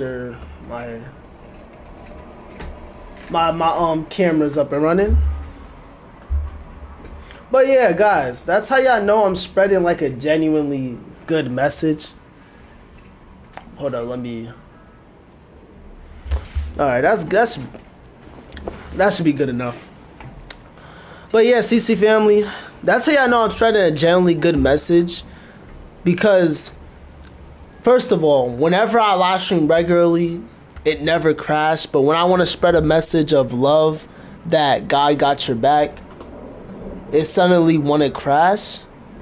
sure my camera's up and running. But yeah, guys, that's how y'all know I'm spreading like a genuinely good message. Hold on, let me. All right, that should be good enough. But yeah, CC family, that's how y'all know I'm spreading a genuinely good message. Because first of all, whenever I live stream regularly, it never crashed. But when I want to spread a message of love that God got your back, it suddenly want to crash.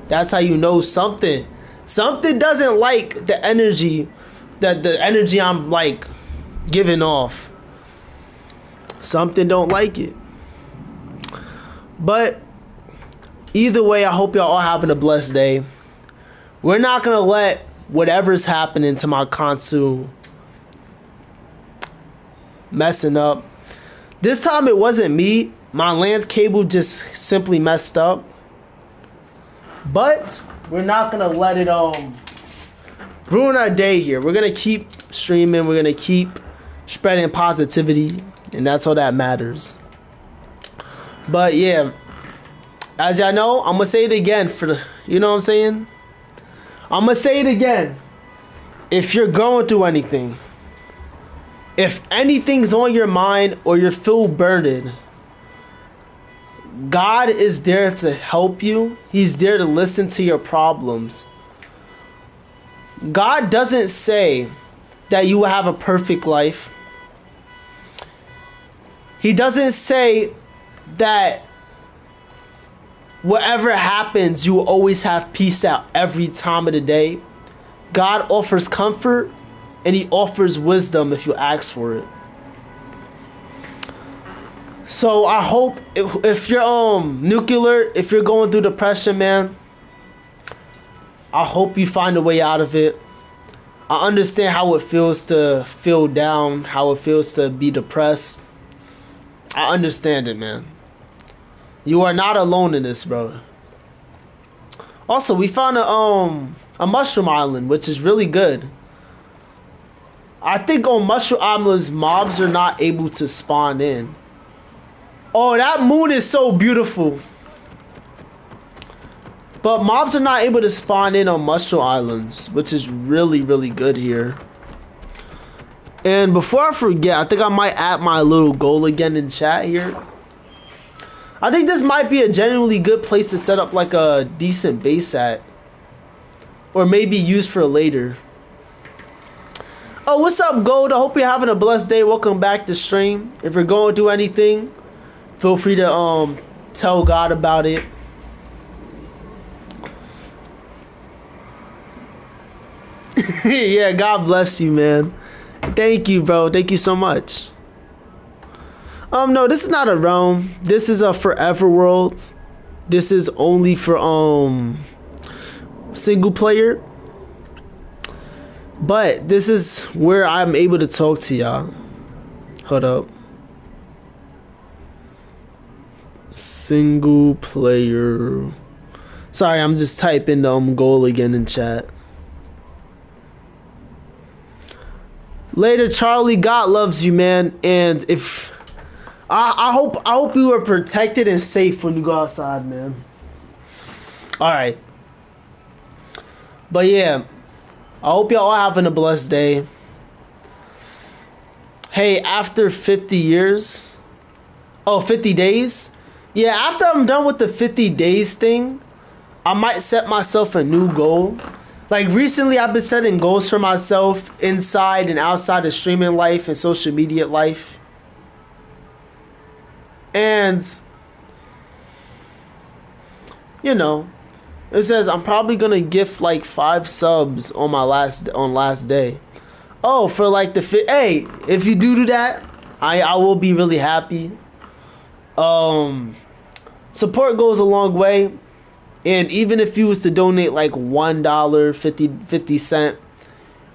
That's how you know something doesn't like the energy I'm like giving off. Something don't like it. But either way, I hope y'all all having a blessed day. We're not gonna let whatever's happening to my console messing up. This time it wasn't me. My LAN cable just simply messed up. But we're not gonna let it ruin our day here. We're gonna keep streaming. We're gonna keep spreading positivity, and that's all that matters. But yeah, as y'all know, I'm gonna say it again you know what I'm saying? I'm gonna say it again. If you're going through anything, if anything's on your mind or you feel burdened, God is there to help you. He's there to listen to your problems. God doesn't say that you will have a perfect life. He doesn't say that whatever happens, you will always have peace out every time of the day. God offers comfort and he offers wisdom if you ask for it. So I hope if you're nuclear, if you're going through depression, man, I hope you find a way out of it. I understand how it feels to feel down, how it feels to be depressed. I understand it, man. You are not alone in this, bro. Also, we found a mushroom island, which is really good. I think on mushroom islands, mobs are not able to spawn in. Oh, that moon is so beautiful. But mobs are not able to spawn in on mushroom islands, which is really, really good here. And before I forget, I think I might add my little goal again in chat here. I think this might be a genuinely good place to set up like a decent base at. Or maybe use for later. Oh, what's up, Gold? I hope you're having a blessed day. Welcome back to stream. If you're going through anything, feel free to tell God about it. Yeah, God bless you, man. Thank you, bro. Thank you so much. No, this is not a realm. This is a forever world. This is only for single player. But this is where I'm able to talk to y'all. Hold up. Single player. Sorry, I'm just typing goal again in chat. Later, Charlie. God loves you, man. And if I hope you are protected and safe when you go outside, man. All right. But yeah, I hope y'all are having a blessed day. Hey, after 50 years, 50 days. Yeah, after I'm done with the 50 days thing, I might set myself a new goal. Like recently, I've been setting goals for myself inside and outside of streaming life and social media life. And, you know, it says I'm probably gonna gift like 5 subs on my last day. Oh, for like hey, if you do that, I will be really happy. Support goes a long way. And even if you was to donate like $1, 50 cent,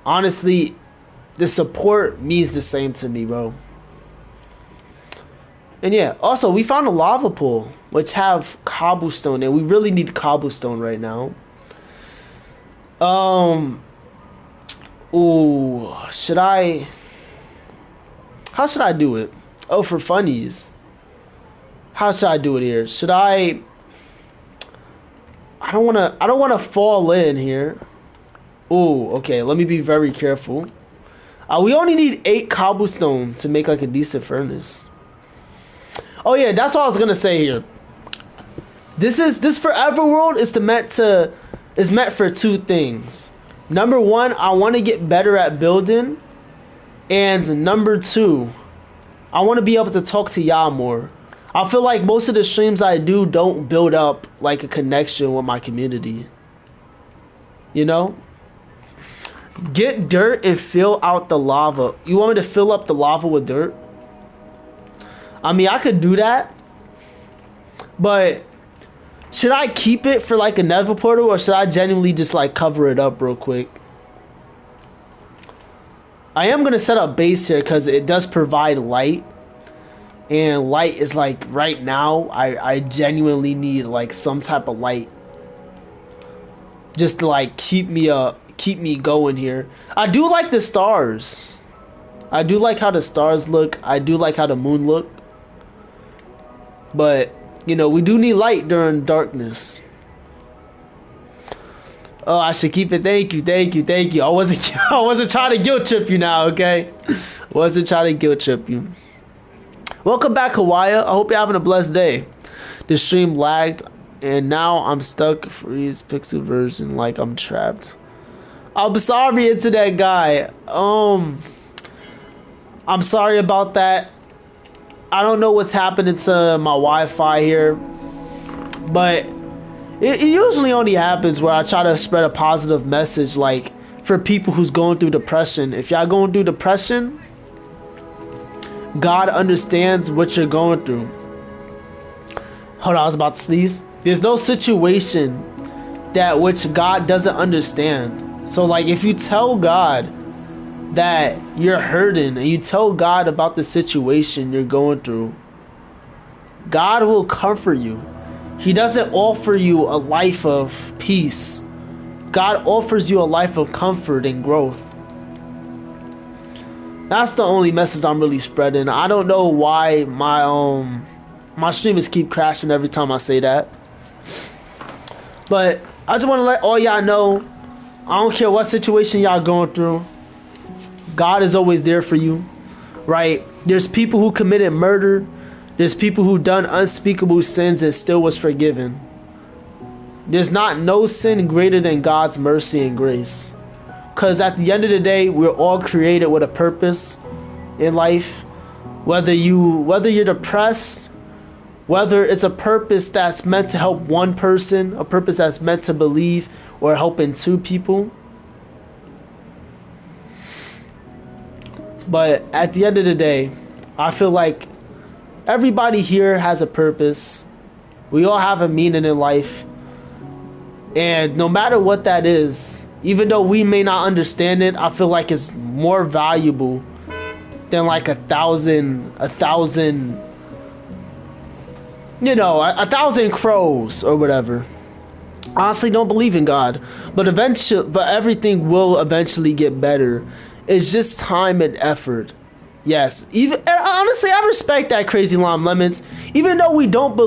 honestly, the support means the same to me, bro. And yeah, also we found a lava pool which have cobblestone, and we really need cobblestone right now. Ooh, should I? How should I do it? Oh, for funnies. How should I do it here? Should I? I don't wanna. I don't wanna fall in here. Ooh, okay. Let me be very careful. We only need 8 cobblestone to make like a decent furnace. Oh yeah, that's what I was gonna say here. This forever world is meant for 2 things. Number 1, I want to get better at building, and number 2, I want to be able to talk to y'all more. I feel like most of the streams I do don't build up like a connection with my community. You know? Get dirt and fill out the lava. You want me to fill up the lava with dirt? I mean, I could do that. But should I keep it for like a nether portal, or should I genuinely just like cover it up real quick? I am going to set up base here because it does provide light. And light is like right now, I genuinely need like some type of light. Just to like keep me going here. I do like the stars. I do like how the stars look. I do like how the moon look. But, you know, we do need light during darkness. Oh, I should keep it. Thank you. I wasn't trying to guilt trip you now, okay? Wasn't trying to guilt trip you. Welcome back, Hawaii. I hope you're having a blessed day. The stream lagged, and now I'm stuck. Freeze pixel version, like I'm trapped. I'm sorry, internet guy. I'm sorry about that. I don't know what's happening to my Wi-Fi here, but it usually only happens where I try to spread a positive message, like for people who's going through depression. If y'all going through depression, God understands what you're going through. Hold on, I was about to sneeze. There's no situation that which God doesn't understand. So like if you tell God that you're hurting and you tell God about the situation you're going through, God will comfort you. He doesn't offer you a life of peace. God offers you a life of comfort and growth. That's the only message I'm really spreading. I don't know why my streamers keep crashing every time I say that. But I just want to let all y'all know, I don't care what situation y'all going through, God is always there for you, right? There's people who committed murder. There's people who done unspeakable sins and still was forgiven. There's not no sin greater than God's mercy and grace. Because at the end of the day, we're all created with a purpose in life. Whether you're depressed, whether it's a purpose that's meant to help one person, a purpose that's meant to believe or helping 2 people. But at the end of the day, I feel like everybody here has a purpose. We all have a meaning in life. And no matter what that is, even though we may not understand it, I feel like it's more valuable than like a thousand, you know, a thousand crows or whatever. I honestly don't believe in God, but everything will eventually get better. It's just time and effort. Yes, and honestly, I respect that, Crazy Lime Lemons. Even though we don't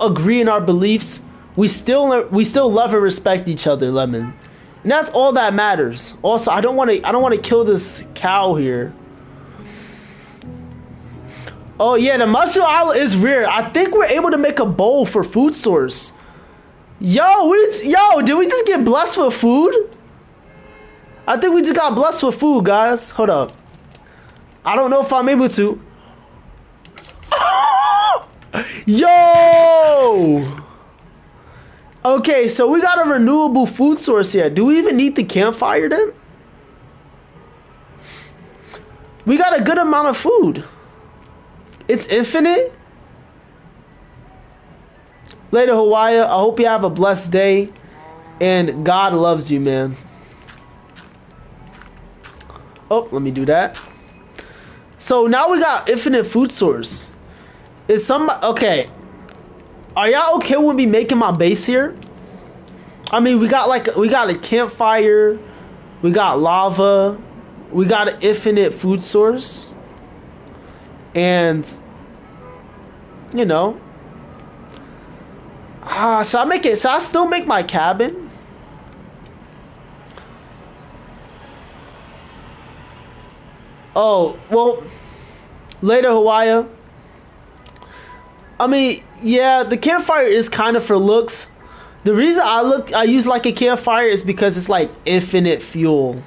agree in our beliefs, we still love and respect each other, Lemon. And that's all that matters. Also, I don't want to kill this cow here. Oh yeah, the mushroom island is rare. I think we're able to make a bowl for food source. Yo, did we just get blessed with food? I think we just got blessed with food, guys. Hold up. I don't know if I'm able to. Yo! Okay, so we got a renewable food source here. Do we even need the campfire then? We got a good amount of food. It's infinite. Later, Hawaii. I hope you have a blessed day. And God loves you, man. Oh, let me do that. So now we got infinite food source. Okay? Are y'all okay with me making my base here? I mean, we got a campfire. We got lava. We got an infinite food source. And, you know, should I make it? Should I still make my cabin? Oh, well, later, Hawaii. I mean, yeah, the campfire is kind of for looks. The reason I use like a campfire is because it's like infinite fuel.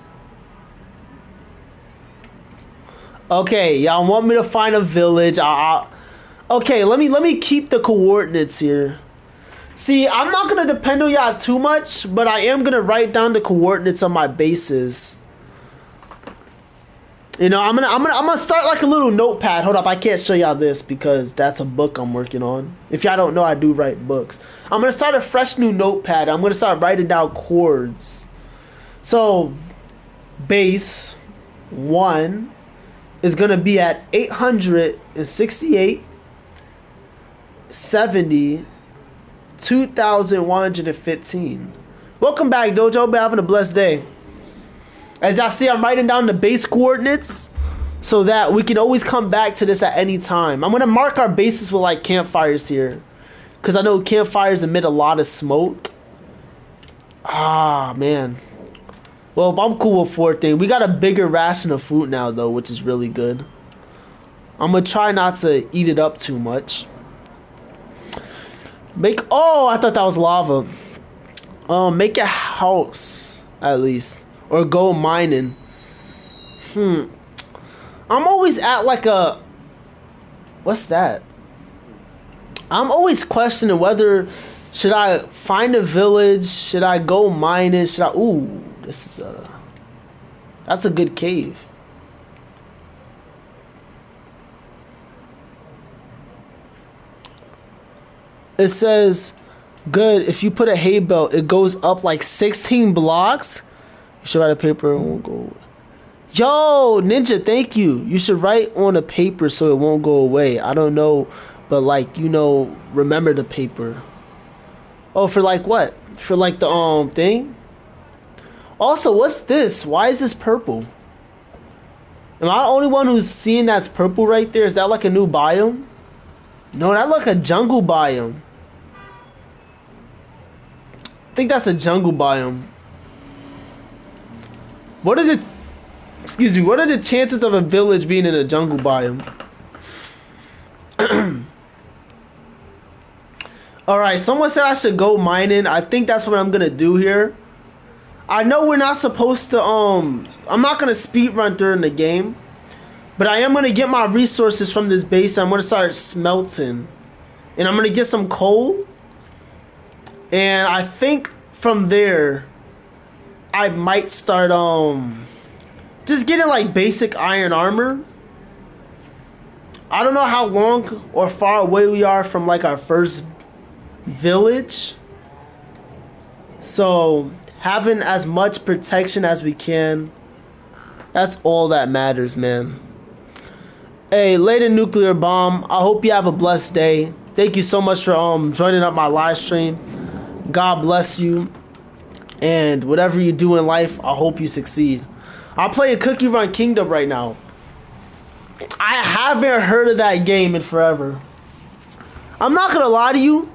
Okay, y'all want me to find a village? Okay, let me keep the coordinates here. See, I'm not gonna depend on y'all too much, but I am gonna write down the coordinates of my bases. You know, I'm gonna start like a little notepad. Hold up, I can't show y'all this because that's a book I'm working on. If y'all don't know, I do write books. I'm gonna start a fresh new notepad. I'm gonna start writing down chords. So, base 1 is gonna be at 868, 70, 2,115. Welcome back, Dojo. Been having a blessed day. As y'all see, I'm writing down the base coordinates so that we can always come back to this at any time. I'm going to mark our bases with like campfires here because I know campfires emit a lot of smoke. Ah, man. Well, I'm cool with 4 thing. We got a bigger ration of food now, though, which is really good. I'm going to try not to eat it up too much. Oh, I thought that was lava. Make a house, at least. Or go mining. I'm always at like a... What's that? I'm always questioning whether... Should I find a village? Should I go mining? Should I... Ooh, this is a... That's a good cave. It says... Good, if you put a hay belt, it goes up like 16 blocks... You should write a paper, it won't go. Yo, Ninja, thank you. You should write on a paper so it won't go away. I don't know, but like, you know, remember the paper. Oh, for like what? For like the thing? Also, what's this? Why is this purple? Am I the only one who's seeing that's purple right there? Is that like a new biome? No, that like a jungle biome. I think that's a jungle biome. What are the chances of a village being in a jungle biome? Alright, someone said I should go mining. I think that's what I'm gonna do here. I know we're not supposed to I'm not gonna speed run during the game. But I am gonna get my resources from this base. I'm gonna start smelting. And I'm gonna get some coal. And I think from there I might start just getting like basic iron armor. I don't know how long or far away we are from like our first village. So having as much protection as we can, that's all that matters, man. Hey, later nuclear bomb. I hope you have a blessed day. Thank you so much for joining up my live stream. God bless you. And whatever you do in life, I hope you succeed. I'm playing Cookie Run Kingdom right now. I haven't heard of that game in forever. I'm not gonna lie to you.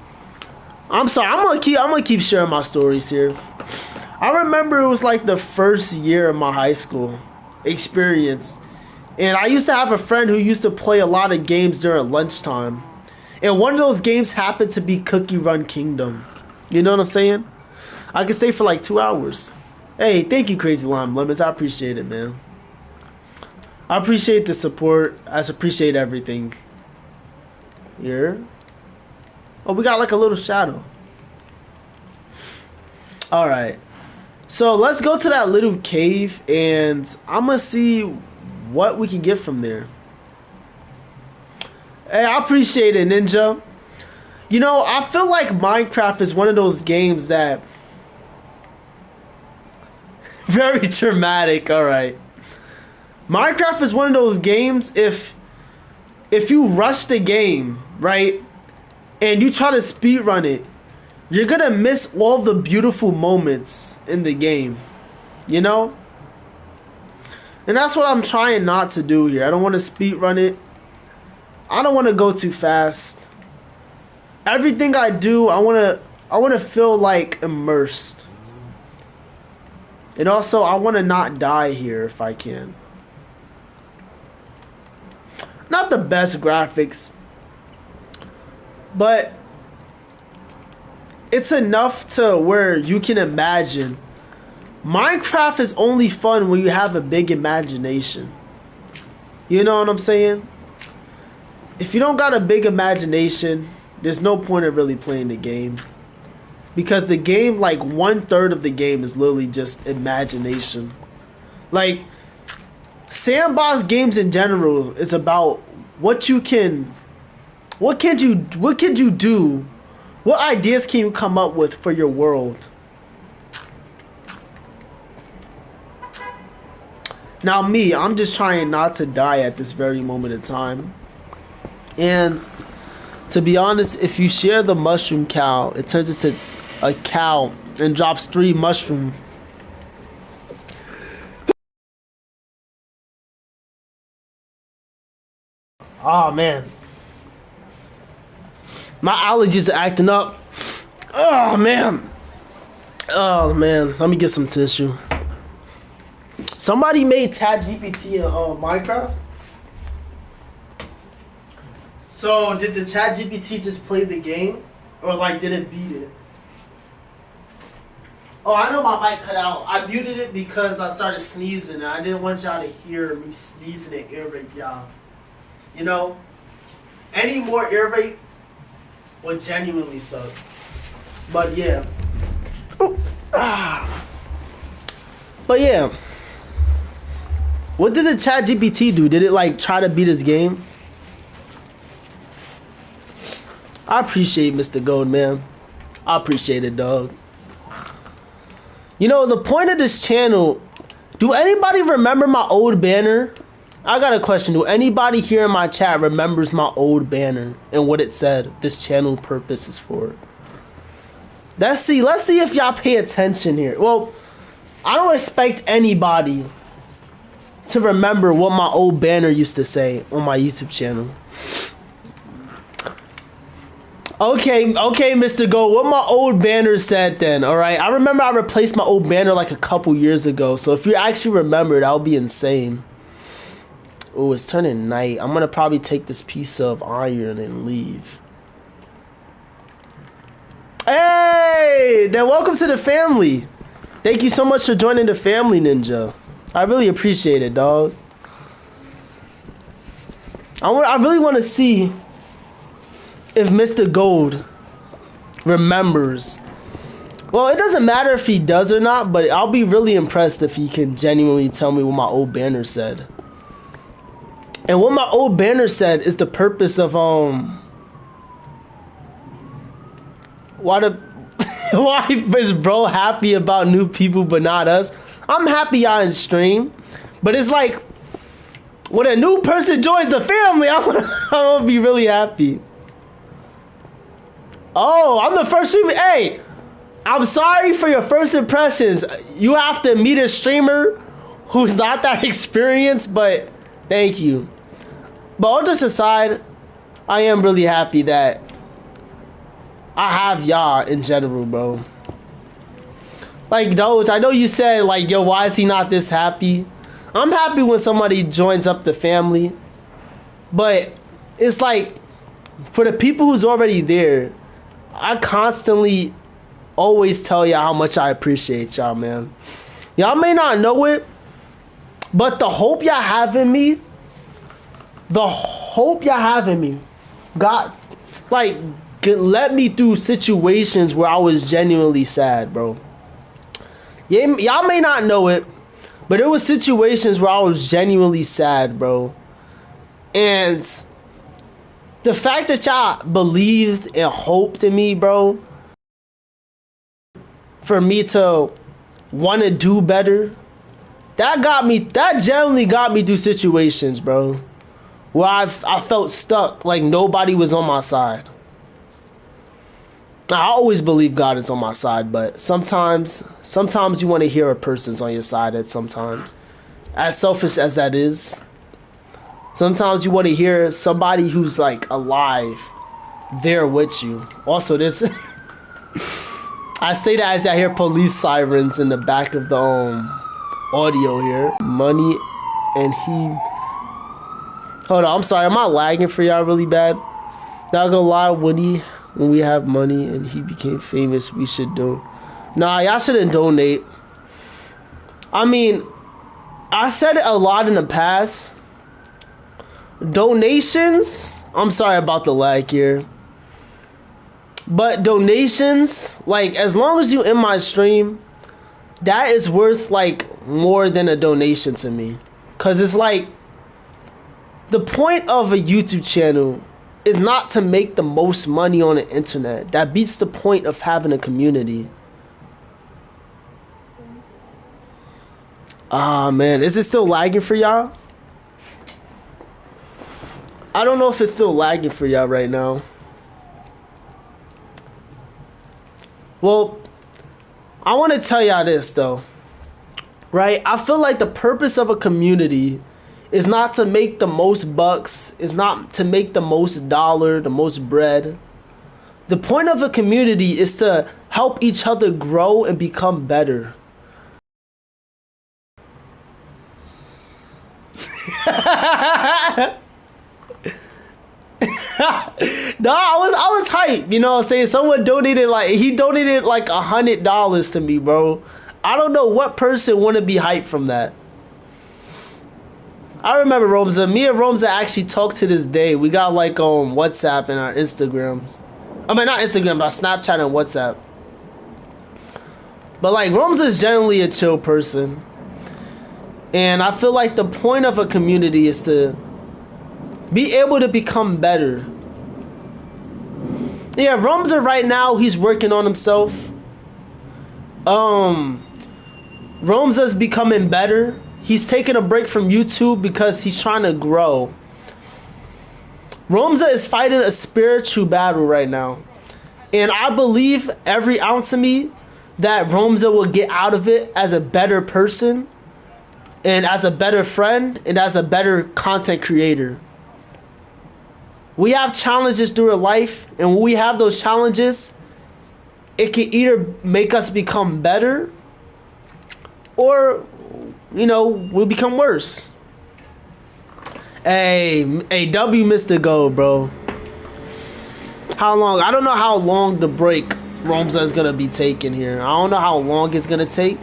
I'm sorry. I'm gonna keep sharing my stories here. I remember it was like the first year of my high school experience, and I used to have a friend who used to play a lot of games during lunchtime, and one of those games happened to be Cookie Run Kingdom. You know what I'm saying? I could stay for like 2 hours. Hey, thank you, Crazy Lime Lemons. I appreciate it, man. I appreciate the support. I appreciate everything. Here. Oh, we got like a little shadow. Alright. So let's go to that little cave and I'm gonna see what we can get from there. Hey, I appreciate it, Ninja. You know, I feel like Minecraft is one of those games that... Very dramatic, alright. Minecraft is one of those games, if you rush the game, right, and you try to speedrun it, you're gonna miss all the beautiful moments in the game, you know? And that's what I'm trying not to do here. I don't want to speed run it. I don't want to go too fast. Everything I do, I want to feel like immersed. And also, I want to not die here if I can. Not the best graphics, but it's enough to where you can imagine. Minecraft is only fun when you have a big imagination. You know what I'm saying? If you don't got a big imagination, there's no point of really playing the game. Because the game, like 1/3 of the game is literally just imagination. Like, sandbox games in general is about what you can do? What ideas can you come up with for your world? Now me, I'm just trying not to die at this very moment in time. And to be honest, if you share the mushroom cow, it turns into a cow and drops 3 mushrooms. Oh man. My allergies are acting up. Oh man. Oh man. Let me get some tissue. Somebody made ChatGPT in Minecraft. So did the ChatGPT just play the game? Or like did it beat it? Oh, I know my mic cut out. I muted it because I started sneezing and I didn't want y'all to hear me sneezing and ear rape y'all. You know? Any more ear rape would genuinely suck. But yeah. Ooh. Ah. But yeah. What did the ChatGPT do? Did it like try to beat his game? I appreciate Mr. Gold, man. I appreciate it, dog. You know, the point of this channel, do anybody remember my old banner? I got a question. Do anybody here in my chat remembers my old banner and what it said this channel purpose is for? Let's see if y'all pay attention here. Well, I don't expect anybody to remember what my old banner used to say on my YouTube channel. Okay, Mr. Gold, what my old banner said then, alright? I remember I replaced my old banner like a couple years ago, so if you actually remember, that would be insane. Oh, it's turning night. I'm gonna probably take this piece of iron and leave. Hey! Then welcome to the family. Thank you so much for joining the family, Ninja. I really appreciate it, dog. I really want to see if Mr. Gold remembers. Well, it doesn't matter if he does or not, but I'll be really impressed if he can genuinely tell me what my old banner said. And what my old banner said is the purpose of why is bro happy about new people but not us? I'm happy y'all in stream, but it's like when a new person joins the family, I'm gonna be really happy. Oh, I'm the first streamer. Hey, I'm sorry for your first impressions. You have to meet a streamer who's not that experienced, but thank you. But all just aside, I am really happy that I have y'all in general, bro. Like, Doge, I know you said, like, yo, why is he not this happy? I'm happy when somebody joins up the family. But it's like, for the people who's already there, I constantly always tell y'all how much I appreciate y'all, man. Y'all may not know it, but the hope y'all have in me, got, like, led me through situations where I was genuinely sad, bro. Yeah, y'all may not know it, but there was situations where I was genuinely sad, bro. And the fact that y'all believed and hoped in me, bro, for me to want to do better, that genuinely got me through situations, bro, where I felt stuck, like nobody was on my side. I always believe God is on my side, but sometimes you want to hear a person's on your side at sometimes. as selfish as that is. Sometimes you want to hear somebody who's like alive there with you. Also, this I say that as I hear police sirens in the back of the audio here. Money and he. Hold on, I'm sorry. Am I lagging for y'all really bad? Not gonna lie, when we have money and he became famous, we should do. Nah, y'all shouldn't donate. I mean, I said it a lot in the past. Donations, I'm sorry about the lag here. But donations, like as long as you in my stream, that is worth like more than a donation to me. Cause it's like the point of a YouTube channel is not to make the most money on the internet. That beats the point of having a community. Ah man, is it still lagging for y'all? I don't know if it's still lagging for y'all right now. Well, I want to tell y'all this though, right? I feel like the purpose of a community is not to make the most bucks, is not to make the most dollar, the most bread. The point of a community is to help each other grow and become better. No, I was hyped, you know what I'm saying? Someone donated he donated like $100 to me, bro. I don't know what person wanna be hyped from that. I remember Romza. Me and Romza actually talk to this day. We got like WhatsApp and our Instagrams. I mean not Instagram, but Snapchat and WhatsApp. But like Romza is generally a chill person. And I feel like the point of a community is to be able to become better. Yeah, Romza right now, he's working on himself. Romza's becoming better. He's taking a break from YouTube because he's trying to grow. Romza is fighting a spiritual battle right now. And I believe every ounce of me that Romza will get out of it as a better person, and as a better friend, and as a better content creator. We have challenges through life, and when we have those challenges, it can either make us become better, or, you know, we'll become worse. Hey, W missed the goal, bro. How long? I don't know how long the break Romza is gonna be taking here. I don't know how long it's gonna take,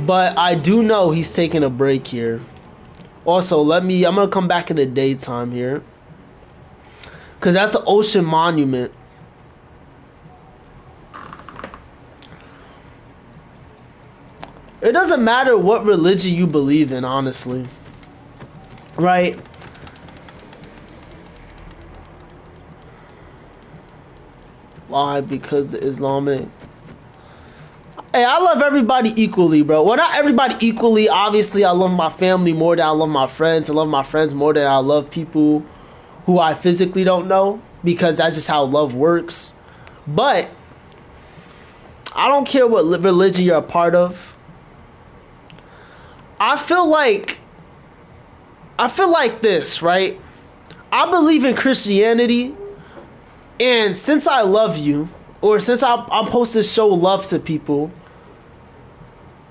but I do know he's taking a break here. Also, I'm gonna come back in the daytime here, cause that's the ocean monument. It doesn't matter what religion you believe in, honestly. Right? Why? Because the Islamic... Hey, I love everybody equally, bro. Well, not everybody equally. Obviously, I love my family more than I love my friends. I love my friends more than I love people who I physically don't know, because that's just how love works. But I don't care what religion you're a part of. I feel like this, right? I believe in Christianity, and since I love you, or since I'm supposed to show love to people,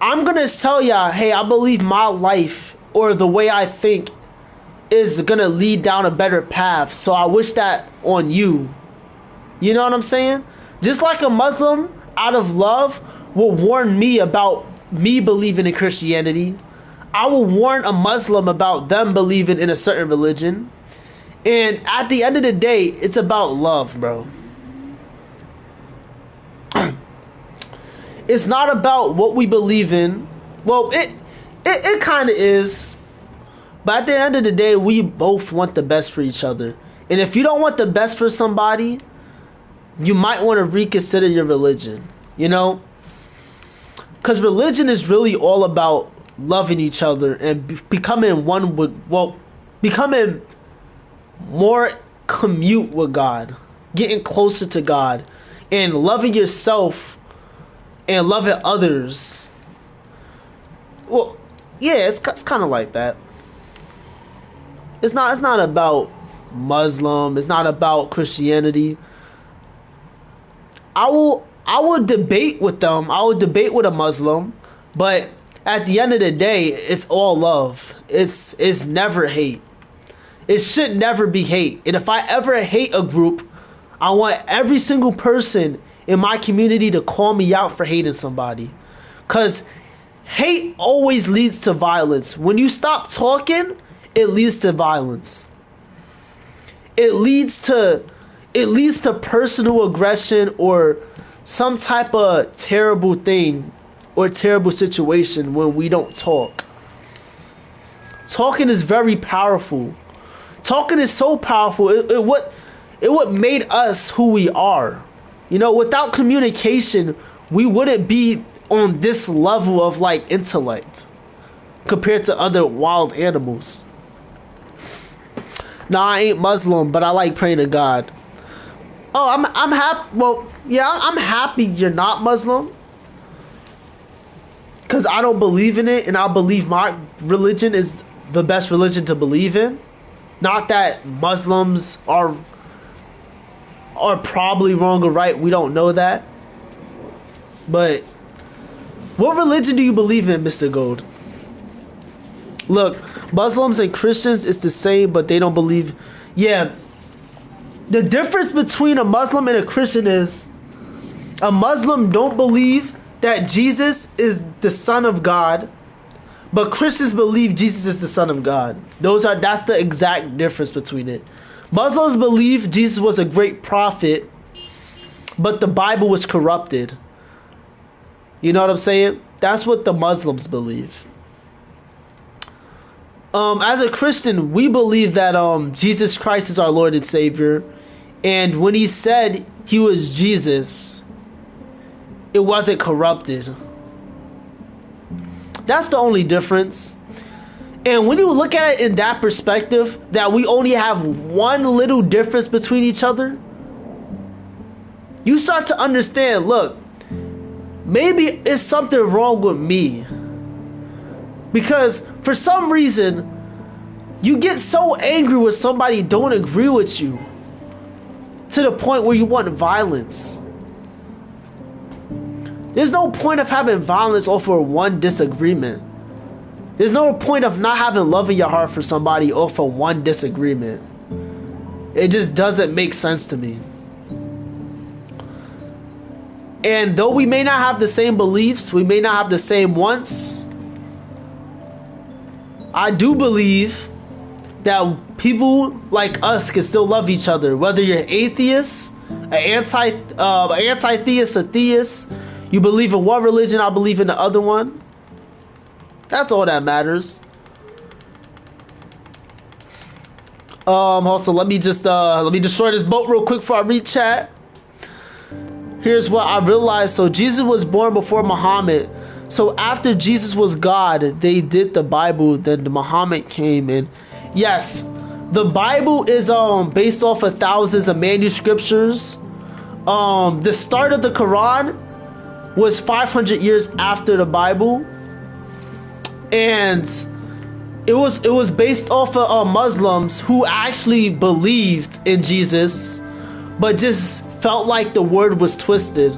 I'm gonna tell y'all, hey, I believe my life, or the way I think, is gonna lead down a better path. So I wish that on you. You know what I'm saying? Just like a Muslim, out of love, will warn me about me believing in Christianity, I will warn a Muslim about them believing in a certain religion. And at the end of the day, it's about love, bro. It's not about what we believe in. Well, it kind of is. But at the end of the day, we both want the best for each other. And if you don't want the best for somebody, you might want to reconsider your religion. You know? Because religion is really all about loving each other and becoming one with, well, becoming more commute with God, getting closer to God, and loving yourself and loving others. Well, Yeah, it's kind of like that. It's not about Muslim. It's not about Christianity. I will debate with them. I will debate with a Muslim, but at the end of the day, it's all love. It's never hate. It should never be hate. And if I ever hate a group, I want every single person in my community to call me out for hating somebody. Cause hate always leads to violence. When you stop talking, it leads to violence. It leads to personal aggression or some type of terrible thing or terrible situation when we don't talk. Talking is very powerful. Talking is so powerful. It what made us who we are. You know, without communication, we wouldn't be on this level of like intellect compared to other wild animals. Nah, I ain't Muslim, but I like praying to God. Oh, I'm happy. Well, yeah, I'm happy you're not Muslim, because I don't believe in it, and I believe my religion is the best religion to believe in. Not that Muslims are probably wrong or right. We don't know that. But what religion do you believe in, Mr. Gold? Look, Muslims and Christians is the same, but they don't believe. Yeah. The difference between a Muslim and a Christian is a Muslim don't believe that Jesus is the Son of God, but Christians believe Jesus is the Son of God. That's the exact difference between it. Muslims believe Jesus was a great prophet, but the Bible was corrupted. You know what I'm saying? That's what the Muslims believe. As a Christian, we believe that Jesus Christ is our Lord and Savior, and when he said he was Jesus, it wasn't corrupted. That's the only difference. And when you look at it in that perspective, that we only have one little difference between each other, you start to understand, look, maybe it's something wrong with me. Because for some reason, you get so angry when somebody don't agree with you to the point where you want violence. There's no point of having violence over one disagreement. There's no point of not having love in your heart for somebody over one disagreement. It just doesn't make sense to me. And though we may not have the same beliefs, we may not have the same wants, I do believe that people like us can still love each other. Whether you're atheist, an anti-theist, a theist, you believe in one religion, I believe in the other one. That's all that matters. Also, let me destroy this boat real quick before I read chat. Here's what I realized. So Jesus was born before Muhammad. So after Jesus was God, they did the Bible. Then Muhammad came in. Yes, the Bible is based off of thousands of manuscriptures. The start of the Quran was 500 years after the Bible, and it was based off of Muslims who actually believed in Jesus, but just felt like the word was twisted.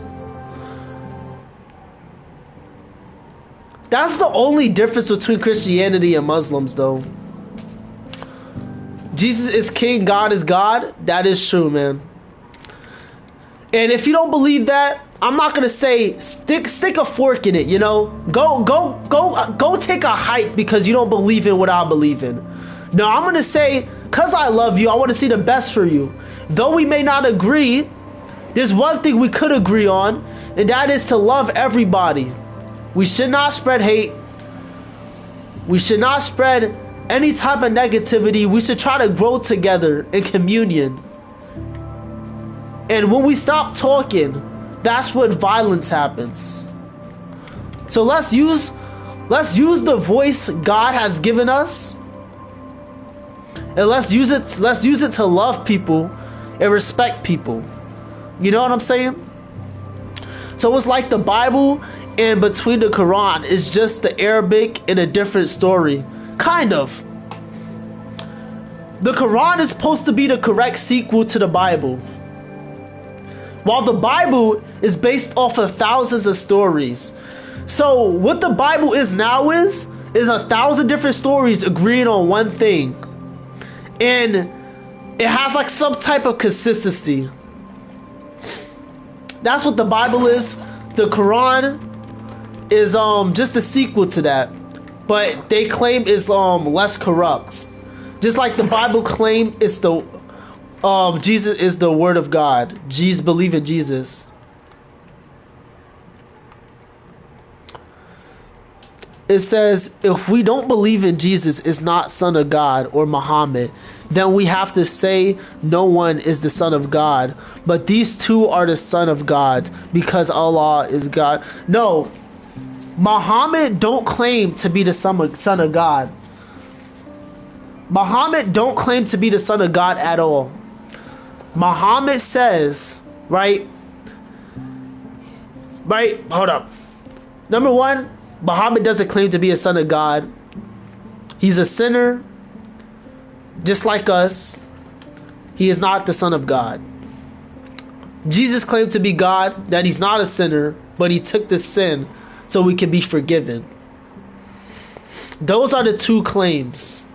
That's the only difference between Christianity and Muslims, though. Jesus is king, God is God. That is true, man. And if you don't believe that, I'm not gonna say stick a fork in it, you know? Go take a hike because you don't believe in what I believe in. No, I'm gonna say, cause I love you, I want to see the best for you. Though we may not agree, there's one thing we could agree on, and that is to love everybody. We should not spread hate. We should not spread any type of negativity. We should try to grow together in communion. And when we stop talking, that's when violence happens. So let's use the voice God has given us, and let's use it to love people and respect people. You know what I'm saying? So it's like the Bible in between the Quran is just the Arabic in a different story. Kind of. The Quran is supposed to be the correct sequel to the Bible, while the Bible is based off of thousands of stories. So what the Bible is now is 1,000 different stories agreeing on one thing, and it has like some type of consistency. That's what the Bible is. The Quran is just a sequel to that, but they claim is less corrupt. Just like the Bible claim it's the Jesus is the word of God. Jesus, believe in Jesus. It says if we don't believe in Jesus is not son of God or Muhammad, then we have to say no one is the son of God, but these two are the son of God because Allah is God. No, Muhammad don't claim to be the son of God. Muhammad don't claim to be the son of God at all. Muhammad says, right, hold up. Number one, Muhammad doesn't claim to be a son of God. He's a sinner, just like us. He is not the son of God. Jesus claimed to be God, that he's not a sinner, but he took the sin so we can be forgiven. Those are the two claims.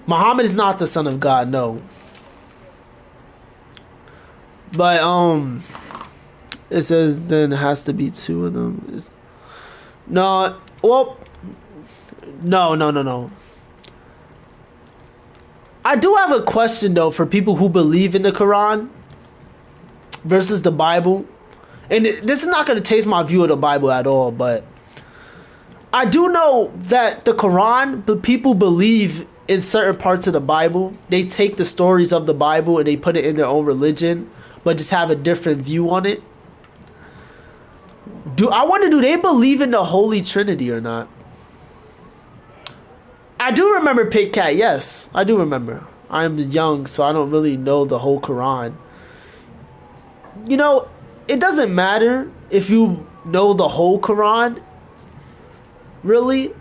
Muhammad is not the son of God, no. But it says then it has to be two of them. No, well, no. I do have a question though for people who believe in the Quran versus the Bible. And this is not going to taste my view of the Bible at all, but I do know that the Quran, the people believe in certain parts of the Bible. They take the stories of the Bible and they put it in their own religion, but just have a different view on it. I wonder, do they believe in the Holy Trinity or not? I do remember Pit Cat, yes. I do remember. I'm young, so I don't really know the whole Quran. You know, it doesn't matter if you know the whole Quran, really.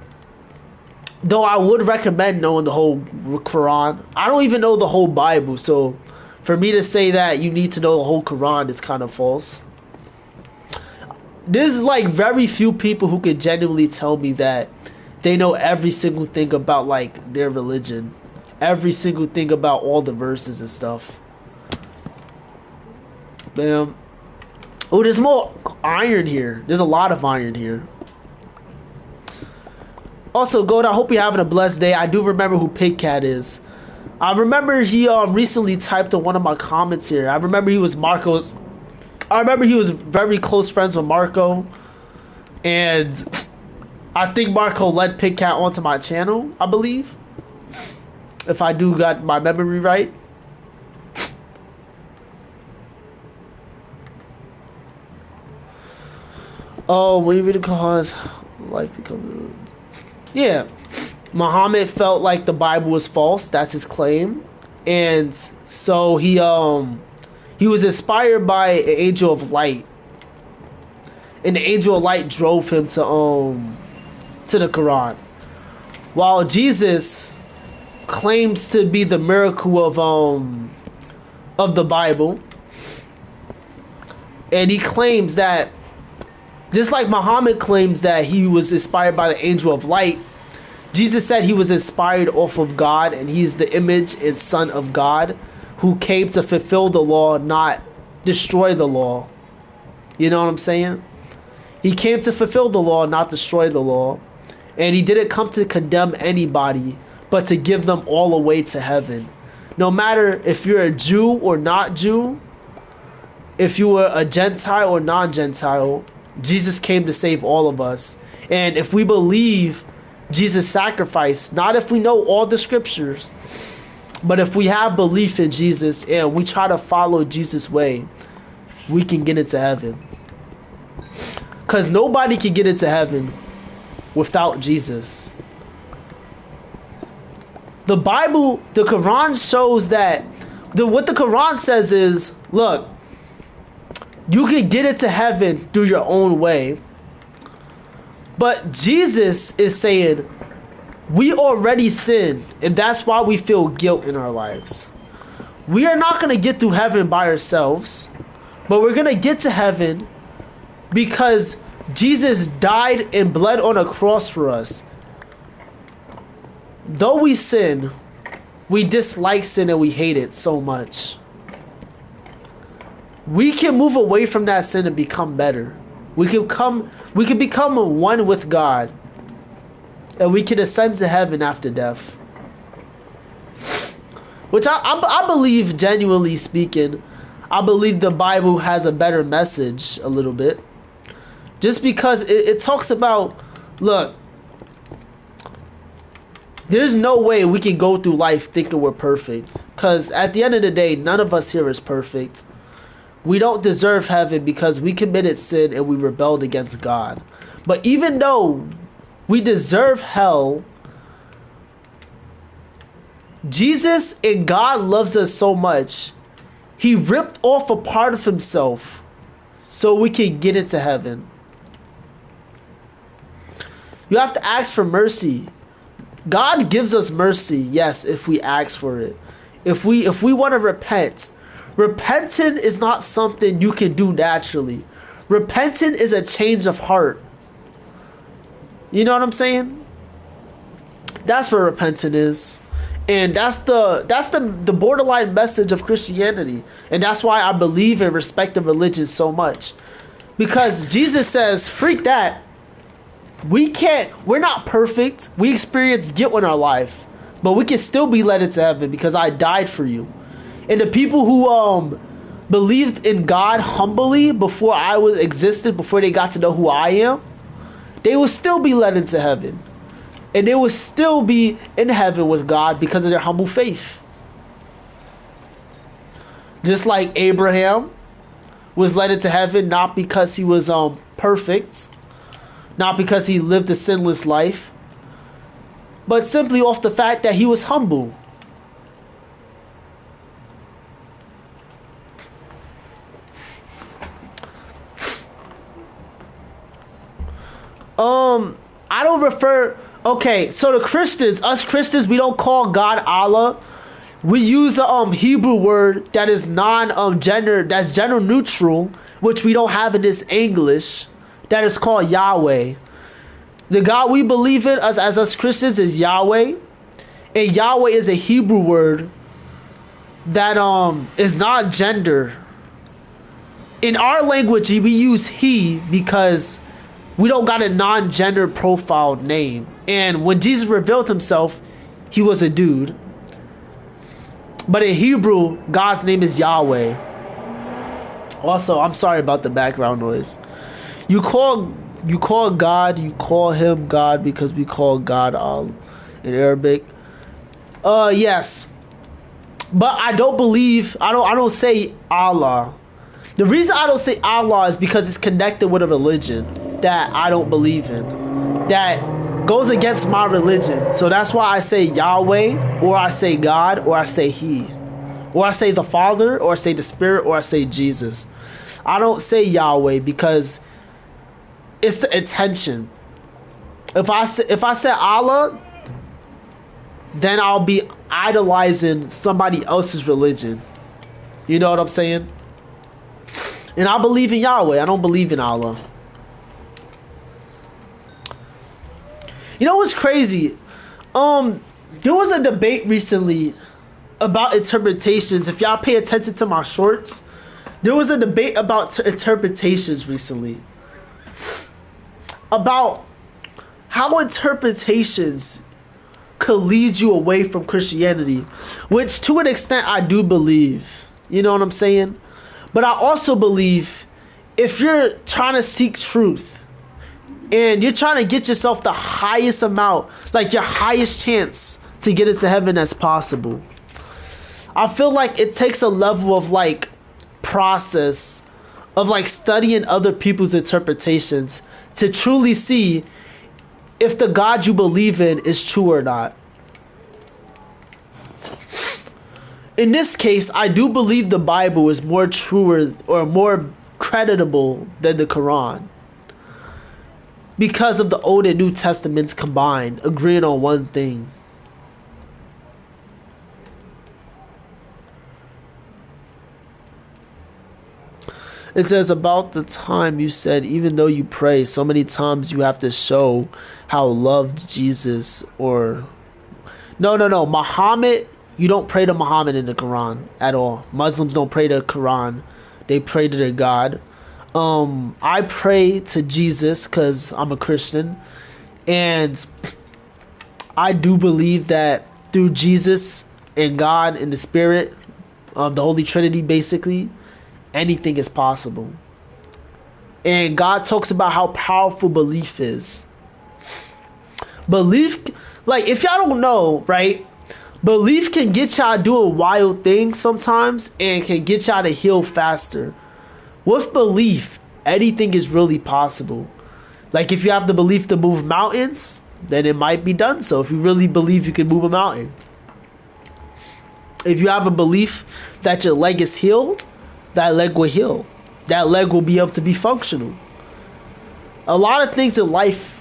Though I would recommend knowing the whole Quran. I don't even know the whole Bible, so for me to say that you need to know the whole Quran is kind of false. There's like very few people who could genuinely tell me that they know every single thing about like their religion, every single thing about all the verses and stuff. Bam. Oh, there's more iron here. There's a lot of iron here. Also, Gold, I hope you're having a blessed day. I do remember who Pig Cat is. I remember he recently typed in one of my comments here. I remember he was Marco's. I remember he was very close friends with Marco, and I think Marco led Pig Cat onto my channel, I believe, if I do got my memory right. Oh, what you cause life becomes. Yeah, Muhammad felt like the Bible was false. That's his claim, and so he was inspired by an angel of light, and the angel of light drove him to the Quran, while Jesus claims to be the miracle of the Bible, and he claims that. Just like Muhammad claims that he was inspired by the angel of light, Jesus said he was inspired off of God, and he's the image and son of God who came to fulfill the law, not destroy the law. You know what I'm saying? He came to fulfill the law, not destroy the law. And he didn't come to condemn anybody, but to give them all a way to heaven. No matter if you're a Jew or not Jew, if you were a Gentile or non-Gentile, Jesus came to save all of us. And if we believe Jesus' sacrifice, not if we know all the scriptures, but if we have belief in Jesus and we try to follow Jesus' way, we can get into heaven. Because nobody can get into heaven without Jesus. The Bible, the Quran shows that what the Quran says is, look, you can get into heaven through your own way, But Jesus is saying we already sinned, and that's why we feel guilt in our lives. We are not going to get through heaven by ourselves, but we're going to get to heaven because Jesus died and bled on a cross for us. Though we sin, we dislike sin and we hate it so much. We can move away from that sin and become better. We can become one with God, and we can ascend to heaven after death. Which I believe, genuinely speaking, I believe the Bible has a better message a little bit. Just because it talks about, look, there's no way we can go through life thinking we're perfect. Because at the end of the day, none of us here is perfect. We don't deserve heaven because we committed sin and we rebelled against God. But even though we deserve hell, Jesus and God loves us so much, he ripped off a part of himself so we can get into heaven. You have to ask for mercy. God gives us mercy, yes, if we ask for it. If we want to repent. Repenting is not something you can do naturally. Repenting is a change of heart. You know what I'm saying? That's what repenting is. And that's the borderline message of Christianity. And that's why I believe and respect the religion so much. Because Jesus says, freak that. We're not perfect. We experience guilt in our life. But we can still be led into heaven because I died for you. And the people who believed in God humbly before I was existed, before they got to know who I am, they will still be led into heaven. And they will still be in heaven with God because of their humble faith. Just like Abraham was led into heaven not because he was perfect, not because he lived a sinless life, but simply off the fact that he was humble. I don't refer. Okay, so us Christians, we don't call God Allah. We use a Hebrew word that is gender, that's gender neutral, which we don't have in this English. That is called Yahweh. The God we believe in as us Christians is Yahweh, and Yahweh is a Hebrew word that is not gender. In our language, we use he because we don't got a non-gender profiled name. And when Jesus revealed himself, he was a dude. But in Hebrew, God's name is Yahweh. Also, I'm sorry about the background noise. You call God, you call him God because we call God in Arabic. Yes. But I don't say Allah. The reason I don't say Allah is because it's connected with a religion that I don't believe in, that goes against my religion. So that's why I say Yahweh, or I say God, or I say he, or I say the Father, or I say the Spirit, or I say Jesus. I don't say Yahweh because it's the intention. If I say Allah, then I'll be idolizing somebody else's religion. You know what I'm saying? And I believe in Yahweh. I don't believe in Allah. You know what's crazy? There was a debate recently about interpretations. If y'all pay attention to my shorts, there was a debate about interpretations recently. About how interpretations could lead you away from Christianity. Which to an extent I do believe. You know what I'm saying? But I also believe if you're trying to seek truth, and you're trying to get yourself the highest amount, like your highest chance to get into heaven as possible, I feel like it takes a level of like process of like studying other people's interpretations to truly see if the God you believe in is true or not. In this case, I do believe the Bible is more truer or more creditable than the Quran. because of the Old and New Testaments combined, agreeing on one thing. It says, about the time you said, even though you pray, so many times you have to show how loved Jesus or... No. Muhammad, you don't pray to Muhammad in the Quran at all. Muslims don't pray to the Quran. They pray to their God. I pray to Jesus because I'm a Christian. And I do believe that through Jesus and God and the Spirit, the Holy Trinity basically, anything is possible. And God talks about how powerful belief is. Belief, like, if y'all don't know, right? Belief can get y'all doing wild things sometimes and can get y'all to heal faster. With belief, anything is really possible. Like, if you have the belief to move mountains, then it might be done so. If you really believe you can move a mountain. If you have a belief that your leg is healed, that leg will heal. That leg will be able to be functional. A lot of things in life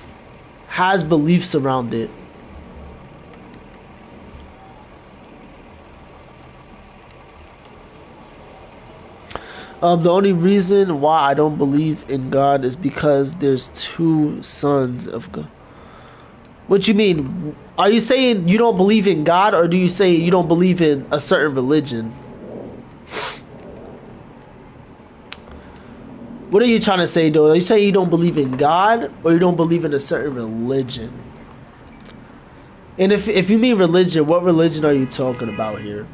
has beliefs around it. The only reason why I don't believe in God is because there's two sons of God. What you mean? Are you saying you don't believe in God, or do you say you don't believe in a certain religion? What are you trying to say, though? Are you saying you don't believe in God, or you don't believe in a certain religion? And if you mean religion, what religion are you talking about here?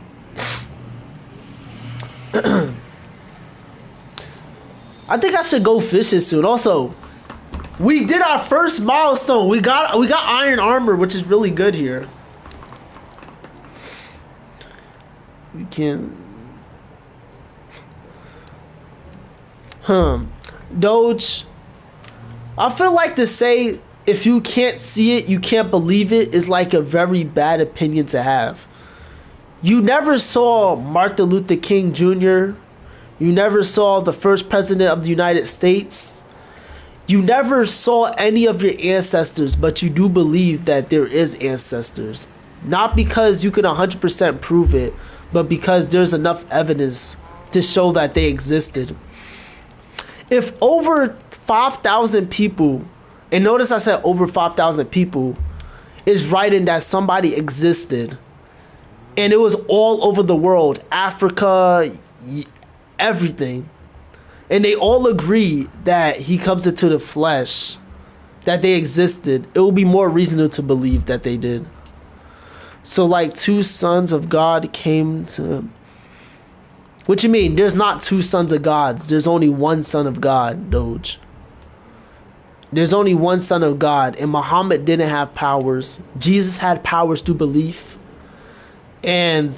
I think I should go fishing soon. Also, we did our first milestone. We got iron armor, which is really good here. We can... Doge, I feel like to say if you can't see it, you can't believe it is like a very bad opinion to have. You never saw Martin Luther King Jr. You never saw the first president of the United States. You never saw any of your ancestors, but you do believe that there is ancestors. Not because you can 100% prove it, but because there's enough evidence to show that they existed. If over 5,000 people, and notice I said over 5,000 people, is writing that somebody existed, and it was all over the world, Africa, everything, and they all agree that he comes into the flesh, that they existed, it will be more reasonable to believe that they did. So like two sons of God came to... What you mean? There's not two sons of gods. There's only one son of God, Doge. There's only one son of God, and Muhammad didn't have powers. Jesus had powers through belief. And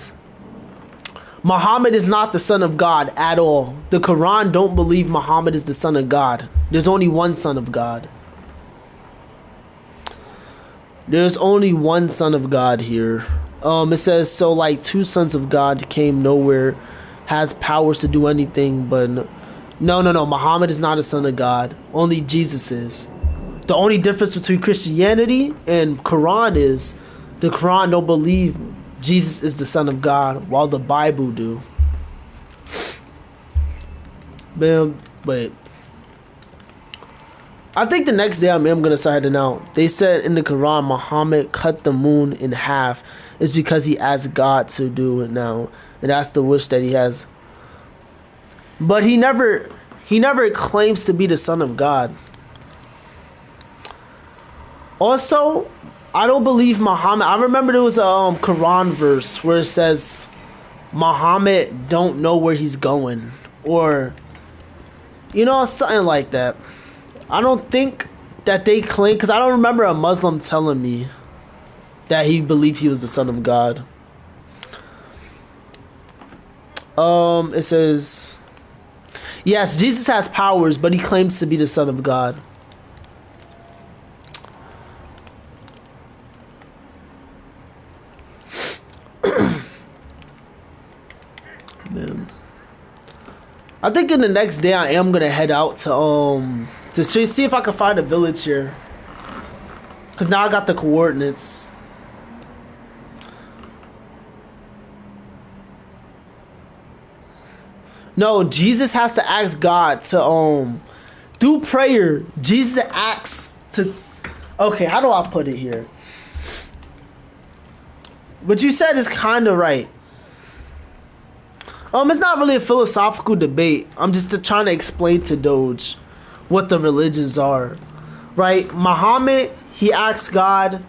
Muhammad is not the son of God at all. The Quran don't believe Muhammad is the son of God. There's only one son of God. There's only one son of God here. It says, so like two sons of God came nowhere, has powers to do anything, but no. Muhammad is not a son of God. Only Jesus is. The only difference between Christianity and Quran is the Quran don't believe Jesus is the son of God, while the Bible do. Man, wait. I think the next day I'm gonna start heading out. They said in the Quran Muhammad cut the moon in half. It's because he asked God to do it now. And that's the wish that he has. But he never claims to be the son of God. Also, I don't believe Muhammad. I remember there was a Quran verse where it says Muhammad don't know where he's going, or something like that. I don't think that they claim, because I don't remember a Muslim telling me that he believed he was the son of God. It says, yes, Jesus has powers, but he claims to be the son of God. Man. I think in the next day I am gonna head out to to see if I can find a village here. Because now I got the coordinates. No, Jesus has to ask God to through prayer. Jesus asks to. Okay, how do I put it here? What you said is kind of right. It's not really a philosophical debate. I'm just trying to explain to Doge what the religions are, right? Muhammad, he asks God.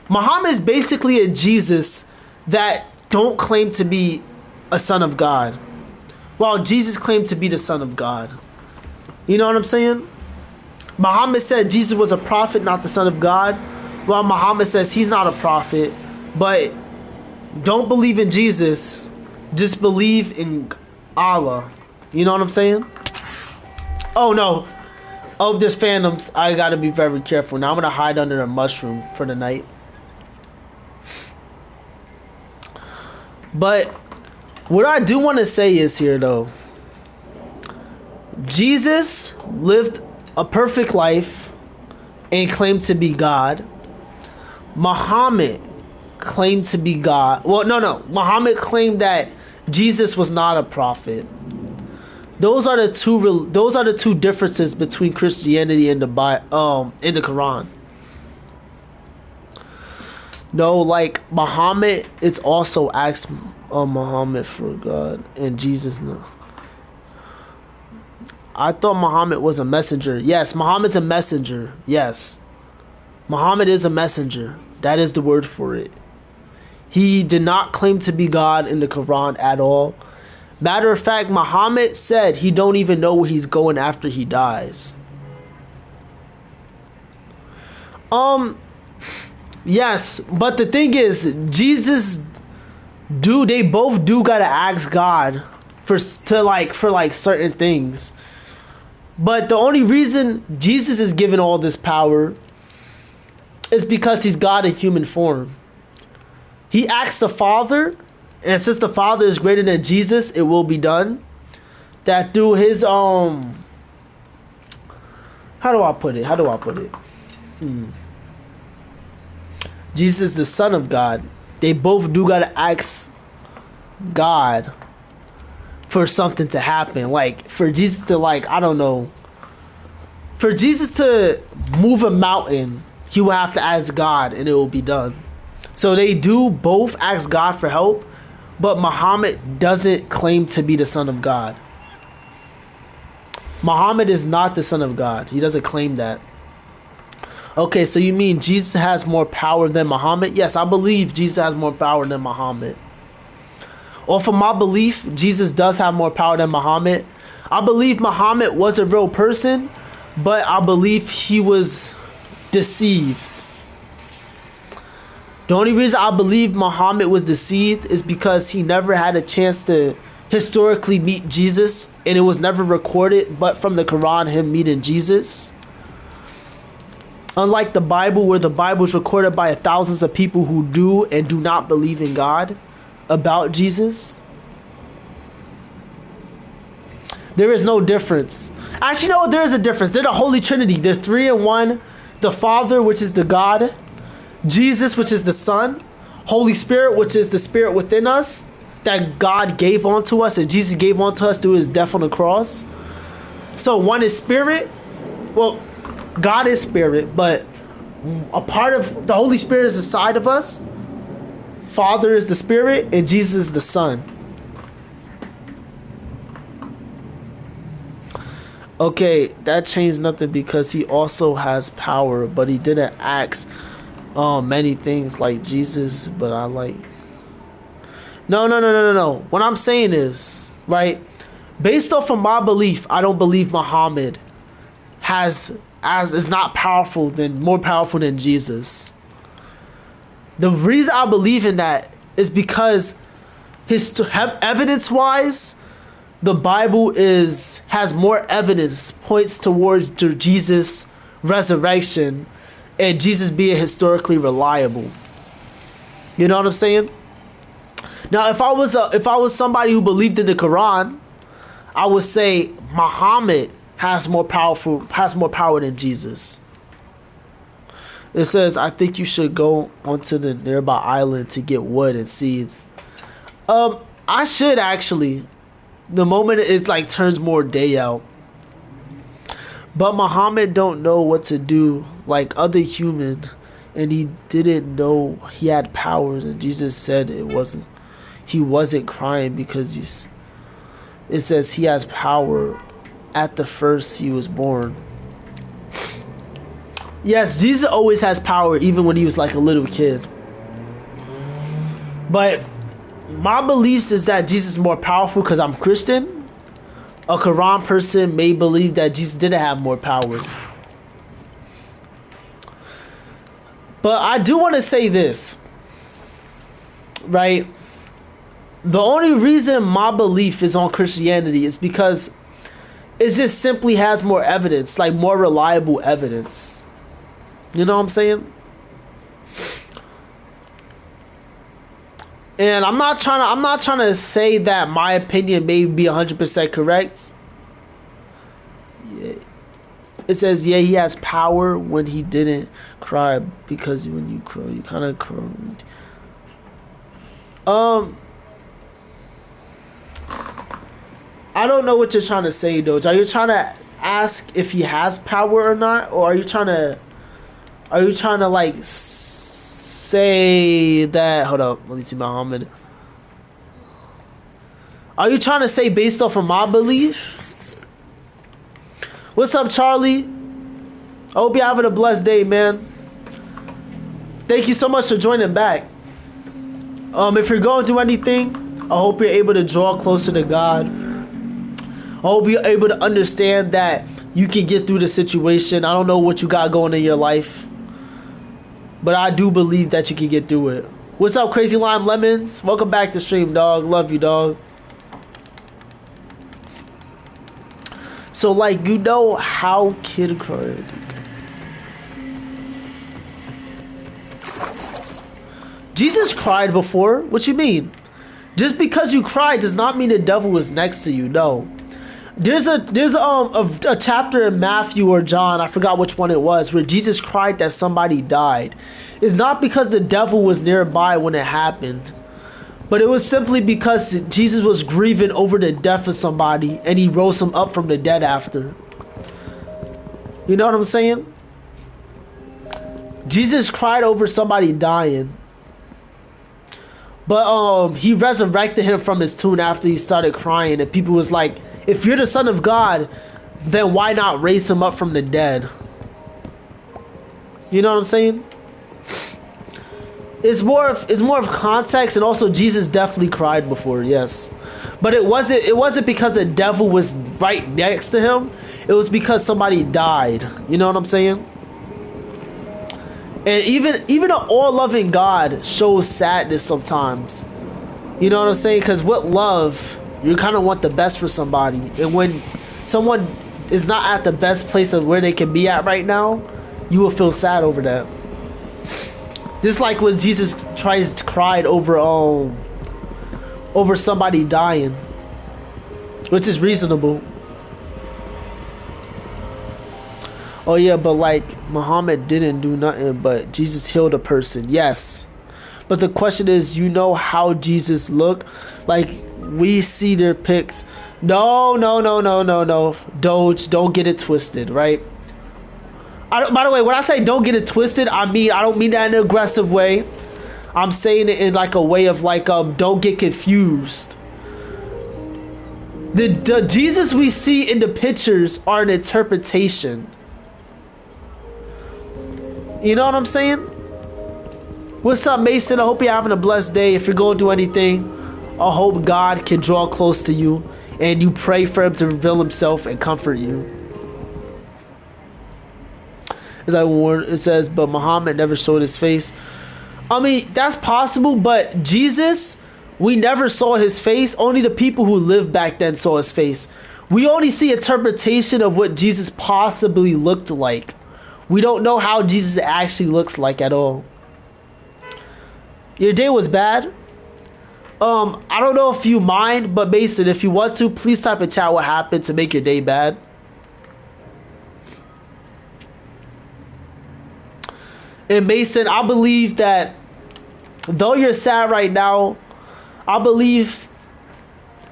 Muhammad is basically a Jesus that don't claim to be a son of God, while Jesus claimed to be the son of God. You know what I'm saying? Muhammad said Jesus was a prophet, not the son of God, while Muhammad says he's not a prophet, but don't believe in Jesus, just believe in Allah. You know what I'm saying? Oh no. Oh, there's phantoms. I gotta be very careful. Now I'm gonna hide under a mushroom for the night. But what I do want to say is here though, Jesus lived a perfect life and claimed to be God. Muhammad claimed to be God. Well, no. Muhammad claimed that Jesus was not a prophet. Those are the two differences between Christianity and the Quran. No, like Muhammad, it's also asked Muhammad for God, and Jesus no. I thought Muhammad was a messenger. Yes, Muhammad's a messenger. Yes, Muhammad is a messenger. That is the word for it. He did not claim to be God in the Quran at all. Matter of fact, Muhammad said he don't even know where he's going after he dies. Yes, but the thing is, they both do gotta ask God for certain things. But the only reason Jesus is given all this power is because he's God in human form. He asks the Father, and since the Father is greater than Jesus, it will be done. That through his how do I put it? Jesus is the Son of God. They both do gotta ask God for something to happen. Like for Jesus to for Jesus to move a mountain, he will have to ask God and it will be done. So they do both ask God for help, but Muhammad doesn't claim to be the son of God. Muhammad is not the son of God. He doesn't claim that. Okay, so you mean Jesus has more power than Muhammad? Yes, I believe Jesus has more power than Muhammad. Or from my belief, Jesus does have more power than Muhammad. I believe Muhammad was a real person, but I believe he was deceived. The only reason I believe Muhammad was deceived is because he never had a chance to historically meet Jesus, and it was never recorded but from the Quran him meeting Jesus. Unlike the Bible, where the Bible is recorded by thousands of people who do and do not believe in God about Jesus. There is no difference. Actually, no, there is a difference. They're the Holy Trinity. They're three in one. The Father, which is the God. Jesus, which is the Son. Holy Spirit, which is the Spirit within us that God gave onto us and Jesus gave onto us through his death on the cross. So one is spirit. Well, God is spirit, but a part of the Holy Spirit is inside of us. Father is the Spirit and Jesus is the Son. Okay, that changed nothing because he also has power, but he didn't ask many things like Jesus, but I like... No. What I'm saying is, right, based off of my belief, I don't believe Muhammad is not more powerful than Jesus. The reason I believe in that is because evidence-wise, the Bible has more evidence points towards Jesus' resurrection and Jesus being historically reliable. You know what I'm saying? Now, if I was somebody who believed in the Quran, I would say Muhammad has more power than Jesus. It says, I think you should go onto the nearby island to get wood and seeds. I should actually. The moment it like turns more day out. But Muhammad don't know what to do like other human, and he didn't know he had powers, and Jesus said he wasn't crying because it says he has power at the first he was born. Yes, Jesus always has power even when he was like a little kid. But my beliefs is that Jesus is more powerful because I'm Christian. A Quran person may believe that Jesus didn't have more power. But I do want to say this, right? The only reason my belief is on Christianity is because it just simply has more evidence, like more reliable evidence. You know what I'm saying? And I'm not trying to say that my opinion may be 100% correct. Yeah. It says, yeah, he has power when he didn't cry, because when you cry, you kind of cry. I don't know what you're trying to say, Doge. Are you trying to ask if he has power or not, or are you trying to like say that? Hold up, let me see Muhammad. Are you trying to say based off of my belief? What's up, Charlie? I hope you're having a blessed day, man. Thank you so much for joining back. If you're going through anything, I hope you're able to draw closer to God. I hope you're able to understand that you can get through the situation. I don't know what you got going in your life, but I do believe that you can get through it. What's up, Crazy Lime Lemons? Welcome back to stream, dog. Love you, dog. So, like, you know how kid cried. Jesus cried before. What you mean? Just because you cried does not mean the devil is next to you. No. There's a chapter in Matthew or John, I forgot which one it was, where Jesus cried that somebody died. It's not because the devil was nearby when it happened, but it was simply because Jesus was grieving over the death of somebody, and he rose him up from the dead after. You know what I'm saying? Jesus cried over somebody dying, but he resurrected him from his tomb after he started crying, and people was like, if you're the Son of God, then why not raise him up from the dead? You know what I'm saying? It's more of context, and also Jesus definitely cried before, yes. But it wasn't because the devil was right next to him. It was because somebody died. You know what I'm saying? And even an all-loving God shows sadness sometimes. You know what I'm saying? Because with love, you kind of want the best for somebody, and when someone is not at the best place of where they can be at right now, you will feel sad over that. Just like when Jesus cried over somebody dying, which is reasonable. Oh yeah, but like Muhammad didn't do nothing, but Jesus healed a person. Yes, but the question is, you know how Jesus looked? Like, we see their pics. No. Doge, don't get it twisted, right? By the way, when I say don't get it twisted, I don't mean that in an aggressive way. I'm saying it in like a way of like, don't get confused. The Jesus we see in the pictures are an interpretation. You know what I'm saying? What's up, Mason? I hope you're having a blessed day. If you're going through anything, I hope God can draw close to you, and you pray for him to reveal himself and comfort you. It says, but Muhammad never showed his face. I mean, that's possible, but Jesus, we never saw his face. Only the people who lived back then saw his face. We only see interpretation of what Jesus possibly looked like. We don't know how Jesus actually looks like at all. Your day was bad? I don't know if you mind, but Mason, if you want to, please type in chat what happened to make your day bad. And Mason, I believe that though you're sad right now, I believe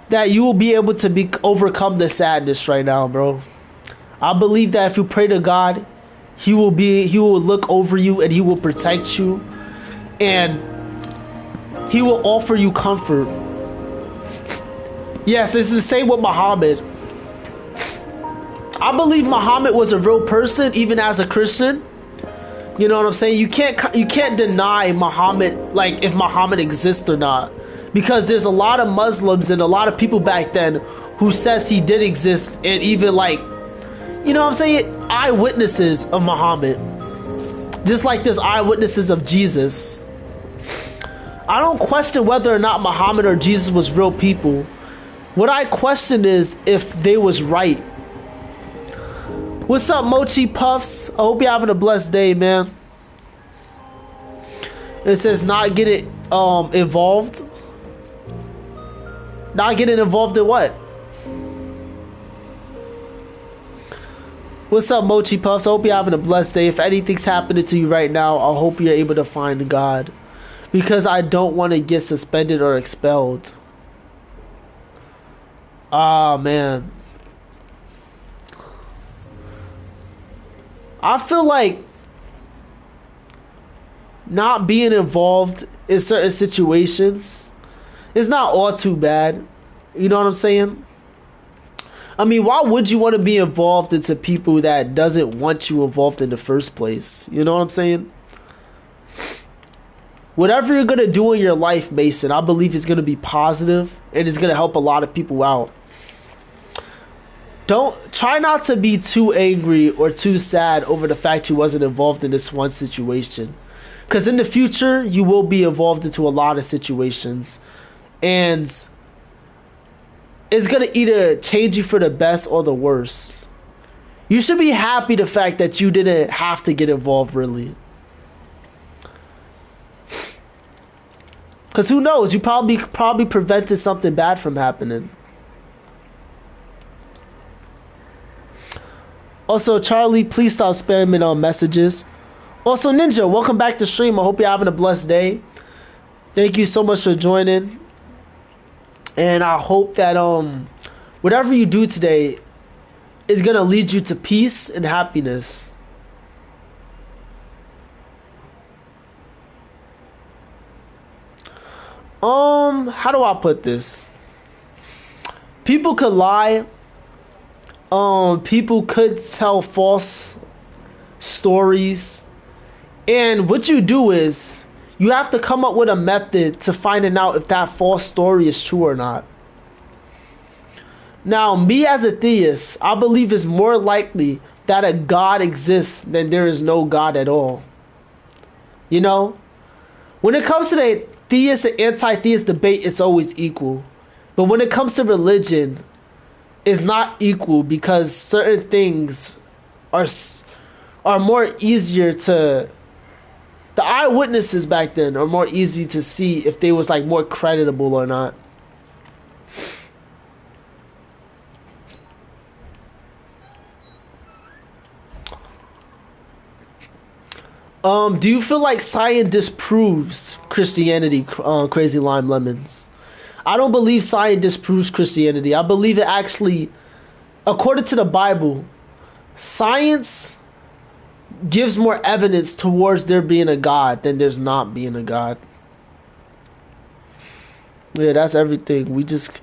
that you will be able to overcome the sadness right now, bro. I believe that if you pray to God, he will look over you and he will protect you, and he will offer you comfort. Yes, it's the same with Muhammad. I believe Muhammad was a real person, even as a Christian. You know what I'm saying? You can't deny Muhammad, like if Muhammad exists or not, because there's a lot of Muslims and a lot of people back then who says he did exist, and even like, you know what I'm saying, eyewitnesses of Muhammad, just like there's eyewitnesses of Jesus. I don't question whether or not Muhammad or Jesus was real people. What I question is if they was right. What's up, Mochi Puffs? I hope you're having a blessed day, man. It says not getting involved. Not getting involved in what? What's up, Mochi Puffs? I hope you're having a blessed day. If anything's happening to you right now, I hope you're able to find God, because I don't want to get suspended or expelled. Ah, man. I feel like not being involved in certain situations is not all too bad. You know what I'm saying? I mean, why would you want to be involved into people that doesn't want you involved in the first place? You know what I'm saying? Whatever you're going to do in your life, Mason, I believe is going to be positive and it's going to help a lot of people out. Don't try not to be too angry or too sad over the fact you wasn't involved in this one situation, because in the future you will be involved into a lot of situations, and it's gonna either change you for the best or the worst. You should be happy the fact that you didn't have to get involved, really, because who knows, you probably prevented something bad from happening. Also, Charlie, please stop spamming on messages. Also, Ninja, welcome back to stream. I hope you're having a blessed day. Thank you so much for joining. And I hope that whatever you do today is going to lead you to peace and happiness. How do I put this? People could lie. People could tell false stories, and what you do is you have to come up with a method to finding out if that false story is true or not. Now, me as a theist, I believe it's more likely that a God exists than there is no God at all. You know, when it comes to the theist and anti-theist debate, it's always equal, but when it comes to religion, is not equal, because certain things are more easier to, the eyewitnesses back then are more easy to see if they was like more creditable or not. Do you feel like science disproves Christianity, Crazy Lime Lemons? I don't believe science disproves Christianity. I believe it actually, according to the Bible, science gives more evidence towards there being a God than there's not being a God. Yeah, that's everything. We just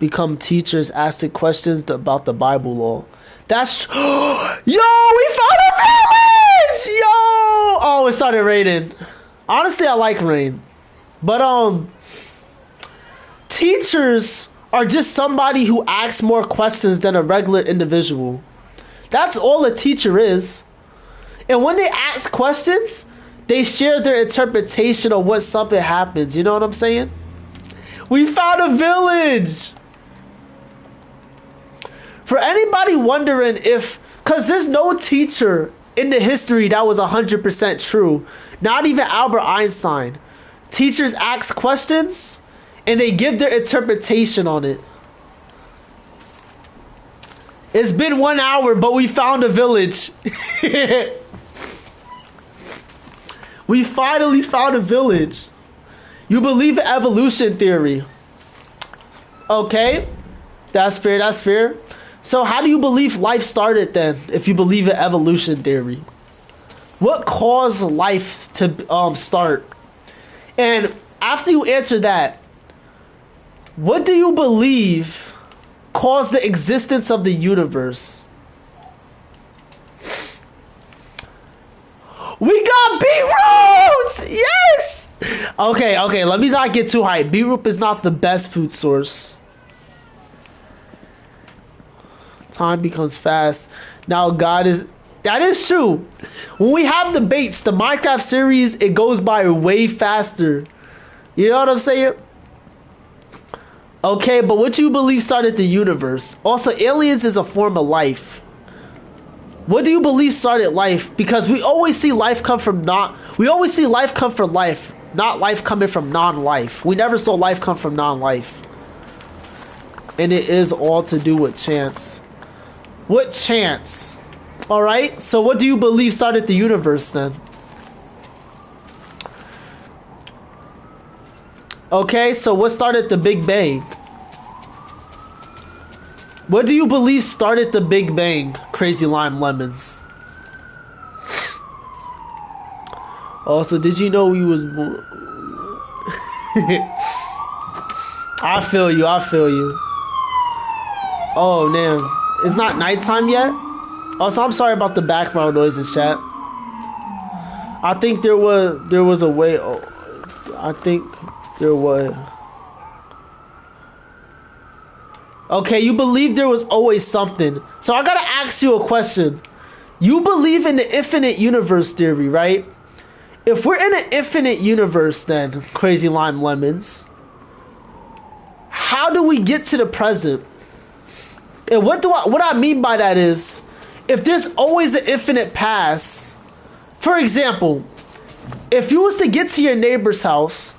become teachers asking questions about the Bible law. That's yo, we found a village! Yo! Oh, it started raining. Honestly, I like rain. But teachers are just somebody who asks more questions than a regular individual. That's all a teacher is. And when they ask questions, they share their interpretation of what something happens. You know what I'm saying? We found a village. For anybody wondering if, because there's no teacher in the history that was 100% true. Not even Albert Einstein. Teachers ask questions and they give their interpretation on it. It's been 1 hour, but we found a village. We finally found a village. You believe in evolution theory. Okay. That's fair, that's fair. So how do you believe life started then, if you believe in evolution theory? What caused life to start? And after you answer that, what do you believe caused the existence of the universe? We got beetroots! Yes! Okay, let me not get too hyped. Beetroot is not the best food source. Time becomes fast. Now God is... That is true. When we have debates, the Minecraft series, it goes by way faster. You know what I'm saying? Okay, but what you believe started the universe? Also, aliens is a form of life. What do you believe started life? Because we always see life come from we always see life come from life, not life coming from non-life. We never saw life come from non-life. And it is all to do with chance. What chance? Alright, so what do you believe started the universe then? Okay, so what started the Big Bang? What do you believe started the Big Bang? Crazy Lime Lemons. Also, did you know we was born? I feel you. Oh, damn. It's not nighttime yet? Also, I'm sorry about the background noise in chat. I think there was a way. Oh, I think there was. Okay, you believe there was always something. So I gotta ask you a question. You believe in the infinite universe theory, right? If we're in an infinite universe, then Crazy Lime Lemons, how do we get to the present? And what I mean by that is, if there's always an infinite past, for example, if you was to get to your neighbor's house,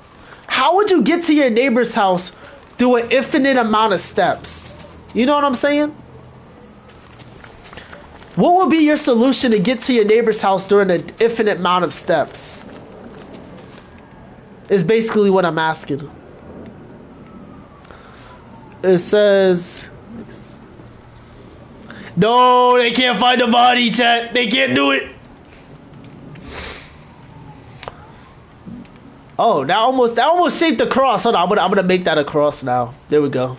how would you get to your neighbor's house through an infinite amount of steps? You know what I'm saying? What would be your solution to get to your neighbor's house during an infinite amount of steps? Is basically what I'm asking. It says... No, they can't find the body, chat. They can't do it. Oh, that almost shaped the cross. Hold on, I'm gonna make that a cross now. There we go.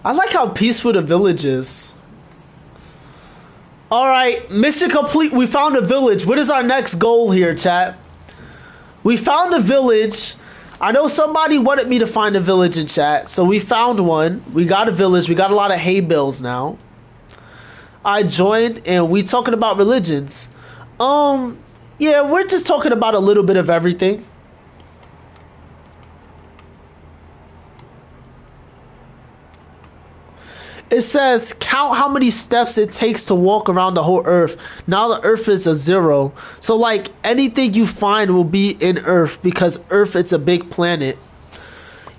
I like how peaceful the village is. Alright, mission complete. We found a village. What is our next goal here, chat? We found a village. I know somebody wanted me to find a village in chat, so we found one. We got a village. We got a lot of hay bales now. I joined, and we talking about religions. Yeah, we're just talking about a little bit of everything. It says, count how many steps it takes to walk around the whole earth. Now the earth is a 0. So like anything you find will be in earth because earth, it's a big planet.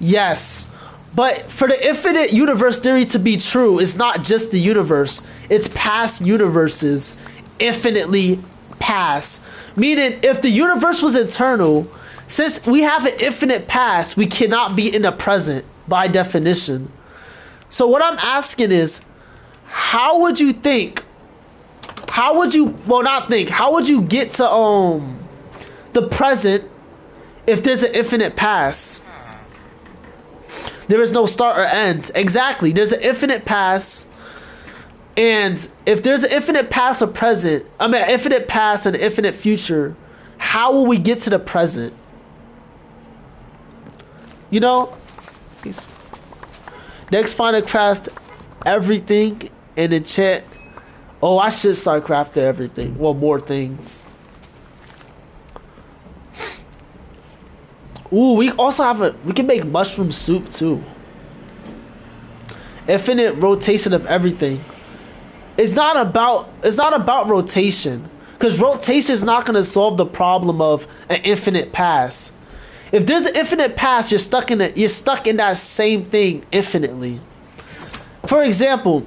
Yes. But for the infinite universe theory to be true, it's not just the universe. It's past universes. Infinitely past. Meaning if the universe was eternal, since we have an infinite past, we cannot be in the present by definition. So what I'm asking is, how would you think? How would you, well, not think, how would you get to the present if there's an infinite past? There is no start or end. Exactly. There's an infinite past. And if there's an infinite past or present, I mean, an infinite past and an infinite future, how will we get to the present? You know? Peace. Next, find and craft everything in the chat. Oh, I should start crafting everything. Well, more things. Ooh, we also have we can make mushroom soup too. Infinite rotation of everything. It's not about rotation, because rotation is not going to solve the problem of an infinite past. If there's an infinite past, you're stuck in that same thing infinitely. For example,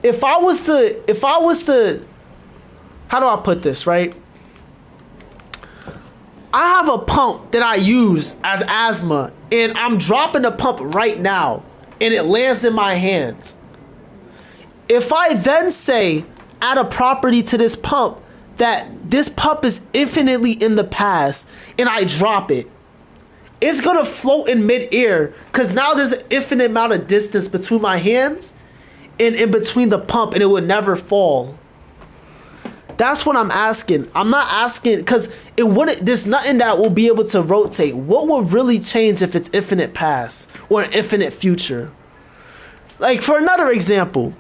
if I was to how do I put this, right? I have a pump that I use as asthma, and I'm dropping the pump right now, and it lands in my hands. If I then say, add a property to this pump, that this pump is infinitely in the past, and I drop it, it's gonna float in midair, because now there's an infinite amount of distance between my hands and in between the pump, and it would never fall. That's what I'm asking. I'm not asking, because it wouldn't, there's nothing that will be able to rotate. What will really change if it's infinite past or an infinite future? Like, for another example,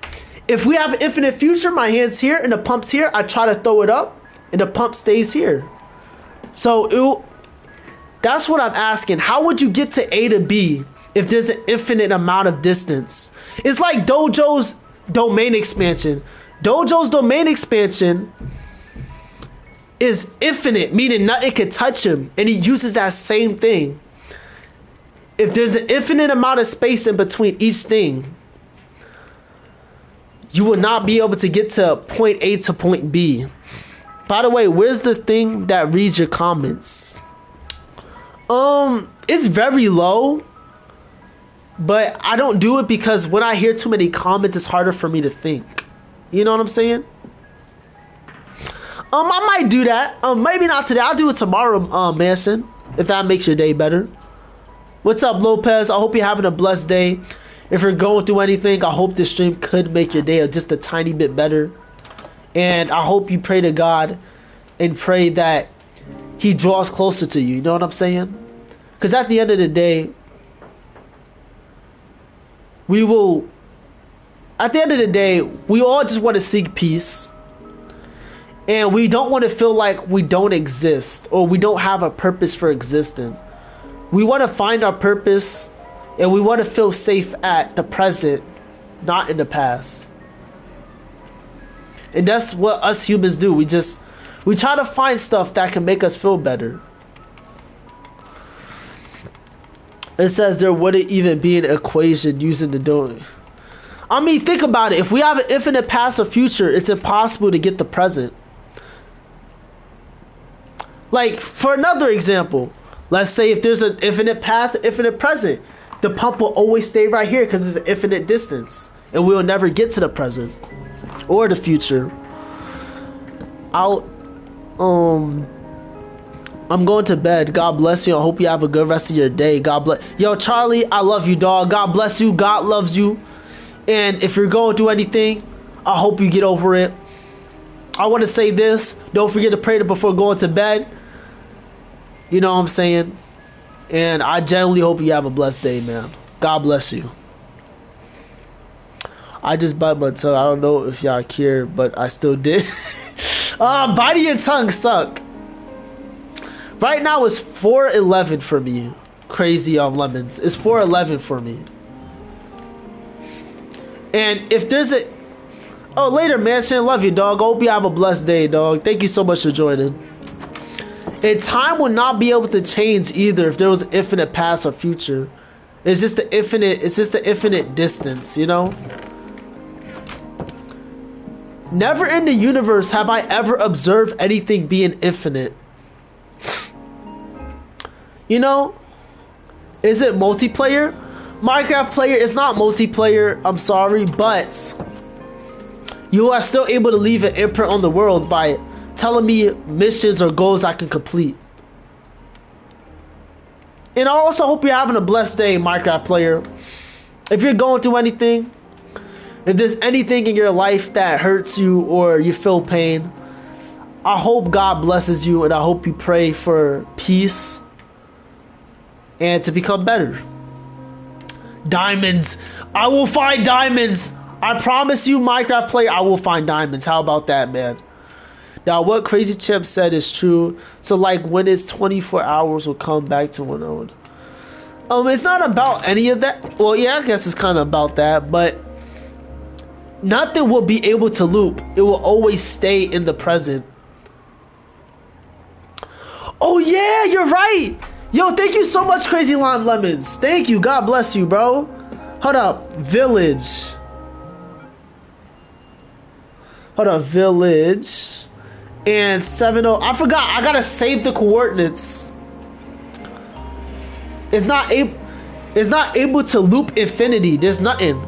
if we have an infinite future, my hand's here and the pump's here, I try to throw it up and the pump stays here. So that's what I'm asking. How would you get to A to B if there's an infinite amount of distance? It's like Dojo's domain expansion. Dojo's domain expansion is infinite, meaning nothing could touch him, and he uses that same thing. If there's an infinite amount of space in between each thing, you will not be able to get to point A to point B. By the way, where's the thing that reads your comments? It's very low, but I don't do it because when I hear too many comments, it's harder for me to think. You know what I'm saying? I might do that. Maybe not today. I'll do it tomorrow, Manson, if that makes your day better. What's up, Lopez? I hope you're having a blessed day. If you're going through anything, I hope this stream could make your day just a tiny bit better. And I hope you pray to God and pray that He draws closer to you. You know what I'm saying? Because at the end of the day, we all just want to seek peace. And we don't want to feel like we don't exist or we don't have a purpose for existing. We want to find our purpose, and we want to feel safe at the present, not in the past. And that's what us humans do. We try to find stuff that can make us feel better. It says there wouldn't even be an equation using the donut. I mean, think about it. If we have an infinite past or future, it's impossible to get the present. Like, for another example, let's say if there's an infinite past, infinite present, the pump will always stay right here because it's an infinite distance, and we'll never get to the present or the future. I'm going to bed. God bless you. I hope you have a good rest of your day. God bless. Yo, Charlie, I love you, dog. God bless you. God loves you. And if you're going through anything, I hope you get over it. I want to say this. Don't forget to pray before going to bed. You know what I'm saying? And I genuinely hope you have a blessed day, man. God bless you. I just bite my tongue. I don't know if y'all care, but I still did. Biting your tongue suck. Right now it's 4:11 for me. Crazy on lemons. It's 4:11 for me. And if there's a... Oh, later, man. Love you, dog. Hope you have a blessed day, dog. Thank you so much for joining. And time will not be able to change either if there was infinite past or future. It's just the infinite distance, you know? Never in the universe have I ever observed anything being infinite. You know? Is it multiplayer? Minecraft player is not multiplayer, I'm sorry, but you are still able to leave an imprint on the world by telling me missions or goals I can complete. And I also hope you're having a blessed day, Minecraft player. If you're going through anything, if there's anything in your life that hurts you or you feel pain, I hope God blesses you, and I hope you pray for peace and to become better. Diamonds. I will find diamonds. I promise you, Minecraft player, I will find diamonds. How about that, man? Now, what Crazy Champ said is true. So, like, when it's 24 hours, we'll come back to 1 hour. It's not about any of that. Well, yeah, I guess it's kind of about that, but nothing will be able to loop. It will always stay in the present. Oh, yeah, you're right. Yo, thank you so much, Crazy Lime Lemons. Thank you. God bless you, bro. Hold up. Village. Hold up. Village. and 70. I forgot. I gotta save the coordinates. It's not able to loop infinity. There's nothing.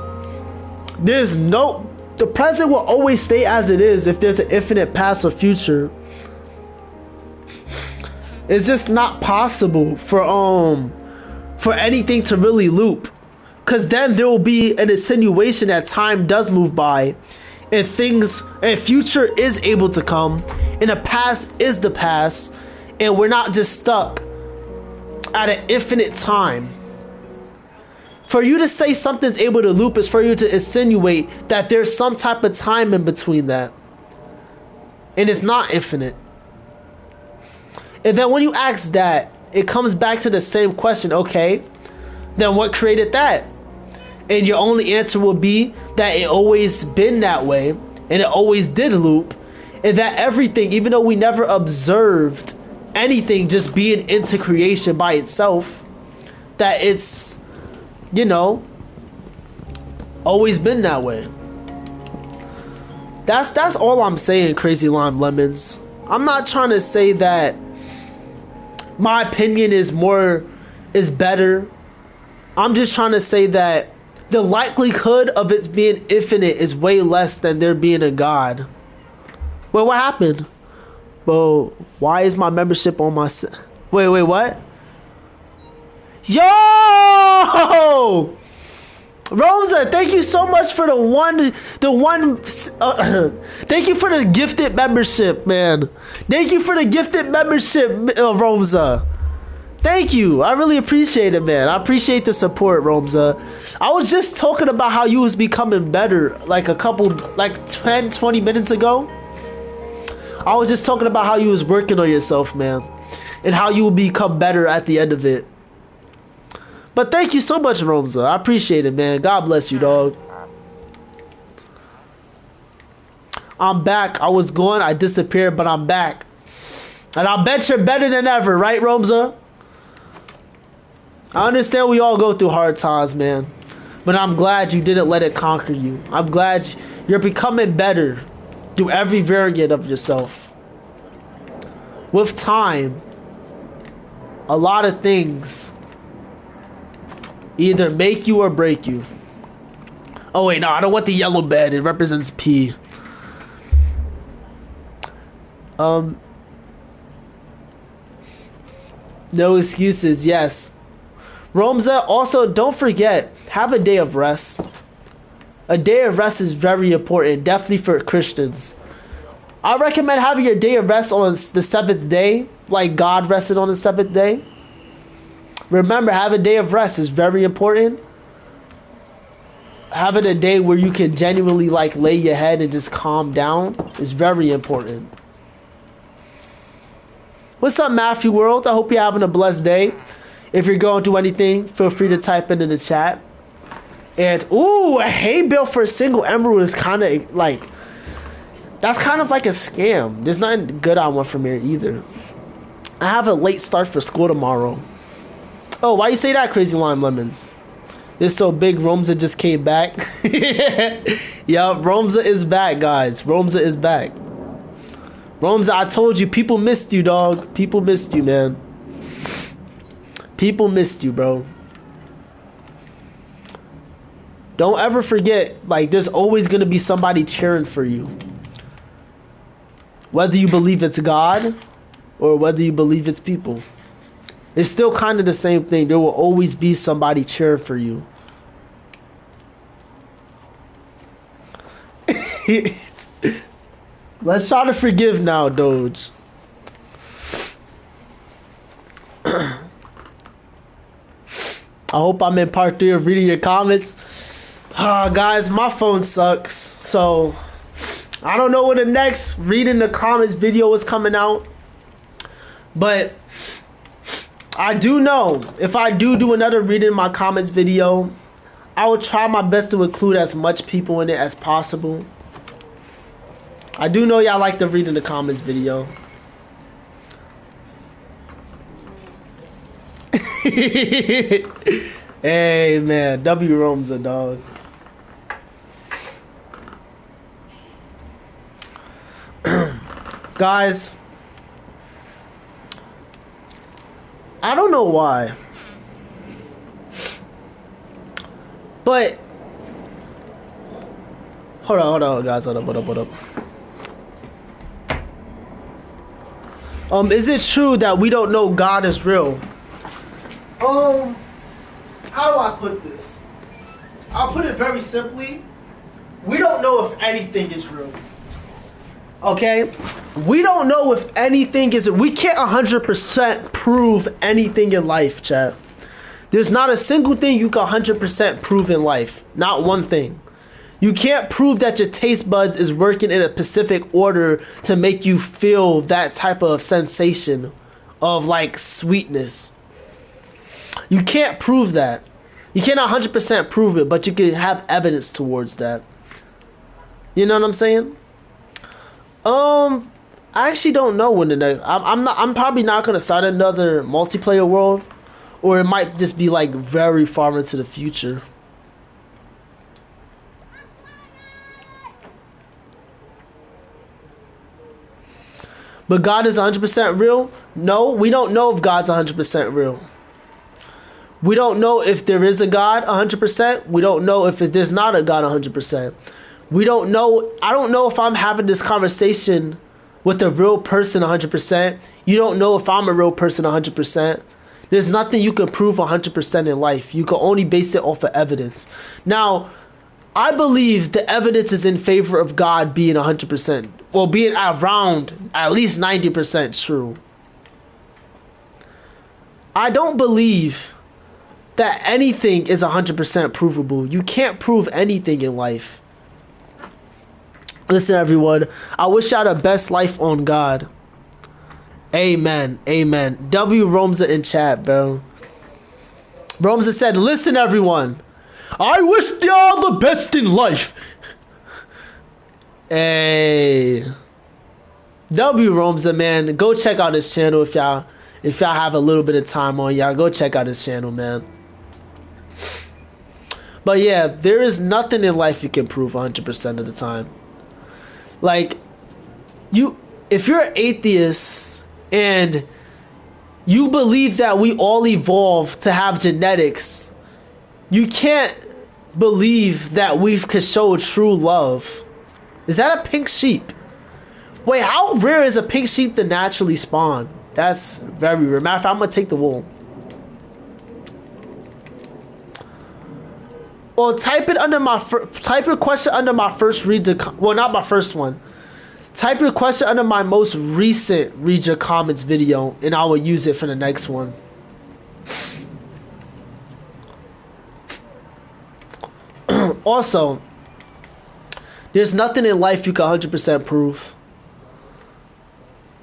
There's no. The present will always stay as it is if there's an infinite past or future. It's just not possible for anything to really loop, because then there will be an insinuation that time does move by, and future is able to come, and the past is the past, and we're not just stuck at an infinite time. For you to say something's able to loop is for you to insinuate that there's some type of time in between that, and it's not infinite. And then when you ask that, it comes back to the same question. Okay, then what created that? And your only answer will be that it always been that way, and it always did loop, and that everything, even though we never observed anything just being into creation by itself, that it's, you know, always been that way. That's all I'm saying, Crazy Lime Lemons. I'm not trying to say that my opinion is better. I'm just trying to say that the likelihood of it being infinite is way less than there being a God. Well, what happened? Well, why is my membership on my... Wait, what? Yo! Rosa, thank you so much for the one, thank you for the gifted membership, man. Thank you for the gifted membership, Rosa. Thank you. I really appreciate it, man. I appreciate the support, Rosa. I was just talking about how you was becoming better like 10, 20 minutes ago. I was just talking about how you was working on yourself, man, and how you will become better at the end of it. But thank you so much, Rosa. I appreciate it, man. God bless you, dog. I'm back. I was gone. I disappeared, but I'm back. And I bet you're better than ever, right, Rosa? I understand we all go through hard times, man. But I'm glad you didn't let it conquer you. I'm glad you're becoming better through every variant of yourself. With time, a lot of things either make you or break you. Oh wait, no, I don't want the yellow bed. It represents P. No excuses, yes. Romza, also don't forget, have a day of rest. A day of rest is very important, definitely for Christians. I recommend having your day of rest on the 7th day, like God rested on the 7th day. Remember, have a day of rest is very important. Having a day where you can genuinely like lay your head and just calm down is very important. What's up, Matthew World? I hope you're having a blessed day. If you're going through anything, feel free to type it in the chat. And ooh, a hay bale for a single emerald is kind of like, that's kind of like a scam. There's nothing good I want from here either. I have a late start for school tomorrow. Oh, why you say that, Crazy Lime Lemons? They're so big, Romza just came back. Yup, Romza is back, guys. Romza is back. Romza, I told you, people missed you, dog. People missed you, man. People missed you, bro. Don't ever forget, like, there's always going to be somebody cheering for you. Whether you believe it's God or whether you believe it's people. It's still kind of the same thing. There will always be somebody cheering for you. Let's try to forgive now, Doge. I hope I'm in part 3 of reading your comments. Guys, my phone sucks. So, I don't know when the next reading the comments video is coming out. But I do know if I do another reading my comments video, I will try my best to include as much people in it as possible. I do know y'all like the reading the comments video. Hey man, W Rome's a dog. Guys, I don't know why, but hold on, guys, hold up. Is it true that we don't know God is real? How do I put this? I'll put it very simply. We don't know if anything is real. Okay? We don't know if anything is... We can't 100% prove anything in life, chat. There's not a single thing you can 100% prove in life. Not one thing. You can't prove that your taste buds is working in a specific order to make you feel that type of sensation of like sweetness. You can't prove that. You cannot 100% prove it, but you can have evidence towards that. You know what I'm saying? I actually don't know when the next... I'm probably not gonna start another multiplayer world, or it might just be like very far into the future. But God is 100% real? No, we don't know if God's 100% real. We don't know if there is a God 100%. We don't know if there's not a God 100%. We don't know. I don't know if I'm having this conversation with a real person 100%. You don't know if I'm a real person 100%. There's nothing you can prove 100% in life. You can only base it off of evidence. Now, I believe the evidence is in favor of God being 100%. Well, being around at least 90% true. I don't believe that anything is 100% provable. You can't prove anything in life. Listen, everyone. I wish y'all the best life on God. Amen. Amen. W. Romza in chat, bro. Romza said, listen, everyone. I wish y'all the best in life. Hey. W. Romza, man. Go check out his channel if y'all have a little bit of time on y'all. Go check out his channel, man. But yeah, there is nothing in life you can prove 100% of the time. Like, if you're an atheist and you believe that we all evolved to have genetics, you can't believe that we could show true love. Is that a pink sheep? Wait, how rare is a pink sheep to naturally spawn? That's very rare. Matter of fact, I'm gonna take the wool. Well, type it under my type your question under my first read to well, not my first one. Type your question under my most recent read your comments video, and I will use it for the next one. Also, there's nothing in life you can 100% prove.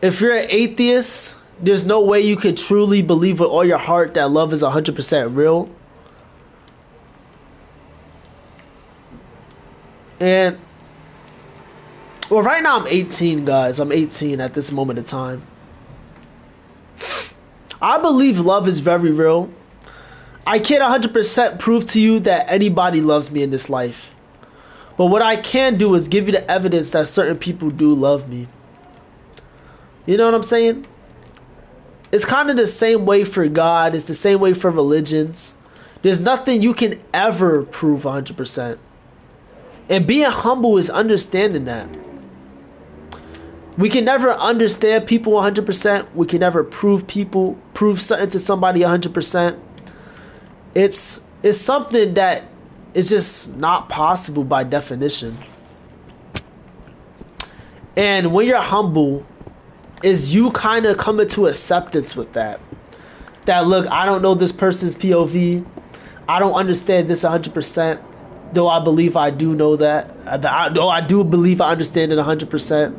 If you're an atheist, there's no way you can truly believe with all your heart that love is 100% real. And, well, right now I'm 18, guys. I'm 18 at this moment in time. I believe love is very real. I can't 100% prove to you that anybody loves me in this life. But what I can do is give you the evidence that certain people do love me. You know what I'm saying? It's kind of the same way for God. It's the same way for religions. There's nothing you can ever prove 100%. And being humble is understanding that. We can never understand people 100%. We can never prove something to somebody 100%. It's something that is just not possible by definition. And when you're humble, is you kind of come into acceptance with that. That, look, I don't know this person's POV. I don't understand this 100%. Though I believe I do know that. Though I do believe I understand it 100%.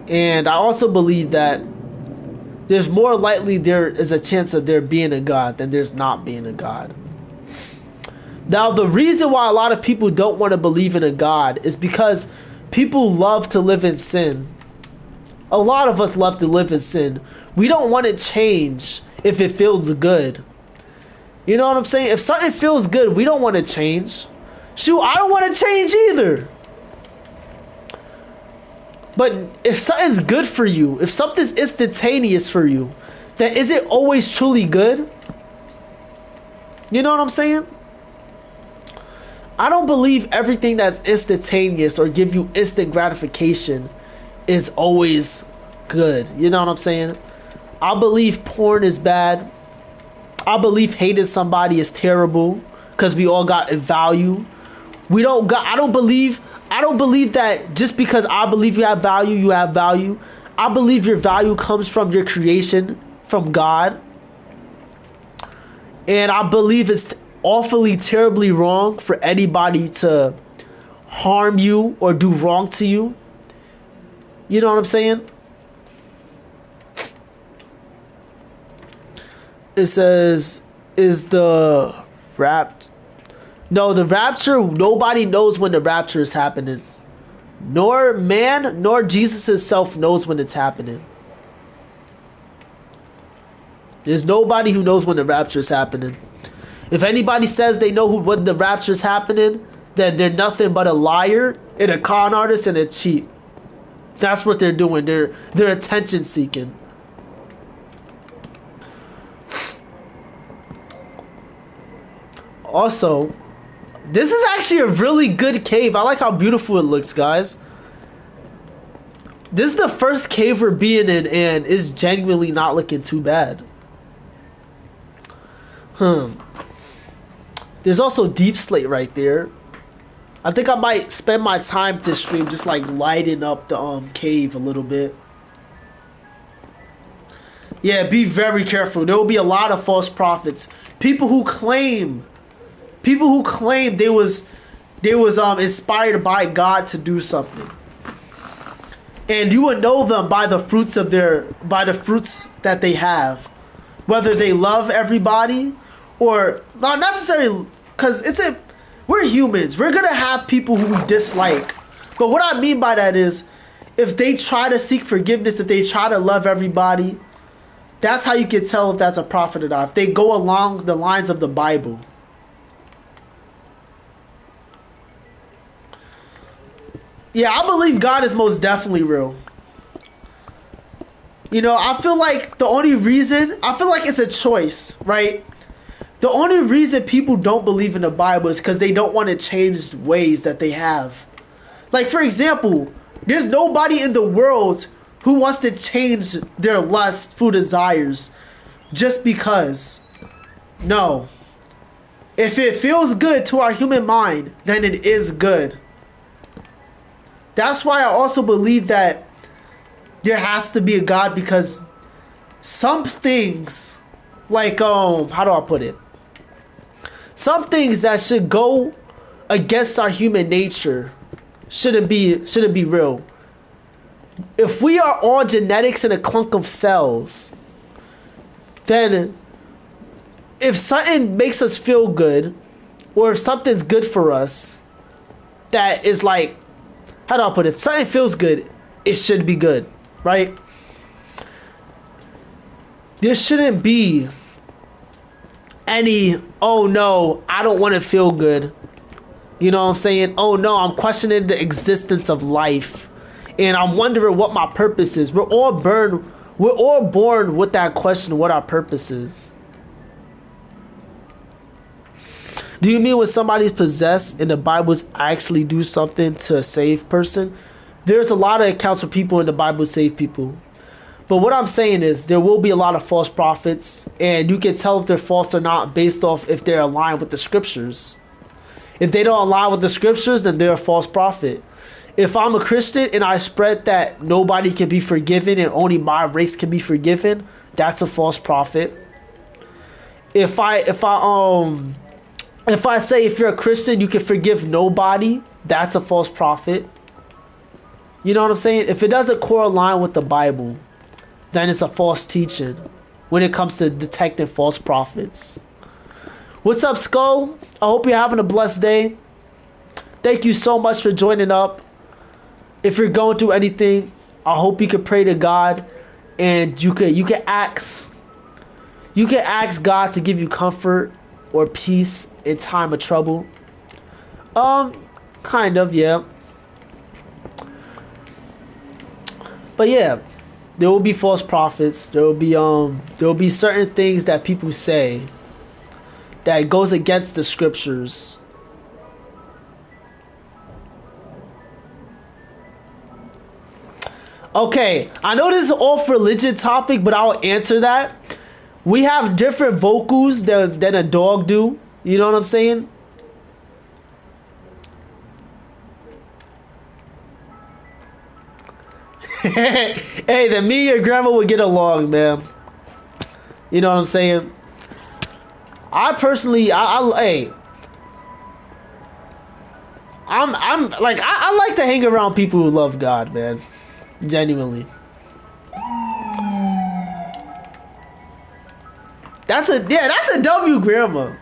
And I also believe that there's more likely there is a chance of there being a God than there's not being a God. Now, the reason why a lot of people don't want to believe in a God is because people love to live in sin. A lot of us love to live in sin. We don't want to change if it feels good. You know what I'm saying? If something feels good, we don't want to change. Shoot, I don't want to change either. But if something's good for you, if something's instantaneous for you, then is it always truly good? You know what I'm saying? I don't believe everything that's instantaneous or give you instant gratification is always good. You know what I'm saying? I believe porn is bad. I believe hating somebody is terrible because we all got a value. We don't got. I don't believe that just because I believe you have value, you have value. I believe your value comes from your creation, from God. And I believe it's awfully, terribly wrong for anybody to harm you or do wrong to you. You know what I'm saying? It says, is the No, the rapture, nobody knows when the rapture is happening. Nor man, nor Jesus himself knows when it's happening. There's nobody who knows when the rapture is happening. If anybody says they know when the rapture is happening, then they're nothing but a liar and a con artist and a cheat. That's what they're doing. They're attention seeking. Also, this is actually a really good cave. I like how beautiful it looks, guys. This is the first cave we're being in, and it's genuinely not looking too bad. There's also deep slate right there. I think I might spend my time to stream just like lighting up the cave a little bit. Yeah, be very careful. There will be a lot of false prophets. People who claim they was inspired by God to do something. And you would know them by the fruits that they have. Whether they love everybody or not necessarily, because we're humans. We're gonna have people who we dislike. But what I mean by that is, if they try to seek forgiveness, if they try to love everybody, that's how you can tell if that's a prophet or not. If they go along the lines of the Bible. Yeah, I believe God is most definitely real. You know, I feel like it's a choice, right? The only reason people don't believe in the Bible is because they don't want to change ways that they have. Like, for example, there's nobody in the world who wants to change their lustful desires just because. No. If it feels good to our human mind, then it is good. That's why I also believe that there has to be a God, because some things, like, how do I put it? Some things that should go against our human nature shouldn't be real. If we are all genetics in a clunk of cells, then if something makes us feel good, or if something's good for us, that is like, how do I put it? If something feels good, it should be good, right? There shouldn't be any, oh no, I don't want to feel good. You know what I'm saying? Oh no, I'm questioning the existence of life. And I'm wondering what my purpose is. We're all born with that question, what our purpose is. Do you mean when somebody's possessed and the Bible's actually do something to save person? There's a lot of accounts for people in the Bible save people. But what I'm saying is there will be a lot of false prophets, and you can tell if they're false or not based off if they're aligned with the scriptures. If they don't align with the scriptures, then they're a false prophet. If I'm a Christian and I spread that nobody can be forgiven and only my race can be forgiven, that's a false prophet. If I say if you're a Christian you can forgive nobody, that's a false prophet. You know what I'm saying? If it doesn't correlate with the Bible, then it's a false teaching when it comes to detecting false prophets. What's up, Skull? I hope you're having a blessed day. Thank you so much for joining up. If you're going through anything, I hope you can pray to God, and you can ask God to give you comfort or peace in time of trouble. Kind of, yeah. But yeah, there will be false prophets. There will be certain things that people say that goes against the scriptures. Okay, I know this is off religion topic, but I'll answer that. We have different vocals than a dog do. You know what I'm saying? Hey, then me and your grandma would get along, man. You know what I'm saying? I personally, hey, I'm like, I like to hang around people who love God, man. Genuinely. That's a W, grandma.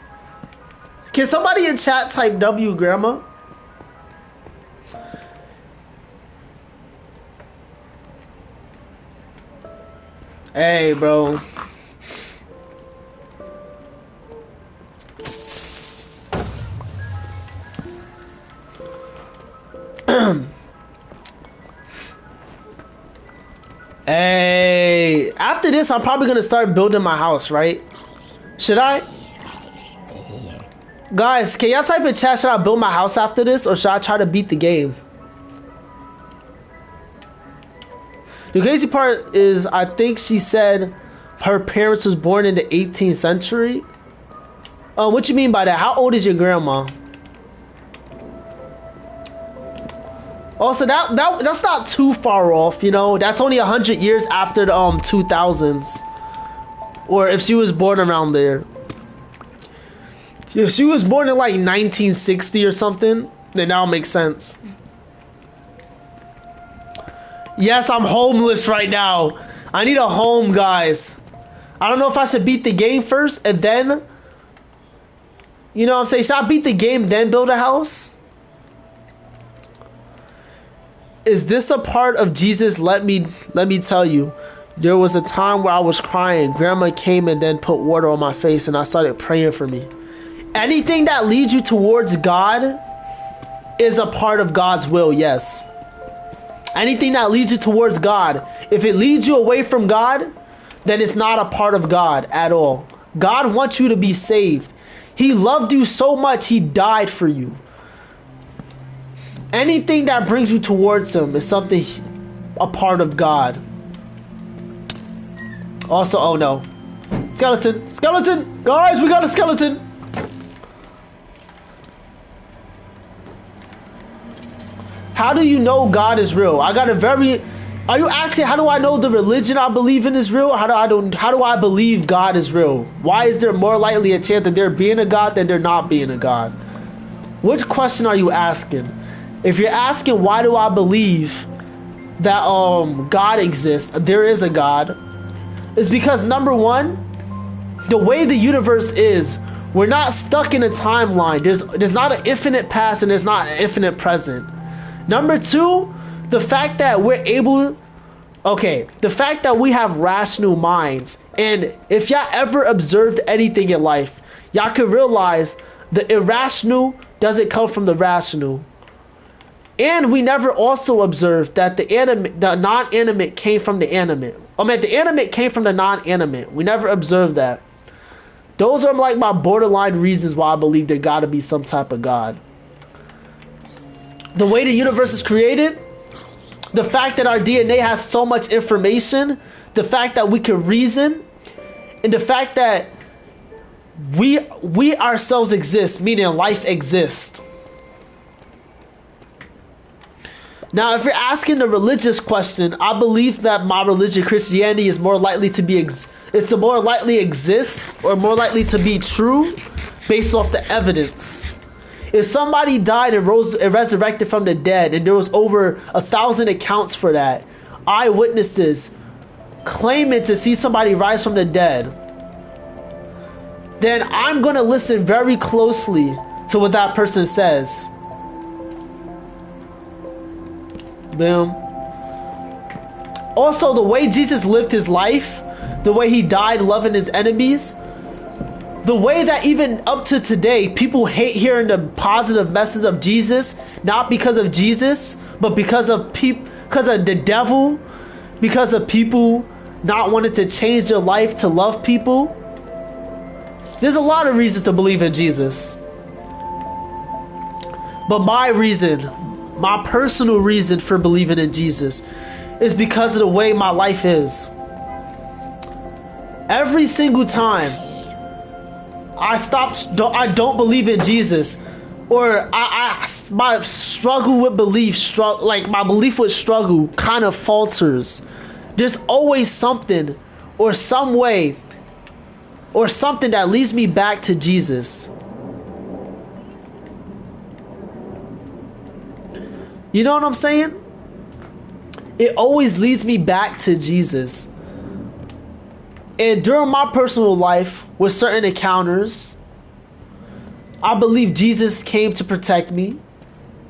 Can somebody in chat type W, grandma? Hey, bro. Hey, after this, I'm probably gonna start building my house, right? Should I? Guys, can y'all type in chat, should I build my house after this, or should I try to beat the game? The crazy part is, I think she said her parents was born in the 18th century. What you mean by that? How old is your grandma? Also, that's not too far off, you know. That's only 100 years after the 2000s, or if she was born around there. If she was born in like 1960 or something, then that'll make sense. Yes, I'm homeless right now. I need a home, guys. I don't know if I should beat the game first and then, you know what I'm saying? Should I beat the game then build a house? Is this a part of Jesus? Let me tell you. There was a time where I was crying. Grandma came and then put water on my face and I started praying for me. Anything that leads you towards God is a part of God's will, yes. Anything that leads you towards God, if it leads you away from God, then it's not a part of God at all. God wants you to be saved. He loved you so much, he died for you. Anything that brings you towards him is something, a part of God. Also, oh no. Skeleton! Skeleton! Guys, we got a skeleton! How do you know God is real? I got a very... Are you asking how do I know the religion I believe in is real? How do I believe God is real? Why is there more likely a chance that there being a God than there not being a God? Which question are you asking? If you're asking why do I believe that God exists, there is a God, it's because number one, the way the universe is, we're not stuck in a timeline. There's not an infinite past and there's not an infinite present. Number two, the fact that we're able, the fact that we have rational minds, and if y'all ever observed anything in life, y'all can realize the irrational doesn't come from the rational. And we never also observed that the non-animate came from the animate. The animate came from the non-animate. We never observed that. Those are like my borderline reasons why I believe there gotta be some type of God. The way the universe is created, the fact that our DNA has so much information, the fact that we can reason, and the fact that we ourselves exist, meaning life exists. Now, if you're asking the religious question, I believe that my religion, Christianity, is more likely to be more likely exist or more likely to be true based off the evidence. If somebody died and resurrected from the dead, and there was over 1,000 accounts for that, eyewitnesses claiming to see somebody rise from the dead, then I'm gonna listen very closely to what that person says. Boom. Also, the way Jesus lived his life, the way he died loving his enemies, the way that even up to today, people hate hearing the positive message of Jesus, not because of Jesus, but because of the devil, because of people not wanting to change their life to love people. There's a lot of reasons to believe in Jesus. But my reason, my personal reason for believing in Jesus is because of the way my life is. Every single time I don't believe in Jesus, or my struggle with belief, like my belief with struggle kind of falters. There's always something or some way or something that leads me back to Jesus. You know what I'm saying? It always leads me back to Jesus. And during my personal life, with certain encounters, I believe Jesus came to protect me.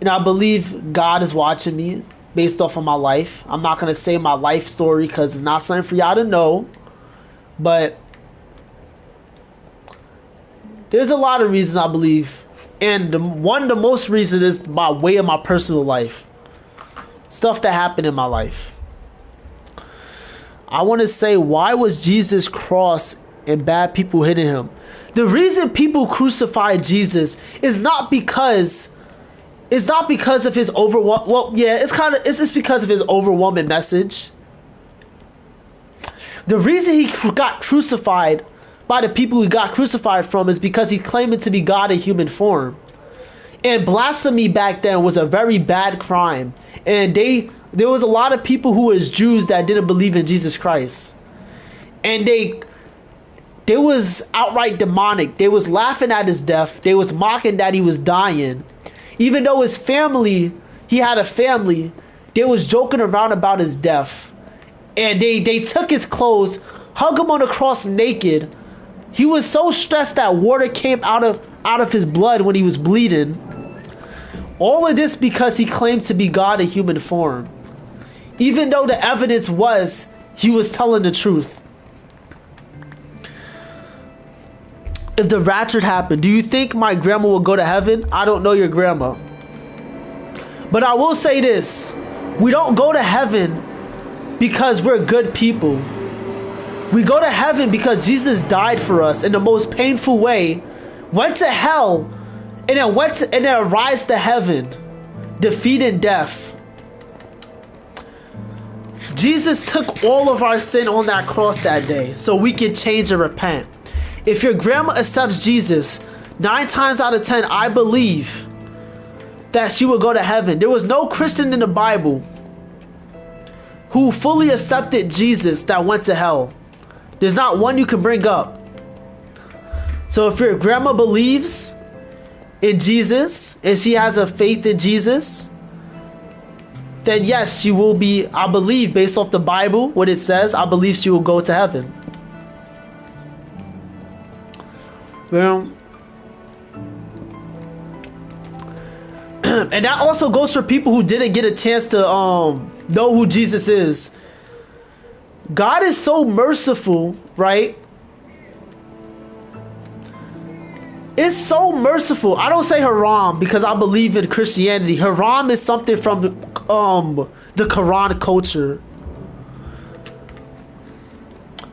And I believe God is watching me based off of my life. I'm not going to say my life story because it's not something for y'all to know. But there's a lot of reasons I believe. And one of the most reasons is by way of my personal life. Stuff that happened in my life. I want to say, why was Jesus crossed and bad people hitting him? The reason people crucified Jesus is not because of his it's because of his overwhelming message. The reason he got crucified by the people he got crucified from is because he claimed to be God in human form. And blasphemy back then was a very bad crime. And there was a lot of people who was Jews that didn't believe in Jesus Christ. And they was outright demonic. They was laughing at his death. They was mocking that he was dying. Even though his family, he had a family, they was joking around about his death. And they took his clothes, hung him on the cross naked. He was so stressed that water came out of his blood when he was bleeding. All of this because he claimed to be God in human form. Even though the evidence was he was telling the truth. If the rapture happened, do you think my grandma will go to heaven? I don't know your grandma. But I will say this. We don't go to heaven because we're good people. We go to heaven because Jesus died for us in the most painful way, went to hell, and then rise to heaven, defeating death. Jesus took all of our sin on that cross that day so we can change and repent. If your grandma accepts Jesus, 9 times out of 10, I believe that she will go to heaven. There was no Christian in the Bible who fully accepted Jesus that went to hell. There's not one you can bring up. So if your grandma believes in Jesus and she has a faith in Jesus, then yes, she will be, I believe, based off the Bible, what it says, I believe she will go to heaven. Well, and that also goes for people who didn't get a chance to know who Jesus is. God is so merciful, right? It's so merciful. I don't say haram because I believe in Christianity. Haram is something from the Quran culture.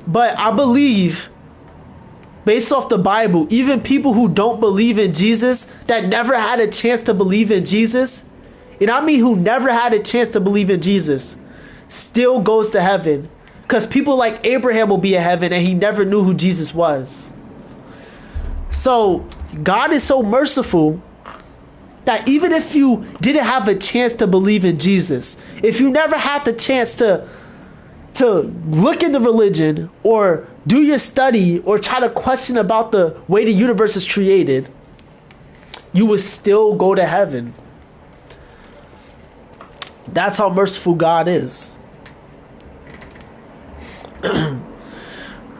But I believe, based off the Bible, even people who don't believe in Jesus, that never had a chance to believe in Jesus, and I mean who never had a chance to believe in Jesus, still goes to heaven. Because people like Abraham will be in heaven and he never knew who Jesus was. So God is so merciful that even if you didn't have a chance to believe in Jesus, if you never had the chance to look into religion or do your study or try to question about the way the universe is created, you would still go to heaven. That's how merciful God is.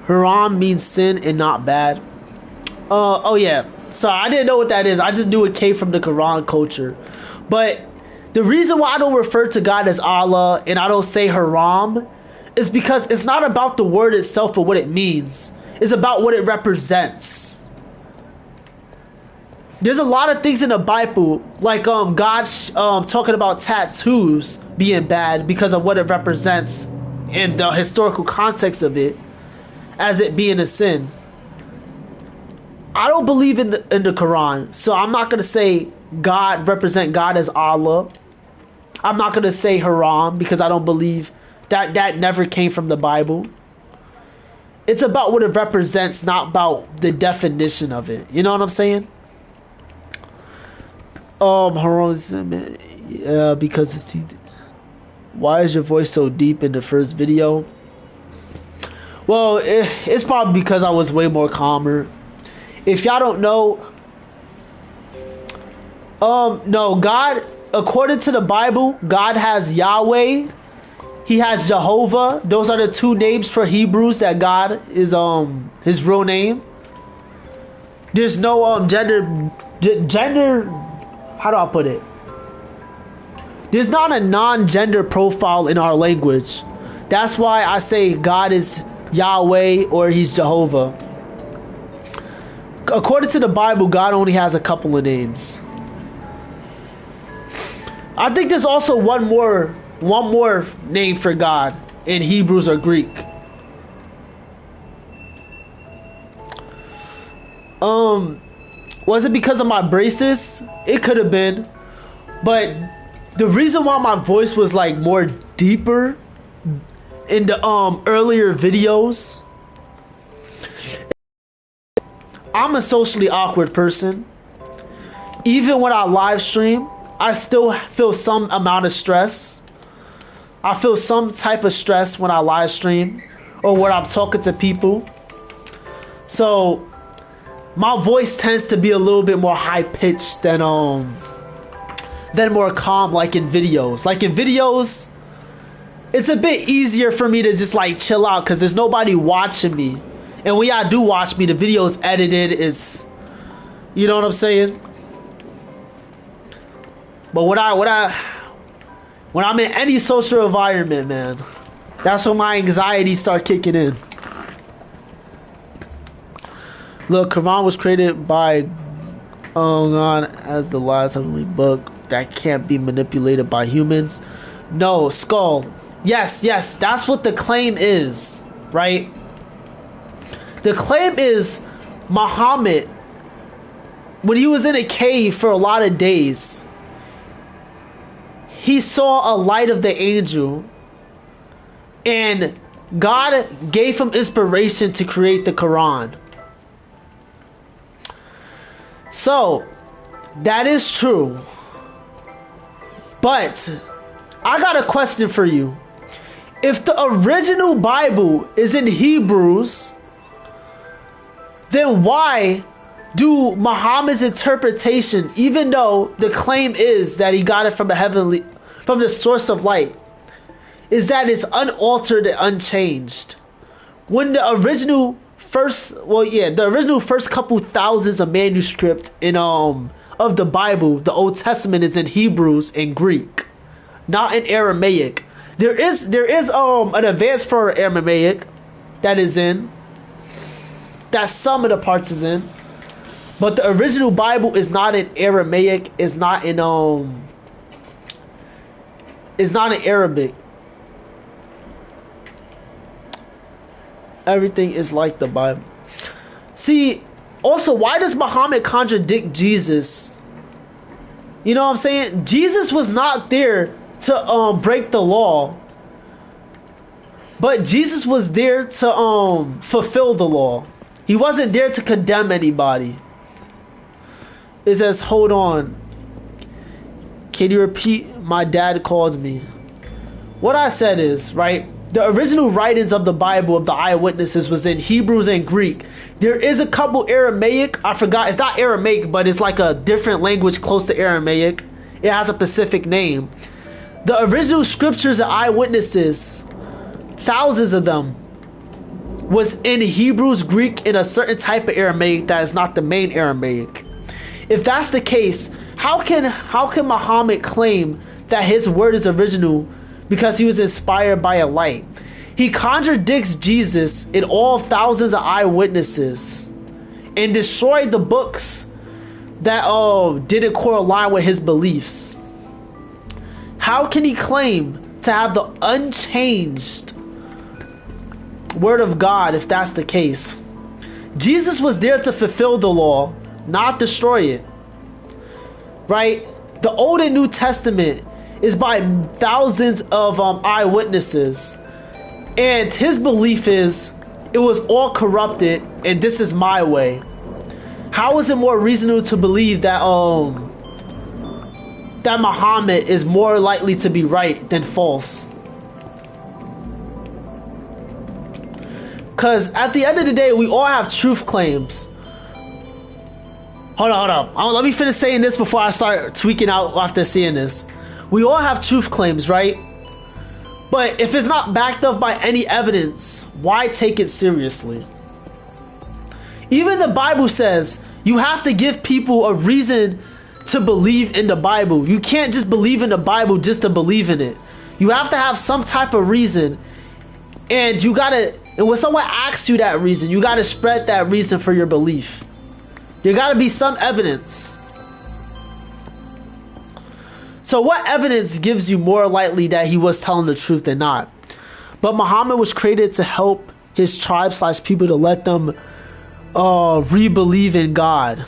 Haram means sin and not bad. Oh yeah. Sorry, I didn't know what that is. I just knew it came from the Quran culture. But the reason why I don't refer to God as Allah and I don't say haram is because it's not about the word itself or what it means. It's about what it represents. There's a lot of things in the Bible, like God talking about tattoos being bad because of what it represents and the historical context of it as it being a sin. I don't believe in the Quran, so I'm not gonna say represent God as Allah. I'm not gonna say haram because I don't believe that never came from the Bible. It's about what it represents, not about the definition of it. You know what I'm saying? Haram, yeah, because it's. Why is your voice so deep in the first video? Well, it's probably because I was way more calmer. If y'all don't know, no, God, according to the Bible, God has Yahweh, he has Jehovah. Those are the two names for Hebrews that God is his real name. There's no gender, how do I put it? There's not a non-gender profile in our language. That's why I say God is Yahweh or he's Jehovah. According to the Bible, God only has a couple of names. I think there's also one more name for God in Hebrews or Greek. Was it because of my braces? It could have been. But the reason why my voice was like more deeper in the earlier videos, I'm a socially awkward person. Even when I live stream, I still feel some amount of stress. I feel some type of stress when I live stream or when I'm talking to people. So my voice tends to be a little bit more high pitched than more calm, like in videos. Like in videos, it's a bit easier for me to just like chill out because there's nobody watching me. And when y'all do watch me, the video's edited. It's, you know what I'm saying? But when I'm in any social environment, man, that's when my anxiety start kicking in. Look, Quran was created by God as the last heavenly book that can't be manipulated by humans. No, Skull. Yes, that's what the claim is, right? The claim is Muhammad, when he was in a cave for a lot of days, he saw a light of the angel, and God gave him inspiration to create the Quran. So, that is true. But I got a question for you. If the original Bible is in Hebrews, then why do Muhammad's interpretation, even though the claim is that he got it from the source of light, is that it's unaltered and unchanged? When the original first couple thousands of manuscript of the Bible, the Old Testament, is in Hebrews and Greek, not in Aramaic. There is an advanced form of Aramaic that some of the parts is in, but the original Bible is not in Aramaic. It's not in Arabic. Everything is like the Bible. See, also, why does Muhammad contradict Jesus? You know what I'm saying? Jesus was not there to break the law, but Jesus was there to fulfill the law. He wasn't there to condemn anybody. It says, hold on. Can you repeat? My dad called me. What I said is, right, the original writings of the Bible, of the eyewitnesses, was in Hebrews and Greek. There is a couple Aramaic. I forgot. It's not Aramaic, but it's like a different language close to Aramaic. It has a specific name. The original scriptures and eyewitnesses, thousands of them, was in Hebrews, Greek, and a certain type of Aramaic that is not the main Aramaic. If that's the case, how can Muhammad claim that his word is original because he was inspired by a light? He contradicts Jesus and all thousands of eyewitnesses and destroyed the books that didn't correlate with his beliefs. How can he claim to have the unchanged word of God if that's the case. Jesus was there to fulfill the law, not destroy it. Right? The Old and New Testament is by thousands of eyewitnesses. And his belief is it was all corrupted and this is my way. How is it more reasonable to believe that that Muhammad is more likely to be right than false? Because at the end of the day, we all have truth claims. Hold on. Let me finish saying this before I start tweaking out after seeing this. We all have truth claims, right? But if it's not backed up by any evidence, why take it seriously? Even the Bible says you have to give people a reason to believe in the Bible. You can't just believe in the Bible just to believe in it. You have to have some type of reason. And you gotta, and when someone asks you that reason, you gotta spread that reason for your belief. There gotta be some evidence. So what evidence gives you more likely that he was telling the truth than not? But Muhammad was created to help his tribe/people to let them re-believe in God.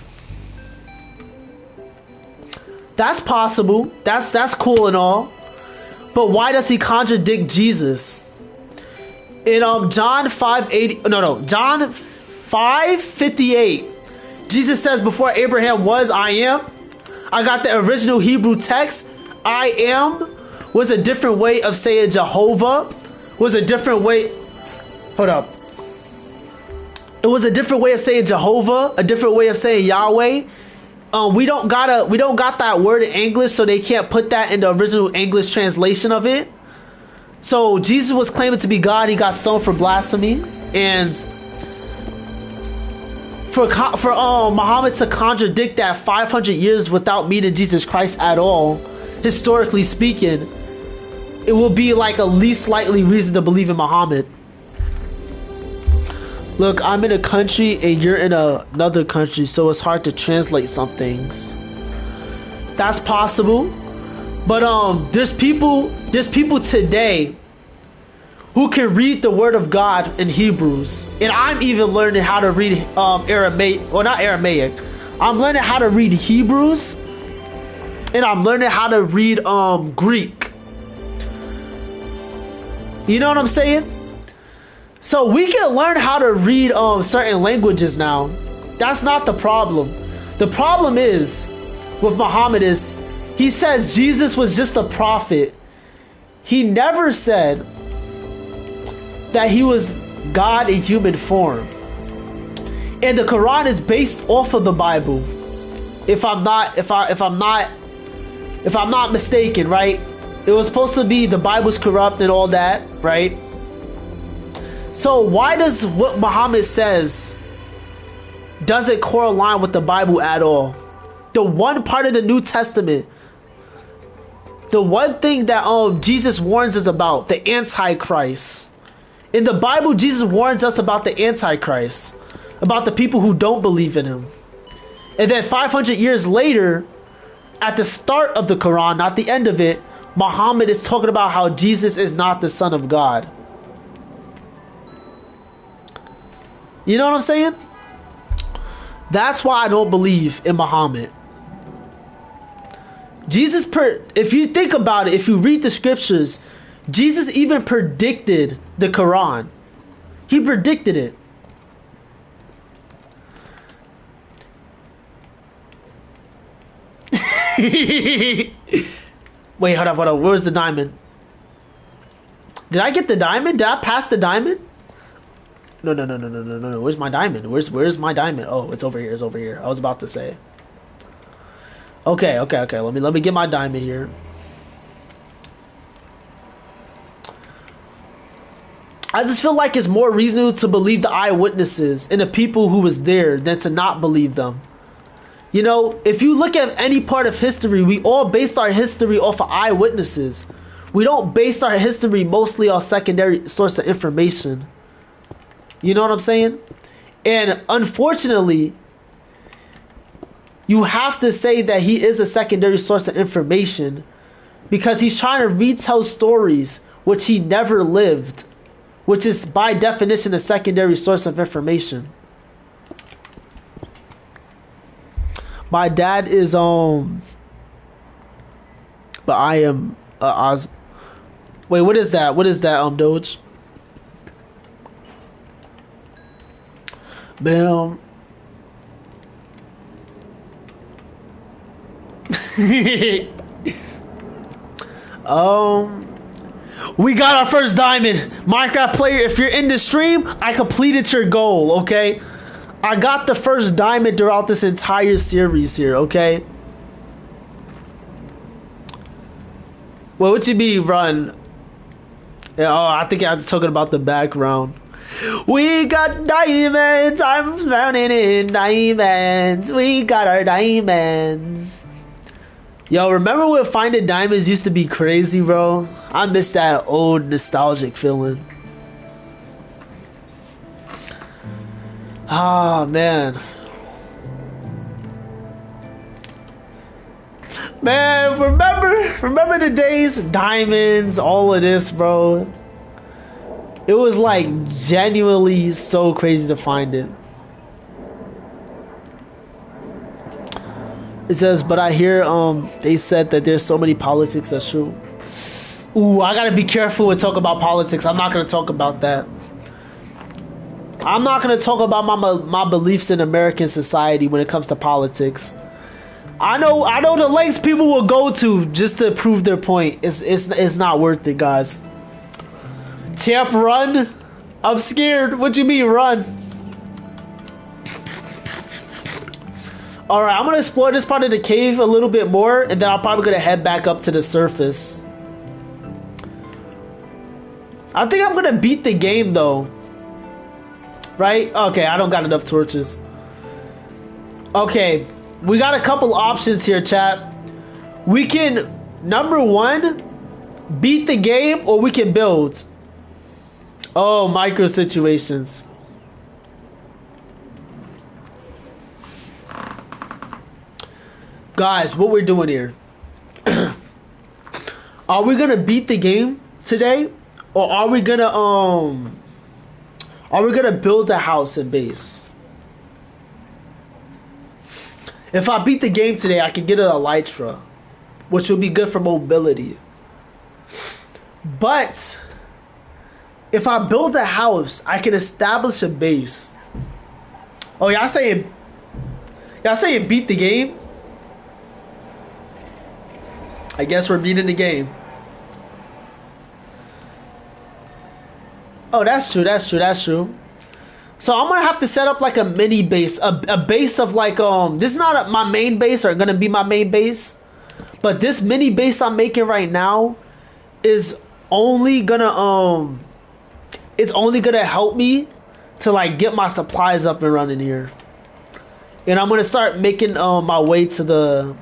That's possible. That's cool and all. But why does he contradict Jesus? In John 5:58, Jesus says, before Abraham was, I am. I got the original Hebrew text. I am was a different way of saying Jehovah. Was a different way. Hold up. It was a different way of saying Jehovah, a different way of saying Yahweh. We don't got that word in English, so they can't put that in the original English translation of it. So Jesus was claiming to be God. He got stoned for blasphemy, and for Muhammad to contradict that 500 years without meeting Jesus Christ at all, historically speaking, it will be like a least likely reason to believe in Muhammad. Look, I'm in a country and you're in another country, so it's hard to translate some things. That's possible. But there's people today who can read the word of God in Hebrews. And I'm even learning how to read Aramaic, well, not Aramaic. I'm learning how to read Hebrews, and I'm learning how to read Greek. You know what I'm saying? So we can learn how to read certain languages now. That's not the problem. The problem is with Muhammad is he says Jesus was just a prophet. He never said that he was God in human form. And the Quran is based off of the Bible. If I'm not mistaken, right? It was supposed to be the Bible's corrupt and all that, right? So why does what Muhammad says doesn't correlate with the Bible at all? The one part of the New Testament, the one thing that Jesus warns us about, the Antichrist. In the Bible, Jesus warns us about the Antichrist, about the people who don't believe in him. And then 500 years later, at the start of the Quran, not the end of it, Muhammad is talking about how Jesus is not the Son of God. You know what I'm saying? That's why I don't believe in Muhammad. Jesus, if you think about it, if you read the scriptures, Jesus even predicted the Quran. He predicted it. Wait, hold up. Where's the diamond? Did I get the diamond? Did I pass the diamond? No. Where's my diamond? Where's my diamond? Oh, it's over here. It's over here. I was about to say. Okay. Let me get my diamond here. I just feel like it's more reasonable to believe the eyewitnesses and the people who was there than to not believe them. You know, if you look at any part of history, we all based our history off of eyewitnesses. We don't base our history mostly on secondary source of information. You know what I'm saying? And unfortunately, you have to say that he is a secondary source of information because he's trying to retell stories which he never lived. which is by definition a secondary source of information. My dad is but I am Oz. Wait, what is that? What is that? Doge. Bam. We got our first diamond. Minecraft player, if you're in the stream, I completed your goal, okay? I got the first diamond throughout this entire series here, okay? Well, what you mean, run? Yeah, oh, I think I was talking about the background. We got diamonds. I'm drowning in diamonds. We got our diamonds. Yo, remember when finding diamonds used to be crazy, bro? I miss that old nostalgic feeling. Ah, man. Man, remember the days, diamonds, all of this, bro. It was like genuinely so crazy to find it. It says, but I hear they said that there's so many politics. That's true. Ooh, I gotta be careful with talking about politics. I'm not gonna talk about that. I'm not gonna talk about my beliefs in American society when it comes to politics. I know the lengths people will go to just to prove their point. It's not worth it, guys. Champ, run. I'm scared. What do you mean, run? Alright, I'm gonna explore this part of the cave a little bit more, and then I'm probably gonna head back up to the surface. I think I'm gonna beat the game though. Right? Okay, I don't got enough torches. Okay, we got a couple options here, chat. We can, number one, beat the game, or we can build. Oh, micro situations. Guys, what we're doing here. Are we gonna beat the game today? Or are we gonna build a house and base? If I beat the game today, I can get an elytra, which will be good for mobility. But if I build a house, I can establish a base. Oh, y'all saying beat the game? I guess we're beating the game. Oh, that's true. So I'm gonna have to set up like a mini base, a base of like this is not my main base or gonna be my main base, but this mini base I'm making right now is only gonna it's only gonna help me to like get my supplies up and running here, and I'm gonna start making my way to the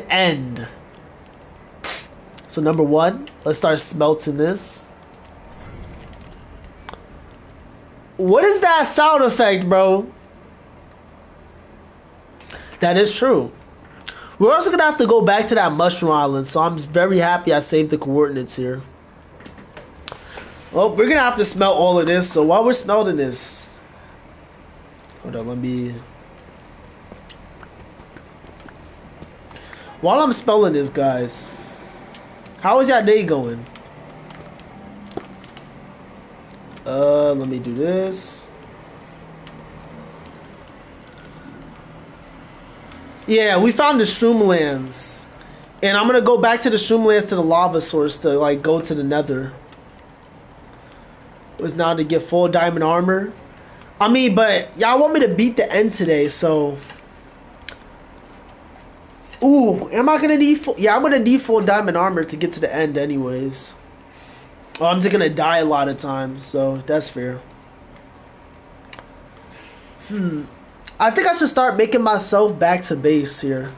end. So number one, let's start smelting this. What is that sound effect, bro? That is true. We're also gonna have to go back to that mushroom island, so I'm very happy I saved the coordinates here. Well, we're gonna have to smelt all of this, so while we're smelting this, hold on, while I'm spelling this, guys, how is that day going? Let me do this. Yeah, we found the Shroomlands. And I'm gonna go back to the Shroomlands to the lava source to like go to the nether. It was now to get full diamond armor. I mean, but y'all want me to beat the end today, so. Ooh, am I gonna need full? Yeah, I'm gonna need full diamond armor to get to the end anyways. Oh, I'm just gonna die a lot of times, so that's fair. I think I should start making myself back to base here.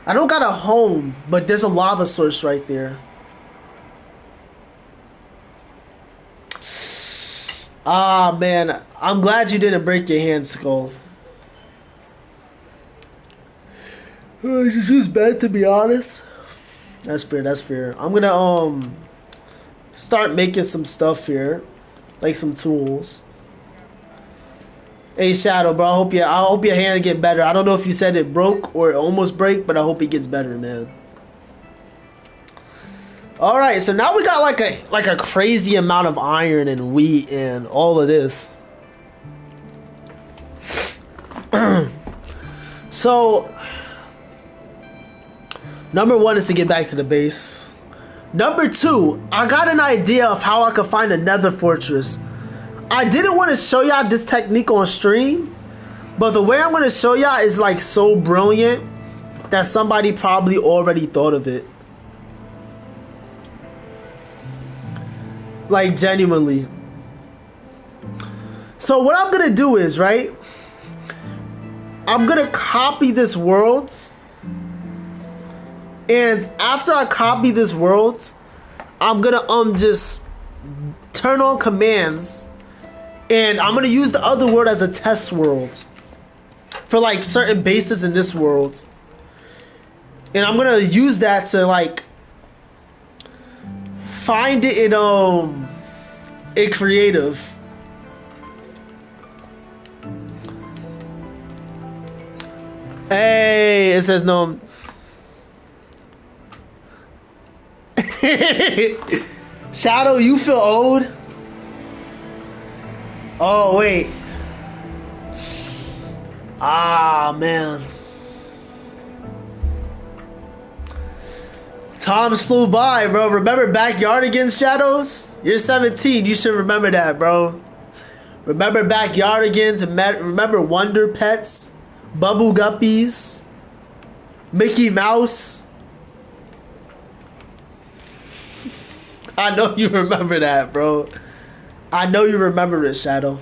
I don't got a home, but there's a lava source right there. Ah, man. I'm glad you didn't break your hand, Skull. It's just bad, to be honest. That's fair. I'm gonna start making some stuff here, like some tools. Hey Shadow, bro, I hope your hand get better. I don't know if you said it broke or it almost break, but I hope it gets better, man. All right, so now we got like a crazy amount of iron and wheat and all of this. So number one is to get back to the base. Number two, I got an idea of how I could find a nether fortress. I didn't want to show y'all this technique on stream, but the way I'm going to show y'all is like so brilliant that somebody probably already thought of it. Like genuinely. So what I'm going to do is, right, I'm going to copy this world. And after I copy this world, I'm going to just turn on commands. And I'm going to use the other world as a test world for like certain bases in this world. And I'm going to use that to like find it in creative. Hey, it says no. Shadow, you feel old? Oh, wait. Ah, man. Times flew by, bro. Remember Backyardigans, Shadows? You're 17. You should remember that, bro. Remember Backyardigans? Remember Wonder Pets? Bubble Guppies? Mickey Mouse? I know you remember that, bro. I know you remember it, Shadow.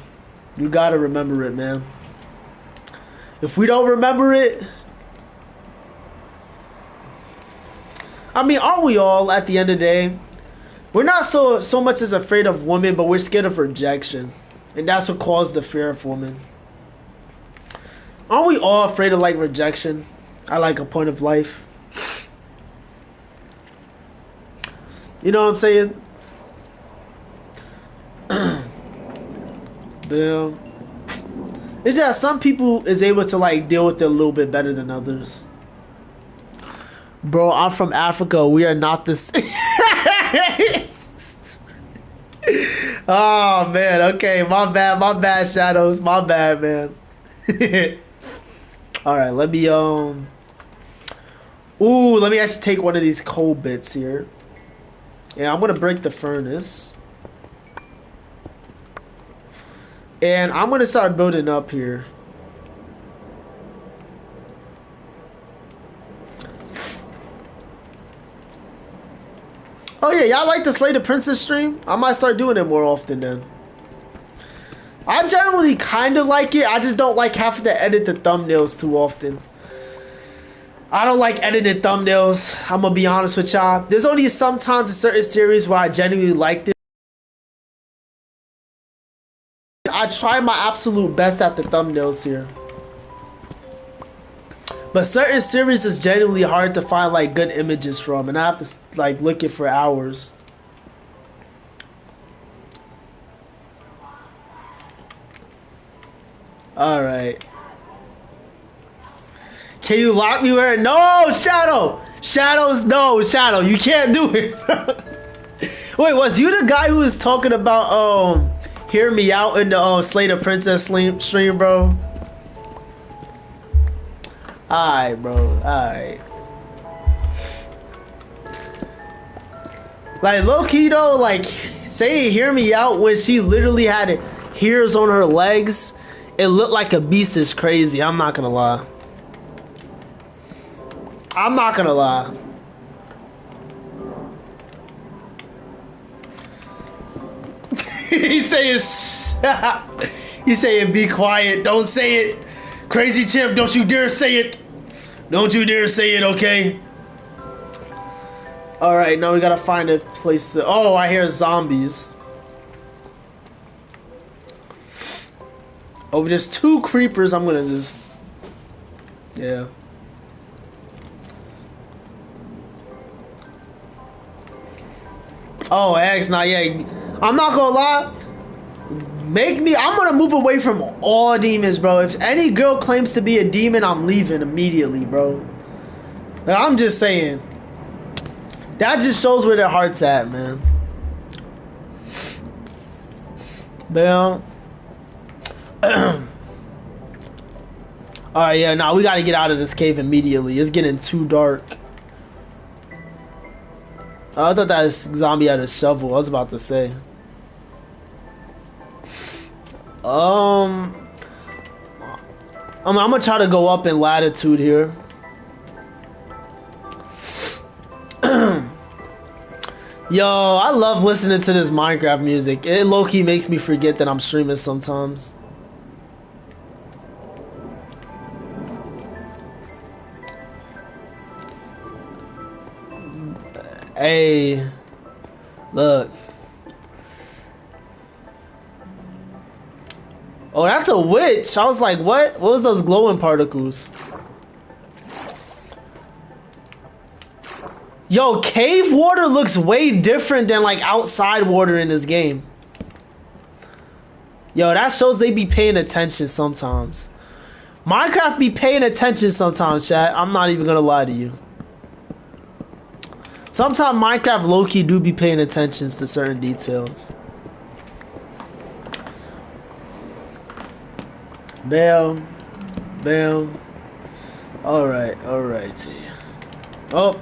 You gotta remember it, man. If we don't remember it, I mean, aren't we all at the end of the day? We're not so much as afraid of women, but we're scared of rejection. And that's what caused the fear of women. Aren't we all afraid of like rejection at like a point of life? You know what I'm saying? Yeah. It's just some people is able to like deal with it a little bit better than others. Bro, I'm from Africa. We are not this. Oh man, okay, my bad, Shadows, my bad, man. All right, let me let me actually take one of these coal bits here. Yeah, I'm gonna break the furnace. And I'm gonna start building up here. Oh yeah, y'all like the Slay the Princess stream? I might start doing it more often then. I generally kind of like it. I just don't like having to edit the thumbnails too often. I don't like editing thumbnails. I'm gonna be honest with y'all. There's only sometimes in certain series where I genuinely liked it. I try my absolute best at the thumbnails here. But certain series is genuinely hard to find like good images from, and I have to like look it for hours. All right. Can you lock me where? No, Shadow. Shadows, no, Shadow. You can't do it. Wait, was you the guy who was talking about Hear Me Out in the Slay the Princess stream, bro? Alright, bro. Alright. Like, low-key, though, like, saying Hear Me Out when she literally had hairs on her legs, it looked like a beast is crazy. I'm not gonna lie. I'm not gonna lie. He's saying, he's saying, be quiet. Don't say it. Crazy Chimp, don't you dare say it. Don't you dare say it, okay? Alright, now we gotta find a place to... Oh, I hear zombies. Oh, just 2 creepers. I'm gonna just... Yeah. Oh, X, not yet. I'm not gonna lie. I'm gonna move away from all demons, bro. If any girl claims to be a demon, I'm leaving immediately, bro. Like, I'm just saying. That just shows where their heart's at, man. Bam. Alright, yeah, nah, we gotta get out of this cave immediately. It's getting too dark. Oh, I thought that zombie had a shovel. I was about to say. I'm gonna try to go up in latitude here. Yo, I love listening to this Minecraft music. It low-key makes me forget that I'm streaming sometimes. Hey, look. Oh, that's a witch. I was like, what? What was those glowing particles? Yo, cave water looks way different than like outside water in this game. Yo, that shows they be paying attention sometimes. Minecraft be paying attention sometimes, chat. I'm not even gonna lie to you. Sometimes Minecraft low-key do be paying attention to certain details. Bam. Bam. Alright, alright. Oh.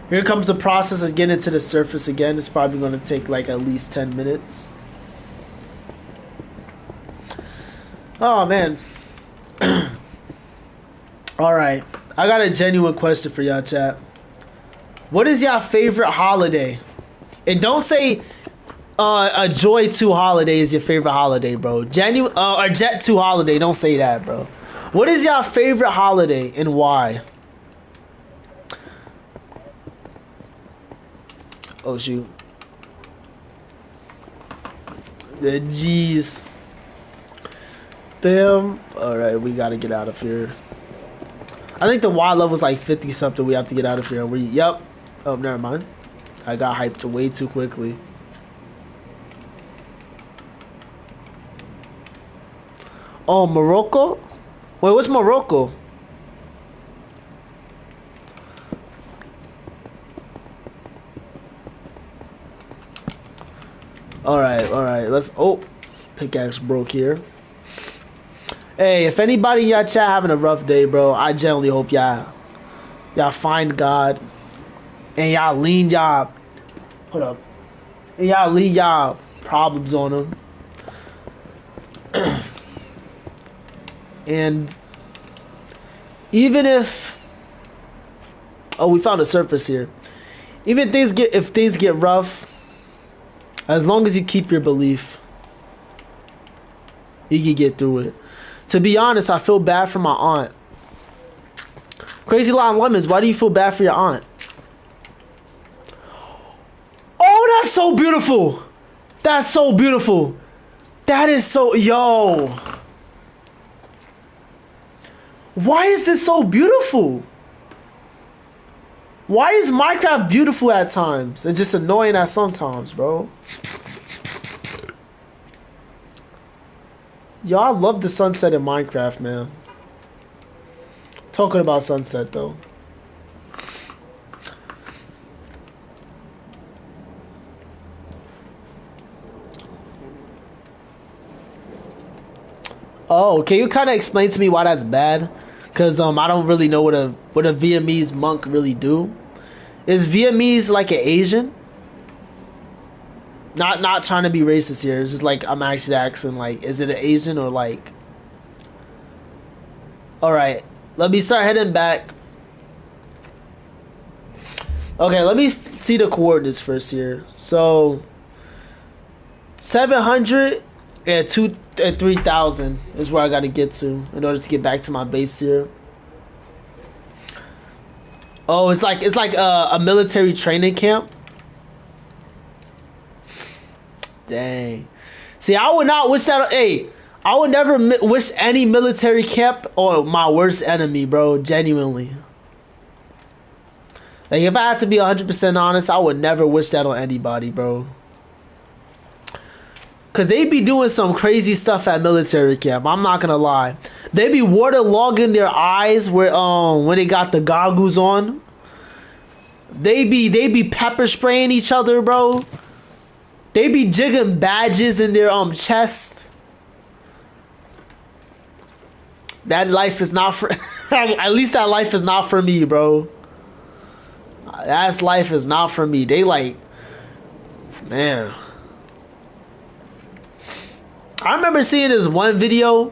Here comes the process of getting to the surface again. It's probably going to take like at least 10 minutes. Oh, man. Alright. I got a genuine question for y'all, chat. What is y'all favorite holiday? And don't say a Joy 2 holiday is your favorite holiday, bro. Or Jet 2 holiday. Don't say that, bro. What is y'all favorite holiday and why? Oh, shoot. Jeez. Damn. Alright, we gotta get out of here. I think the wild level's like 50 something. We have to get out of here. Yep. Oh, never mind. I got hyped way too quickly. Oh, Morocco? Wait, what's Morocco? Alright, let's... Oh, pickaxe broke here. Hey, if anybody in y'all chat having a rough day, bro, I generally hope y'all find God and y'all lean y'all... Hold up. And y'all lean y'all problems on him. And even if... Oh, we found a surface here. Even if things get rough, as long as you keep your belief, you can get through it. To be honest, I feel bad for my aunt. Crazy Lime Lemons, why do you feel bad for your aunt? Oh, that's so beautiful. That's so beautiful. That is so... Yo. Why is this so beautiful? Why is Minecraft beautiful at times and just annoying at sometimes, bro? Yo, I love the sunset in Minecraft, man. Talking about sunset, though. Oh, can you kind of explain to me why that's bad? Cause I don't really know what a Vietnamese monk really do. Is Vietnamese like an Asian? Not trying to be racist here. It's just like I'm actually asking, like, is it an Asian or like? All right, let me start heading back. Okay, let me see the coordinates first here. So 700 and 3,000 is where I got to get to in order to get back to my base here. Oh, it's like a military training camp. Dang. See, I would not wish that. Hey, I would never wish any military camp on my worst enemy, bro. Genuinely. Like, if I had to be 100% honest, I would never wish that on anybody, bro. Cause they be doing some crazy stuff at military camp. I'm not gonna lie. They be waterlogging their eyes where when they got the goggles on. They be pepper spraying each other, bro. They be jigging badges in their chest. That life is not for at least that life is not for me, bro. That life is not for me. They like, man. I remember seeing this one video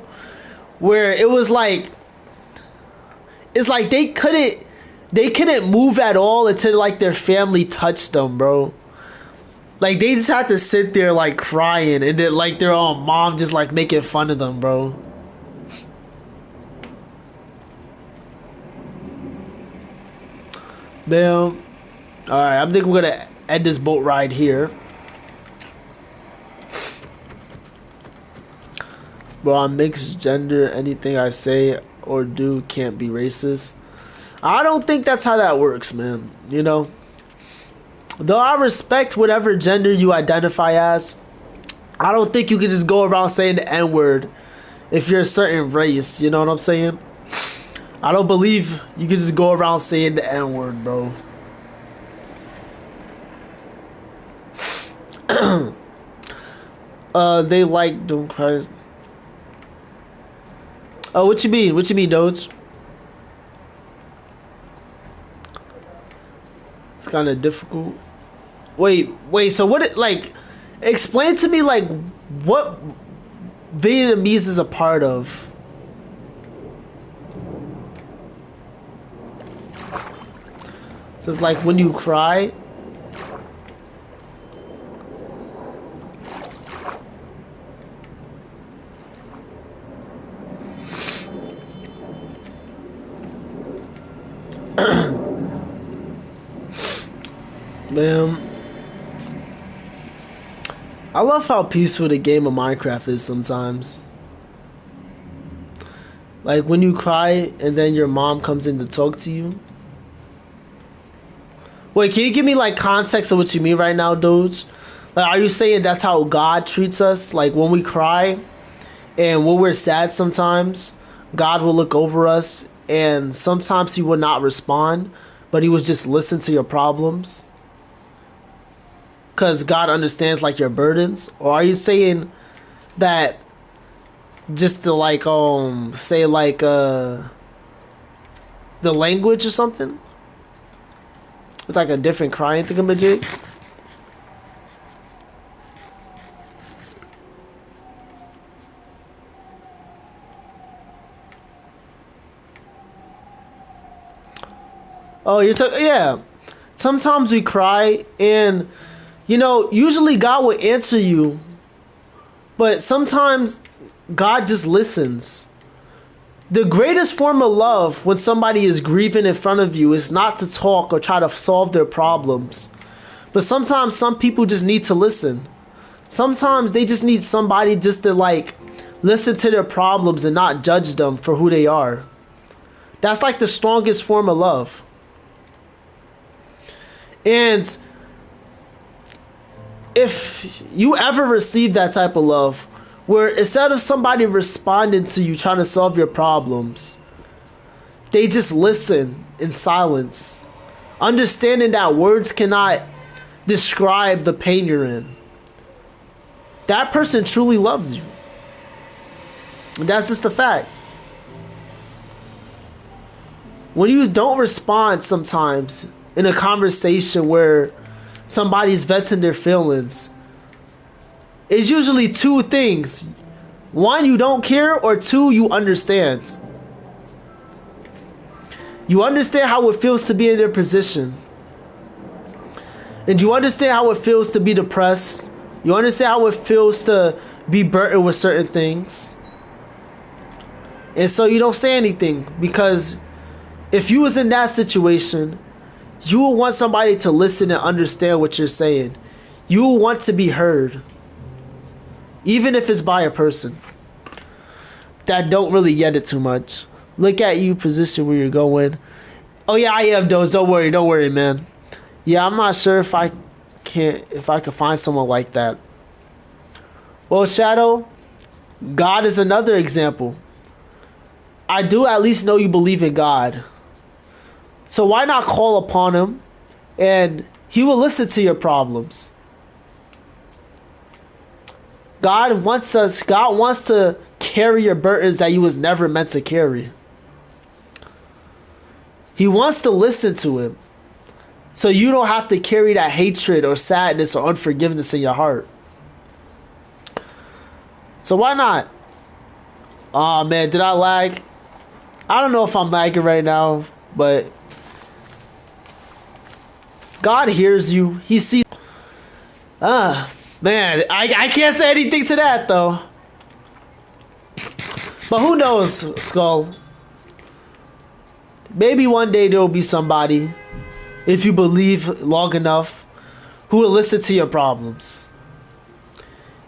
where it was like, it's like they couldn't move at all until like their family touched them, bro. Like they just had to sit there like crying, and then like their mom just like making fun of them, bro. Damn. Alright, I think we're gonna end this boat ride here. Bro, I'm mixed gender. Anything I say or do can't be racist. I don't think that's how that works, man. You know? Though I respect whatever gender you identify as, I don't think you can just go around saying the N-word if you're a certain race. You know what I'm saying? I don't believe you can just go around saying the N-word, bro. They like doing cries. Oh, what you mean? What you mean, Doge? It's kind of difficult. Wait. So what? Like, explain to me like what Vietnamese is a part of. So it's like when you cry. Man, I love how peaceful the game of Minecraft is sometimes. Like when you cry and then your mom comes in to talk to you. Wait, can you give me like context of what you mean right now, dudes? Like, are you saying that's how God treats us? Like when we cry and when we're sad sometimes, God will look over us and sometimes he will not respond, but he will just listen to your problems? Because God understands like your burdens? Or are you saying that just to like say like the language or something? It's like a different crying thingamajig? Oh, you're talking, yeah. Sometimes we cry and you know, usually God will answer you, but sometimes God just listens. The greatest form of love when somebody is grieving in front of you is not to talk or try to solve their problems. But sometimes some people just need to listen. Sometimes they just need somebody just to like listen to their problems and not judge them for who they are. That's like the strongest form of love. And if you ever receive that type of love, where instead of somebody responding to you trying to solve your problems, they just listen in silence, understanding that words cannot describe the pain you're in, that person truly loves you. And that's just a fact. When you don't respond sometimes in a conversation where somebody's venting their feelings, it's usually two things. One, you don't care, or two, you understand. You understand how it feels to be in their position. And you understand how it feels to be depressed. You understand how it feels to be burdened with certain things. And so you don't say anything, because if you was in that situation, you will want somebody to listen and understand what you're saying. You will want to be heard. Even if it's by a person that don't really get it too much. Look at you, position where you're going. Oh yeah, I am those. Don't worry, man. Yeah, I'm not sure if I could find someone like that. Well, Shadow, God is another example. I do at least know you believe in God. So why not call upon him and he will listen to your problems. God wants to carry your burdens that you was never meant to carry. He wants to listen to him. So you don't have to carry that hatred or sadness or unforgiveness in your heart. So why not? Oh man, did I lag? I don't know if I'm lagging right now, but God hears you. He sees. Man, I can't say anything to that though. But who knows, Skull? Maybe one day there will be somebody, if you believe long enough, who will listen to your problems.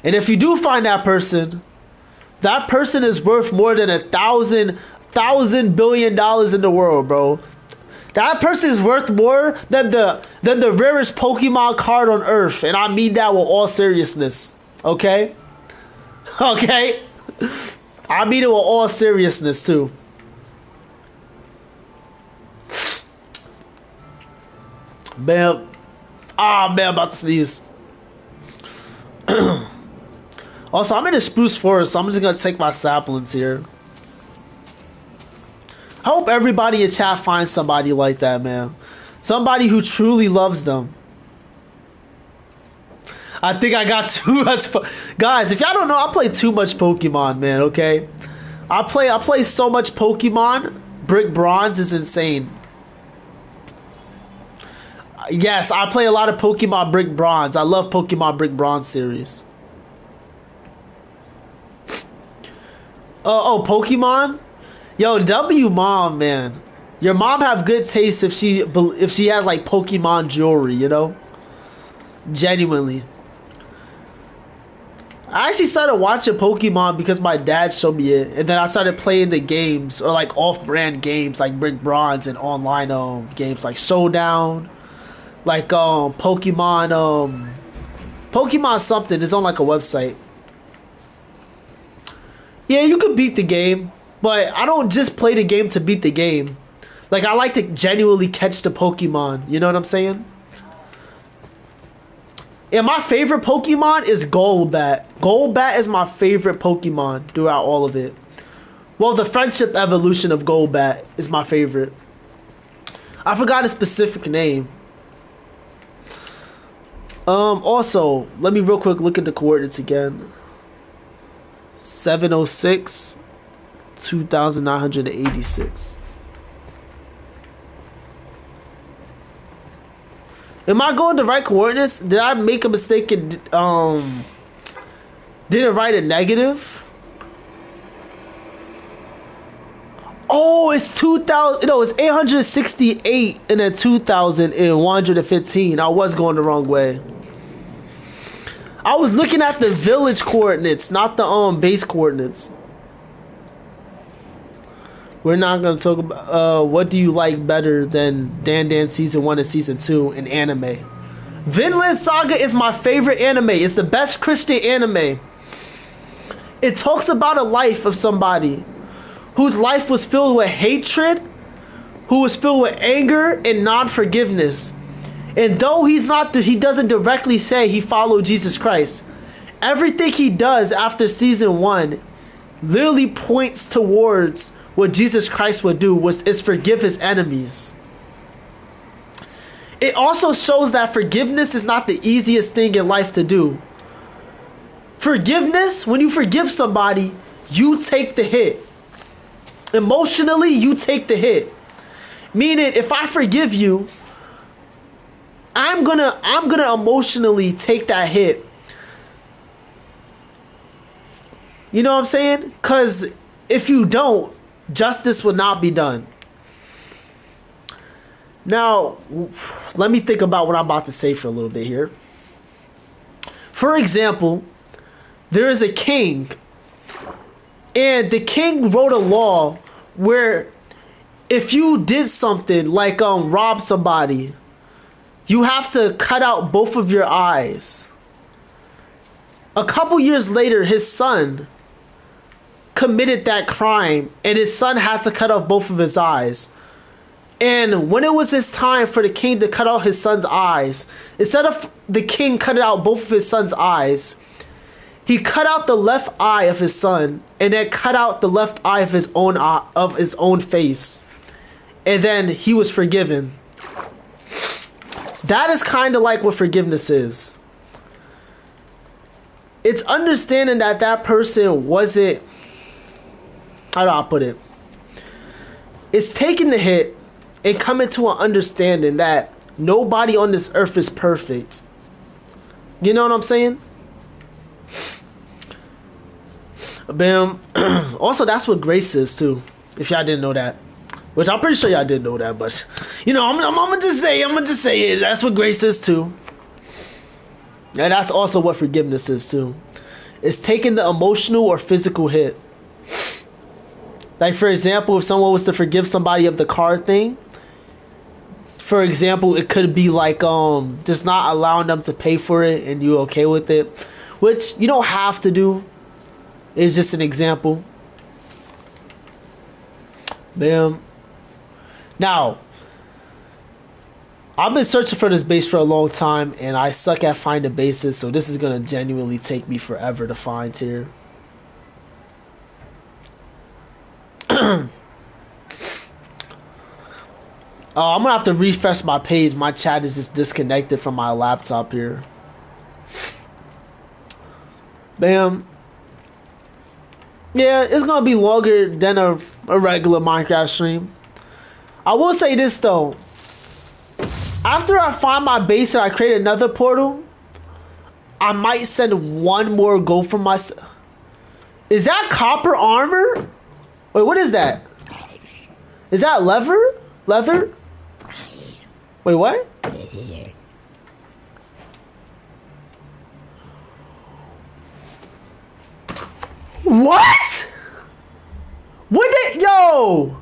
And if you do find that person is worth more than $1,000 billion in the world, bro. That person is worth more than the rarest Pokemon card on Earth, and I mean that with all seriousness. Okay? Okay? I mean it with all seriousness too. Man. Ah, man, I'm about to sneeze. Also, I'm in a spruce forest, so I'm just gonna take my saplings here. I hope everybody in chat finds somebody like that, man. Somebody who truly loves them. I think I got too much. Guys, if y'all don't know, I play too much Pokemon, man. Okay, I play so much Pokemon. Brick Bronze is insane. Yes, I play a lot of Pokemon Brick Bronze. I love Pokemon Brick Bronze series. Oh, Pokemon. Yo, W mom, man. Your mom have good taste if she has like Pokemon jewelry, you know? Genuinely. I actually started watching Pokemon because my dad showed me it, and then I started playing the games or like off-brand games like Brick Bronze and online games like Showdown, like Pokemon something is on like a website. Yeah, you could beat the game, but I don't just play the game to beat the game. Like, I like to genuinely catch the Pokemon. You know what I'm saying? And my favorite Pokemon is Golbat. Golbat is my favorite Pokemon throughout all of it. Well, the friendship evolution of Golbat is my favorite. I forgot a specific name. Also, let me real quick look at the coordinates again. 706, 2,986. Am I going the right coordinates? Did I make a mistake and didn't write a negative? Oh, it's 2,000. No, it's 868 and then 2,115. I was going the wrong way. I was looking at the village coordinates, not the base coordinates. We're not gonna talk about what do you like better than Dan Dan Season 1 and Season 2 in anime. Vinland Saga is my favorite anime. It's the best Christian anime. It talks about a life of somebody whose life was filled with hatred, who was filled with anger and non-forgiveness. And though he doesn't directly say he followed Jesus Christ, everything he does after Season 1 literally points towards what Jesus Christ would do is forgive his enemies. It also shows that forgiveness is not the easiest thing in life to do. Forgiveness, when you forgive somebody, you take the hit. Emotionally, you take the hit. Meaning, if I forgive you, I'm gonna emotionally take that hit. You know what I'm saying? Because if you don't, justice will not be done. Now, let me think about what I'm about to say for a little bit here. For example, there is a king, and the king wrote a law where if you did something like rob somebody, you have to cut out both of your eyes. A couple years later, his son committed that crime, and his son had to cut off both of his eyes. And when it was his time for the king to cut out his son's eyes, instead of the king cutting out both of his son's eyes, he cut out the left eye of his son, and then cut out the left eye of his own eye, of his own face, and then he was forgiven. That is kind of like what forgiveness is. It's understanding that that person wasn't, how do I put it? It's taking the hit and coming to an understanding that nobody on this earth is perfect. You know what I'm saying? Bam. Also, that's what grace is too. If y'all didn't know that, which I'm pretty sure y'all did know that, but you know, I'm gonna just say it. That's what grace is too. And that's also what forgiveness is too. It's taking the emotional or physical hit. Like, for example, if someone was to forgive somebody of the car thing, for example, it could be like just not allowing them to pay for it and you okay with it, which you don't have to do. It's just an example. Bam. Now, I've been searching for this base for a long time, and I suck at finding bases, so this is gonna genuinely take me forever to find here. I'm gonna have to refresh my page. My chat is just disconnected from my laptop here. Bam. Yeah, it's gonna be longer than a regular Minecraft stream. I will say this though. After I find my base and I create another portal, I might send one more go for myself. Is that copper armor? Wait, what is that? Is that leather? Leather? Wait, what? What? What did, yo?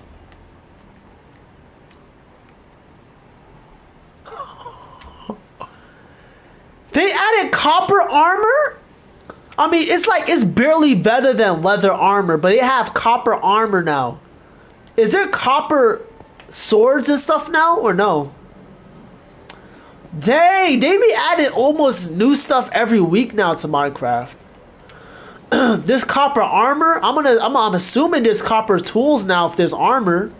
They added copper armor? I mean, it's like, it's barely better than leather armor, but they have copper armor now. Is there copper swords and stuff now, or no? Dang, they be adding almost new stuff every week now to Minecraft. There's copper armor. I'm assuming there's copper tools now if there's armor.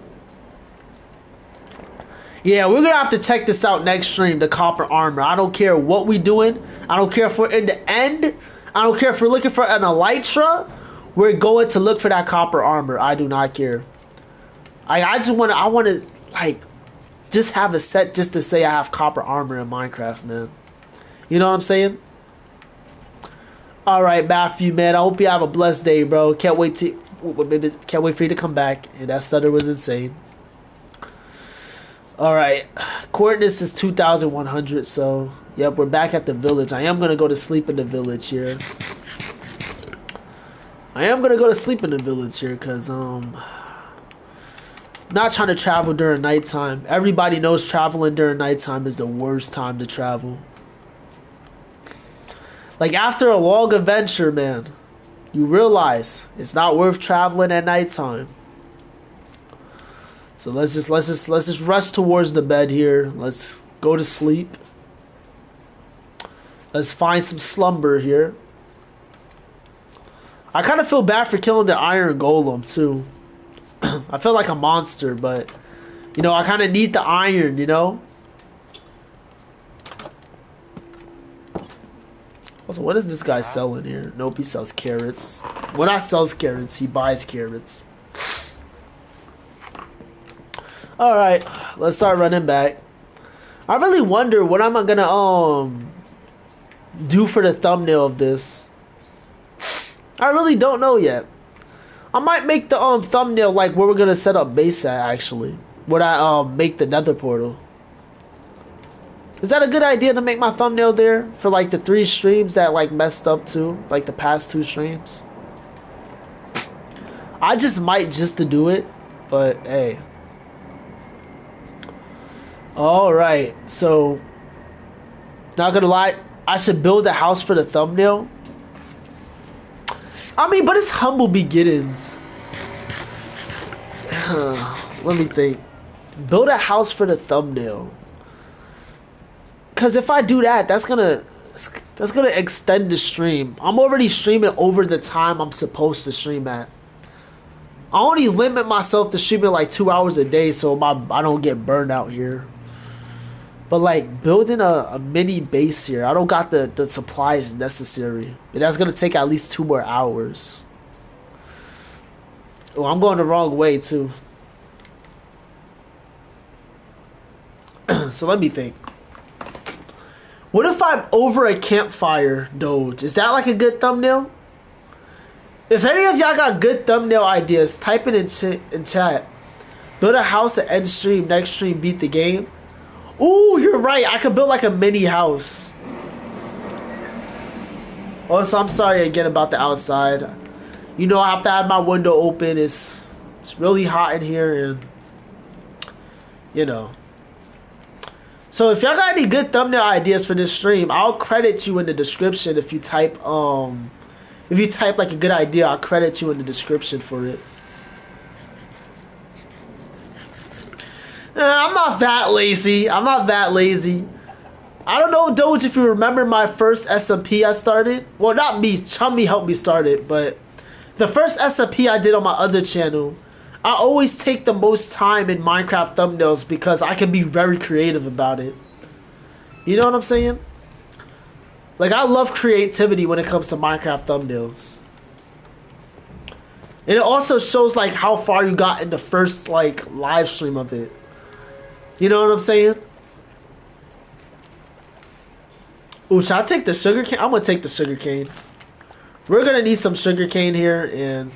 Yeah, we're gonna have to check this out next stream, the copper armor. I don't care what we doing. I don't care if we're in the end. I don't care if we're looking for an elytra. We're going to look for that copper armor. I do not care. I want to like just have a set just to say I have copper armor in Minecraft, man. You know what I'm saying? All right, Matthew, man. I hope you have a blessed day, bro. Can't wait for you to come back. And that stutter was insane. All right, coordinates is 2,100. So, yep, we're back at the village. I am gonna go to sleep in the village here. Cause not trying to travel during nighttime. Everybody knows traveling during nighttime is the worst time to travel. Like, after a long adventure, man, you realize it's not worth traveling at nighttime. So let's just rush towards the bed here. Let's go to sleep. Let's find some slumber here. I kind of feel bad for killing the iron golem too. I feel like a monster, but you know, I kind of need the iron, you know? Also, what is this guy selling here? Nope, he sells carrots. When I sells carrots, he buys carrots. Alright, let's start running back. I really wonder what I'm gonna do for the thumbnail of this. I really don't know yet. I might make the thumbnail like where we're gonna set up base at, actually. When I make the nether portal. Is that a good idea to make my thumbnail there for like the 3 streams that like messed up too, like the past 2 streams? I just might just to do it, but hey. All right. So, not gonna lie, I should build a house for the thumbnail. I mean, but it's humble beginnings. Let me think. Build a house for the thumbnail. Cause if I do that, that's gonna extend the stream. I'm already streaming over the time I'm supposed to stream at. I only limit myself to streaming like 2 hours a day, so I don't get burned out here. But like building a mini base here, I don't got the supplies necessary. And that's gonna take at least 2 more hours. Oh, I'm going the wrong way too. So let me think. What if I'm over a campfire, Doge? Is that like a good thumbnail? If any of y'all got good thumbnail ideas, type it in chat. Build a house at end stream, next stream, beat the game. Ooh, you're right. I could build like a mini house. Also, I'm sorry again about the outside. You know, I have to have my window open. It's really hot in here, and you know. So if y'all got any good thumbnail ideas for this stream, I'll credit you in the description. If you type like a good idea, I'll credit you in the description for it. I'm not that lazy. I'm not that lazy. I don't know, Doge, if you remember my first SMP I started. Well, not me. Chummy helped me start it, but the first SMP I did on my other channel, I always take the most time in Minecraft thumbnails because I can be very creative about it. You know what I'm saying? Like, I love creativity when it comes to Minecraft thumbnails. And it also shows, like, how far you got in the first, like, live stream of it. You know what I'm saying? Ooh, should I take the sugar cane? I'm gonna take the sugar cane. We're gonna need some sugar cane here, and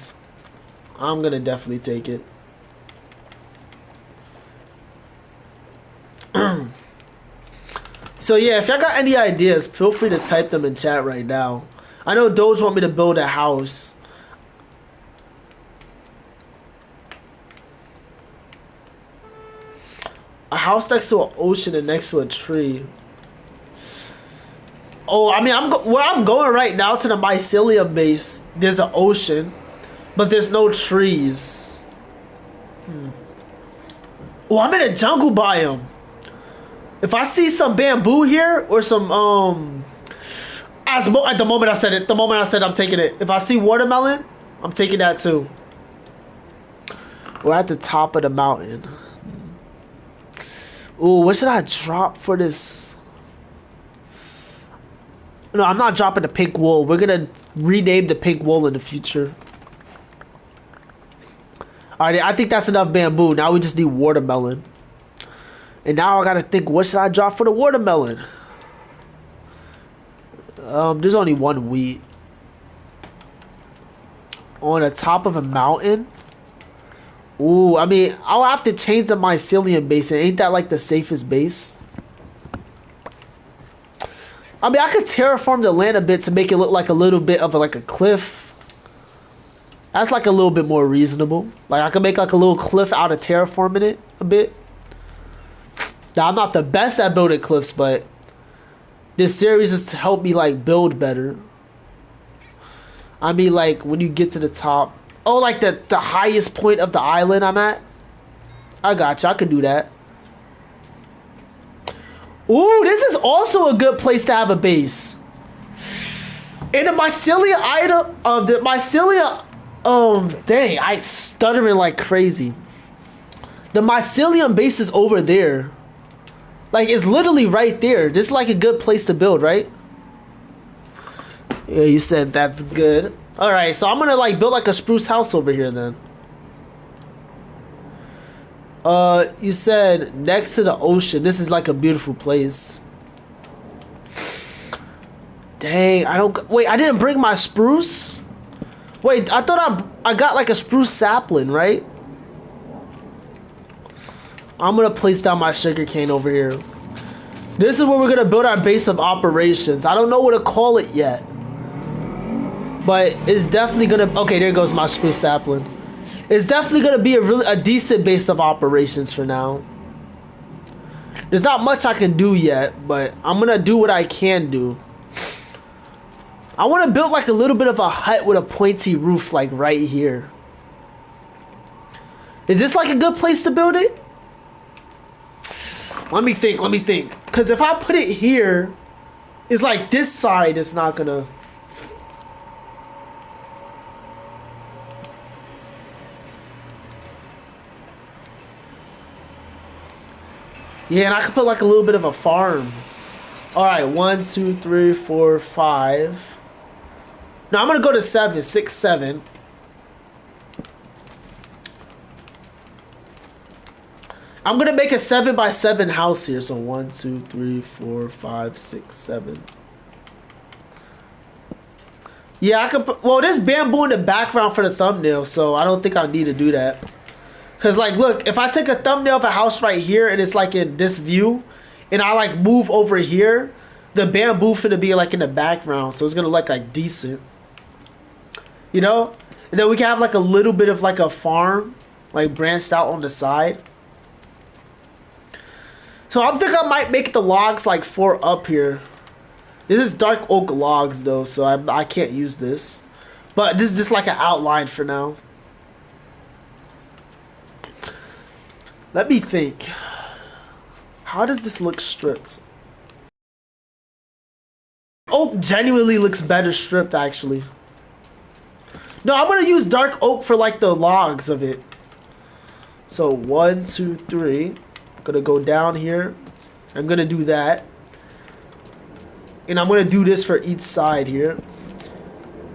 I'm gonna definitely take it. So yeah, if y'all got any ideas, feel free to type them in chat right now. I know Doge want me to build a house. A house next to an ocean and next to a tree. Oh, I mean, where I'm going right now to the mycelium base, there's an ocean, but there's no trees. Oh, I'm in a jungle biome. If I see some bamboo here or some at the moment I said it, I'm taking it. If I see watermelon, I'm taking that too. We're at the top of the mountain. Ooh, what should I drop for this? No, I'm not dropping the pink wool. We're gonna rename the pink wool in the future. Alright, I think that's enough bamboo. Now we just need watermelon. And now I gotta think, what should I drop for the watermelon? There's only one wheat. On the top of a mountain? Ooh, I mean, I'll have to change the mycelium base. Ain't that like the safest base? I mean, I could terraform the land a bit to make it look like a little bit of like a cliff. That's like a little bit more reasonable. Like I could make like a little cliff out of terraforming it a bit. Now I'm not the best at building cliffs, but this series is to help me like build better. I mean, like when you get to the top. Oh, like the highest point of the island I'm at? I got you. I could do that. Ooh, this is also a good place to have a base. In the mycelia item of the mycelia, dang, I stuttering like crazy. The mycelium base is over there. Like it's literally right there. This is like a good place to build, right? Yeah, you said that's good. All right, so I'm gonna like build like a spruce house over here then. You said next to the ocean. This is like a beautiful place. Dang, wait, I didn't bring my spruce? Wait, I thought I got like a spruce sapling, right? I'm gonna place down my sugarcane over here. This is where we're gonna build our base of operations. I don't know what to call it yet. But it's definitely gonna, okay, there goes my spruce sapling. It's definitely gonna be a decent base of operations for now. There's not much I can do yet, but I'm gonna do what I can do. I want to build like a little bit of a hut with a pointy roof, like right here. Is this like a good place to build it? Let me think. Because if I put it here, it's like this side is not gonna. Yeah, and I could put like a little bit of a farm. All right, 1, 2, 3, 4, 5. No, I'm gonna go to 7, 6, 7. I'm gonna make a 7x7 house here. So 1, 2, 3, 4, 5, 6, 7. Yeah, I could put, well, there's bamboo in the background for the thumbnail, so I don't think I need to do that. Cause like, look, if I take a thumbnail of a house right here and it's like in this view, and I like move over here, the bamboo finna be like in the background, so it's gonna look like decent. You know? And then we can have like a little bit of like a farm, like branched out on the side. So I'm thinking I might make the logs like 4 up here. This is dark oak logs though, so I can't use this. But this is just like an outline for now. Let me think. How does this look stripped? Oak genuinely looks better stripped actually. No, I'm gonna use dark oak for like the logs of it. So 1, 2, 3. I'm gonna go down here. I'm gonna do that. And I'm gonna do this for each side here.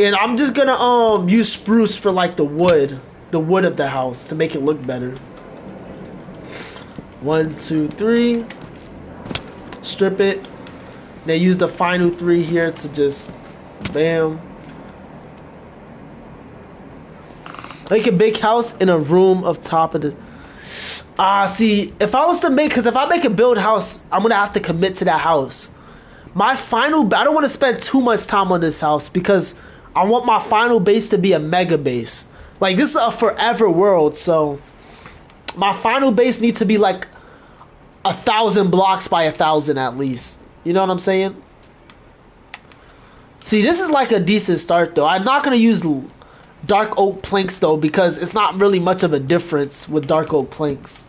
And I'm just gonna use spruce for like the wood of the house to make it look better. 1, 2, 3. Strip it. Then use the final 3 here to just bam. Make a big house in a room of top of the. See, if I was to make, because if I make a build house, I'm gonna have to commit to that house. My final, I don't want to spend too much time on this house because I want my final base to be a mega base. Like this is a forever world, so my final base needs to be like 1,000 blocks by 1,000 at least. You know what I'm saying? See, this is like a decent start though. I'm not gonna use dark oak planks though because it's not really much of a difference with dark oak planks.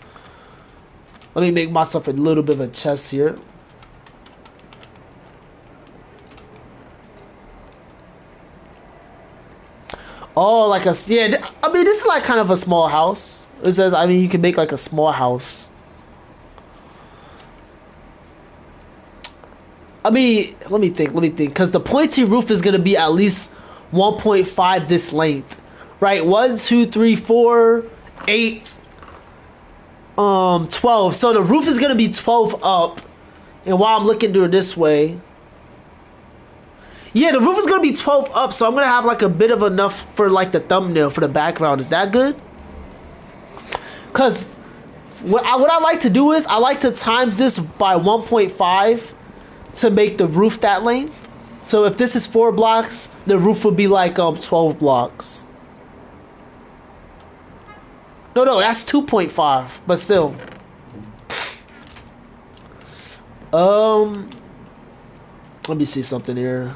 Let me make myself a little bit of a chest here. Oh, like a, yeah, I mean this is like kind of a small house. It says, I mean, you can make like a small house. I mean, let me think, because the pointy roof is gonna be at least 1.5 this length, right? 1, 2, 3, 4, 8, 12. So the roof is gonna be 12 up, and while I'm looking through this way, yeah, the roof is gonna be 12 up. So I'm gonna have like a bit of enough for like the thumbnail for the background. Is that good? Cause what I like to do is I like to times this by 1.5 to make the roof that length. So if this is 4 blocks, the roof would be like 12 blocks. No, that's 2.5, but still. Let me see something here.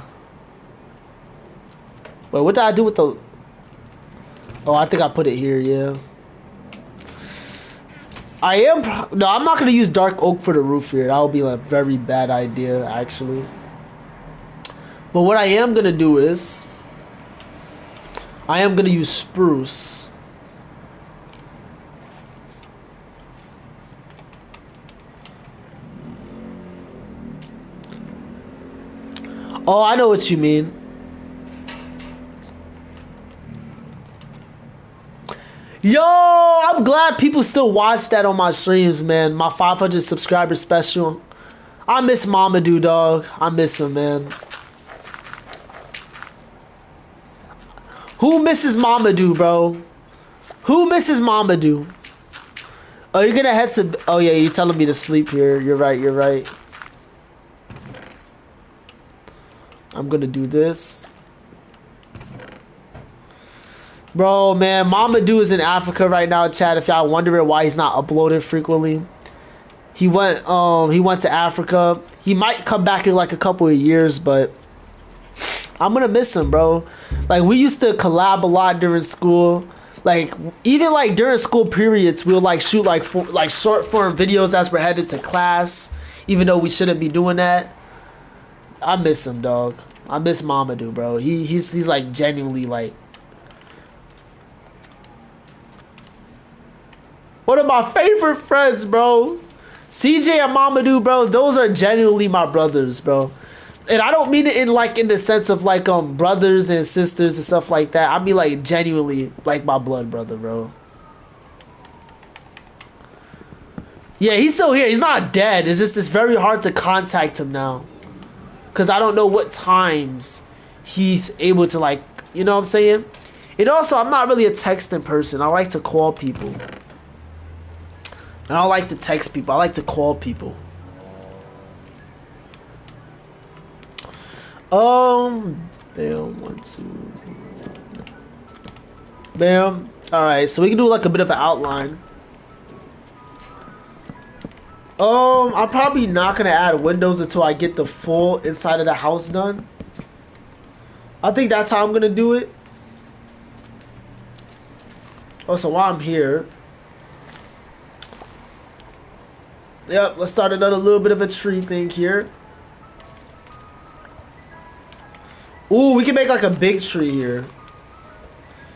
Wait, what did I do with the? Oh, I think I put it here. Yeah. No, I'm not gonna use dark oak for the roof here. That would be a very bad idea, actually. But what I am gonna do is, I am gonna use spruce. Oh, I know what you mean. Yo, I'm glad people still watch that on my streams, man. My 500 subscriber special. I miss Mamadou, dog. I miss him, man. Who misses Mamadou, bro? Who misses Mamadou? Oh, you're gonna head to... Oh, yeah, you're telling me to sleep here. You're right. I'm gonna do this. Bro, man, Mamadou is in Africa right now, chat. If y'all wondering why he's not uploading frequently. He went to Africa. He might come back in like a couple of years, but I'm gonna miss him, bro. Like we used to collab a lot during school. Like even like during school periods, we'll like shoot like short form videos as we're headed to class, even though we shouldn't be doing that. I miss him, dog. I miss Mamadou, bro. He's like genuinely like one of my favorite friends, bro. CJ and Mamadou, bro. Those are genuinely my brothers, bro. And I don't mean it in the sense of like brothers and sisters and stuff like that. I mean like genuinely like my blood brother, bro. Yeah, he's still here. He's not dead. It's very hard to contact him now. Cause I don't know what times he's able to like, you know what I'm saying? And also I'm not really a texting person. I like to call people. I don't like to text people. I like to call people. Bam, 1, 2. Bam. Alright, so we can do like a bit of an outline. I'm probably not gonna add windows until I get the full inside of the house done. I think that's how I'm gonna do it. Also, while I'm here, yep, let's start another little bit of a tree thing here. Ooh, we can make like a big tree here.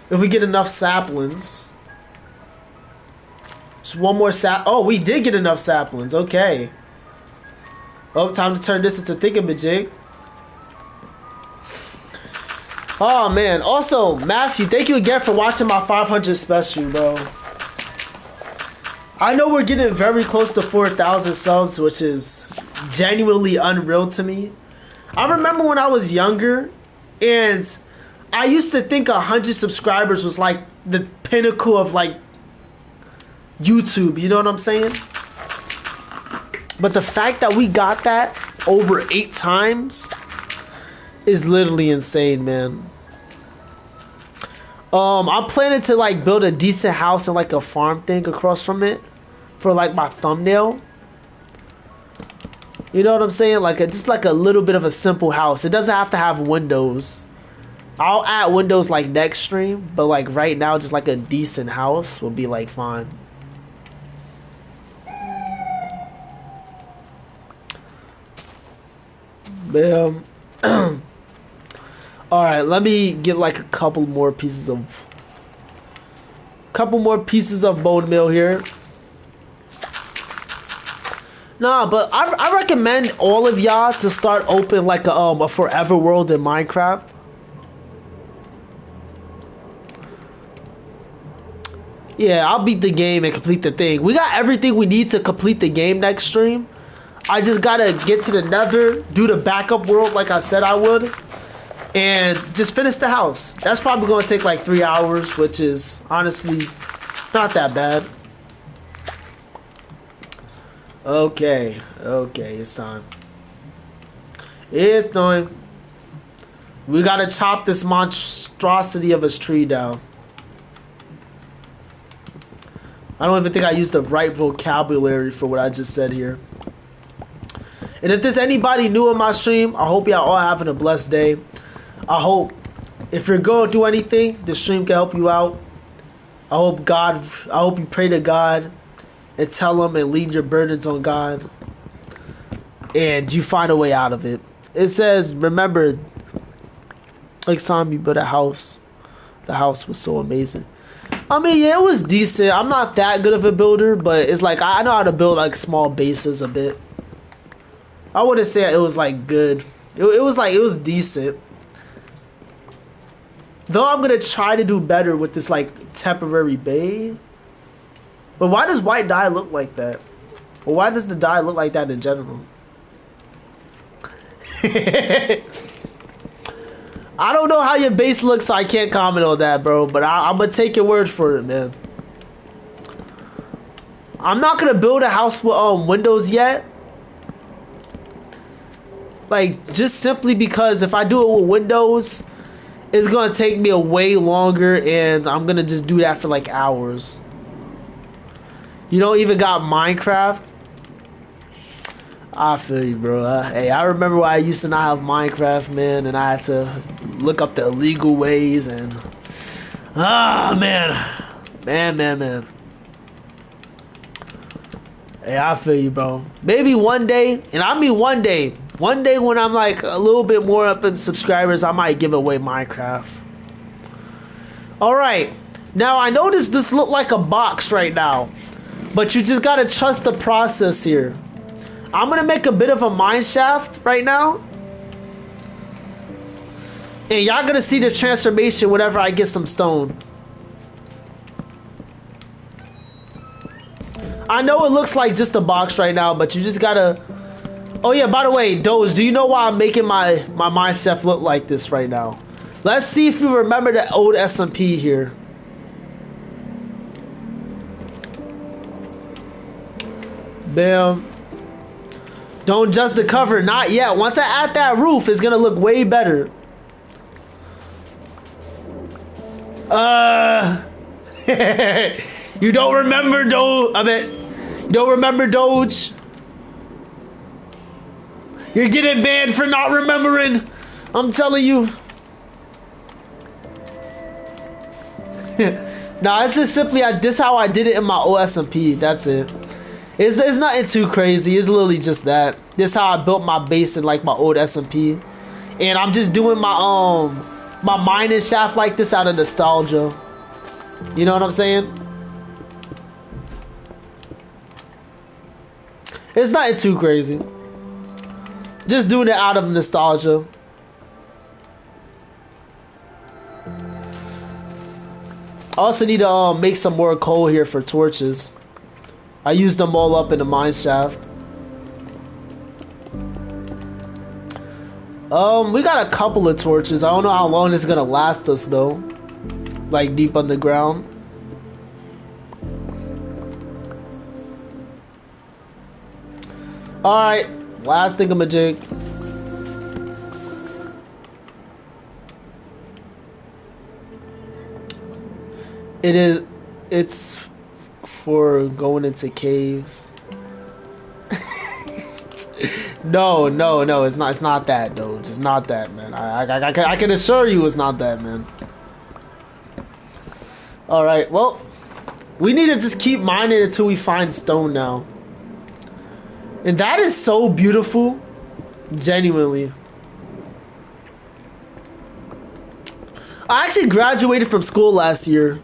If we get enough saplings. Just one more oh, we did get enough saplings. Okay. Oh, time to turn this into thingamajig. Oh, man. Also, Matthew, thank you again for watching my 500 special, bro. I know we're getting very close to 4,000 subs, which is genuinely unreal to me. I remember when I was younger, and I used to think 100 subscribers was like the pinnacle of like YouTube, you know what I'm saying? But the fact that we got that over 8 times is literally insane, man. I'm planning to like build a decent house and like a farm thing across from it for like my thumbnail. You know what I'm saying? Like just like a little bit of a simple house. It doesn't have to have windows. I'll add windows like next stream, but like right now just like a decent house will be like fine. Bam. Alright, let me get like a couple more pieces of bone meal here. Nah, but I recommend all of y'all to start open like a forever world in Minecraft. Yeah, I'll beat the game and complete the thing. We got everything we need to complete the game next stream. I just gotta get to the nether, do the backup world like I said I would, and just finish the house. That's probably gonna take like 3 hours, which is honestly not that bad. Okay, it's time. It's time. We gotta chop this monstrosity of a tree down. I don't even think I used the right vocabulary for what I just said here. And if there's anybody new in my stream, I hope y'all all having a blessed day. I hope if you're going through anything, the stream can help you out. I hope you pray to God and tell him and leave your burdens on God. And you find a way out of it. It says, remember, next time you built a house, the house was so amazing. I mean, yeah, it was decent. I'm not that good of a builder, but it's like I know how to build like small bases a bit. I wouldn't say it was like good. It was decent. Though I'm gonna try to do better with this like temporary bay. But why does white dye look like that? Or why does the dye look like that in general? I don't know how your base looks, so I can't comment on that, bro. But I'm gonna take your word for it, man. I'm not gonna build a house with windows yet. Like, just simply because if I do it with windows, it's gonna take me a way longer, and I'm gonna just do that for like hours. You don't even got Minecraft. I feel you, bro. Hey, I remember when I used to not have Minecraft, man, and I had to look up the illegal ways and man, man. Hey, I feel you, bro. Maybe one day, and I mean one day when I'm like a little bit more up in subscribers, I might give away Minecraft. All right, now I noticed this look like a box right now, but you just gotta trust the process here. I'm gonna make a bit of a mine shaft right now. And y'all gonna see the transformation whenever I get some stone. I know it looks like just a box right now, but you just gotta... Oh yeah, by the way, Doge, do you know why I'm making my mine shaft look like this right now? Let's see if you remember the old SMP here. Bam. Don't adjust the cover, not yet. Once I add that roof, it's gonna look way better. You don't remember Doge? You don't remember Doge? You're getting banned for not remembering. I'm telling you. Nah, it's just simply this how I did it in my OSMP. That's it. It's nothing too crazy. It's literally just that. This how I built my base in like my old SMP, and I'm just doing my my mining shaft like this out of nostalgia. You know what I'm saying? It's nothing too crazy. Just doing it out of nostalgia. I also need to make some more coal here for torches. I used them all up in the mine shaft. We got a couple of torches. I don't know how long this is gonna last us though. Like deep underground. Alright, last thingamajig. It's for going into caves. No, it's not that, dude. It's not that, man. I can assure you it's not that, man. Alright, well, we need to just keep mining until we find stone now. And that is so beautiful. Genuinely. I actually graduated from school last year.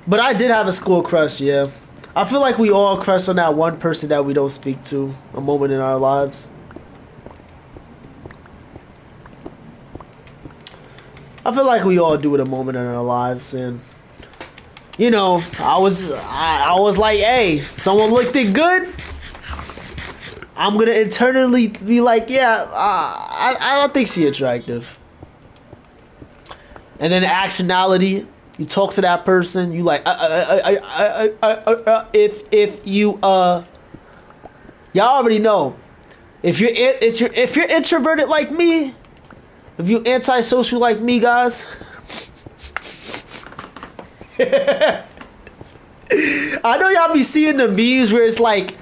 But I did have a school crush, yeah. I feel like we all crush on that one person that we don't speak to a moment in our lives. I feel like we all do it a moment in our lives, and you know, I was like, hey, someone looked it good. I'm gonna internally be like, yeah, I don't think she's attractive. And then actionality, you talk to that person, you like, if you y'all already know, if you're introverted like me, if you antisocial like me, guys. I know y'all be seeing the memes where it's like,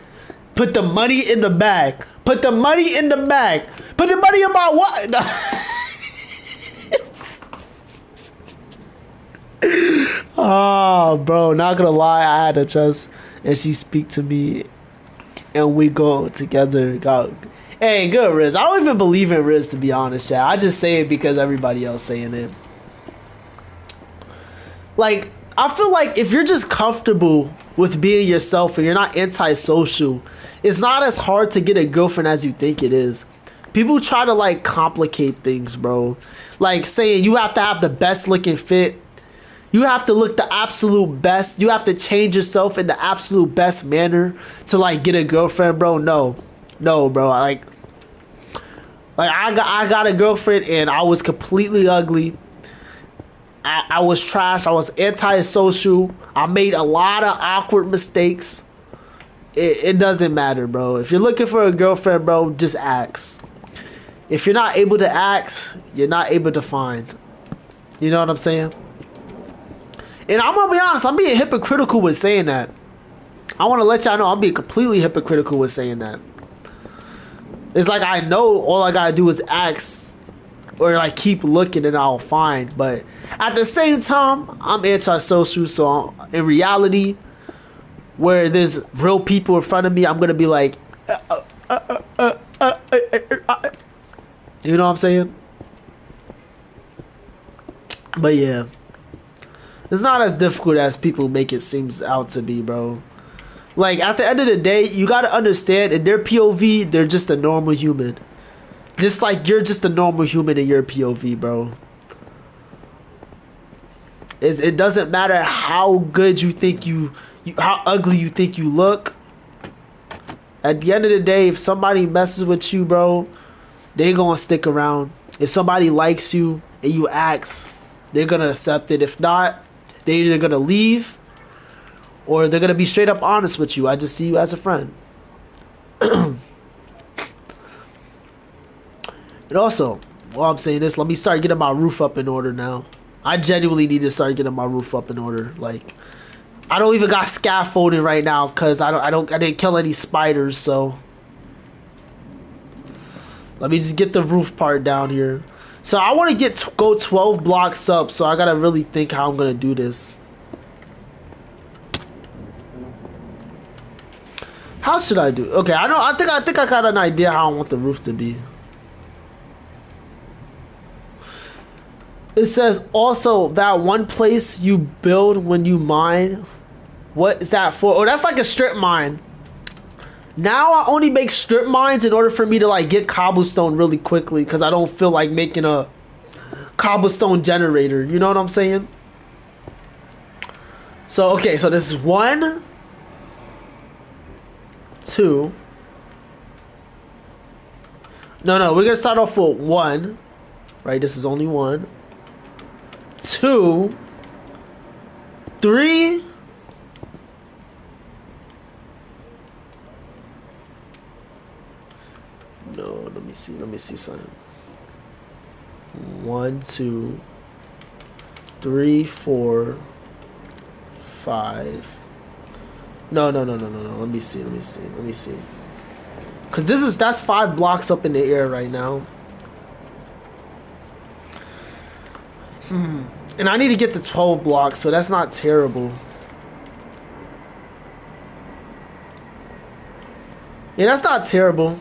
put the money in the bag. Put the money in the bag. Put the money in my what? Oh, bro, not gonna lie, I had a trust, and she speak to me, and we go together. God. Hey, good Riz. I don't even believe in Riz, to be honest, chat. I just say it because everybody else saying it. Like, I feel like if you're just comfortable with being yourself and you're not antisocial, it's not as hard to get a girlfriend as you think it is. People try to like complicate things, bro. Like saying you have to have the best looking fit. You have to look the absolute best. You have to change yourself in the absolute best manner to like get a girlfriend, bro. No, bro. Like I got a girlfriend and I was completely ugly. I was trash. I was antisocial. I made a lot of awkward mistakes. It doesn't matter, bro. If you're looking for a girlfriend, bro, just ask. If you're not able to ask, you're not able to find. You know what I'm saying? And I'm gonna be honest, I'm being hypocritical with saying that. I want to let y'all know I'm being completely hypocritical with saying that. It's like I know all I gotta do is ask or like keep looking and I'll find. But at the same time, I'm antisocial, so in reality, where there's real people in front of me, I'm gonna be like, you know what I'm saying? But yeah, it's not as difficult as people make it seems out to be, bro. Like at the end of the day, you gotta understand in their POV, they're just a normal human. Just like you're just a normal human in your POV, bro. It doesn't matter how good you think how ugly you think you look. At the end of the day, if somebody messes with you, bro, they gonna stick around. If somebody likes you and you ask, they're gonna accept it. If not, they're either gonna leave or they're gonna be straight up honest with you. I just see you as a friend. And also, while I'm saying this, let me start getting my roof up in order now. I genuinely need to start getting my roof up in order. Like, I don't even got scaffolding right now because I didn't kill any spiders. So let me just get the roof part down here. So I want to go 12 blocks up. So I gotta really think how I'm gonna do this. How should I do? Okay, I know. I think I got an idea how I want the roof to be. It says also that one place you build when you mine. What is that for? Oh, that's like a strip mine. Now I only make strip mines in order for me to like get cobblestone really quickly because I don't feel like making a cobblestone generator. You know what I'm saying? So okay, so this is 1, 2. No, we're gonna start off with 1. Right, this is only 1. 2, 3. No, let me see something. 1, 2, 3, 4, 5. No. Let me see. Cause that's 5 blocks up in the air right now. And I need to get to 12 blocks, so that's not terrible. Yeah, that's not terrible.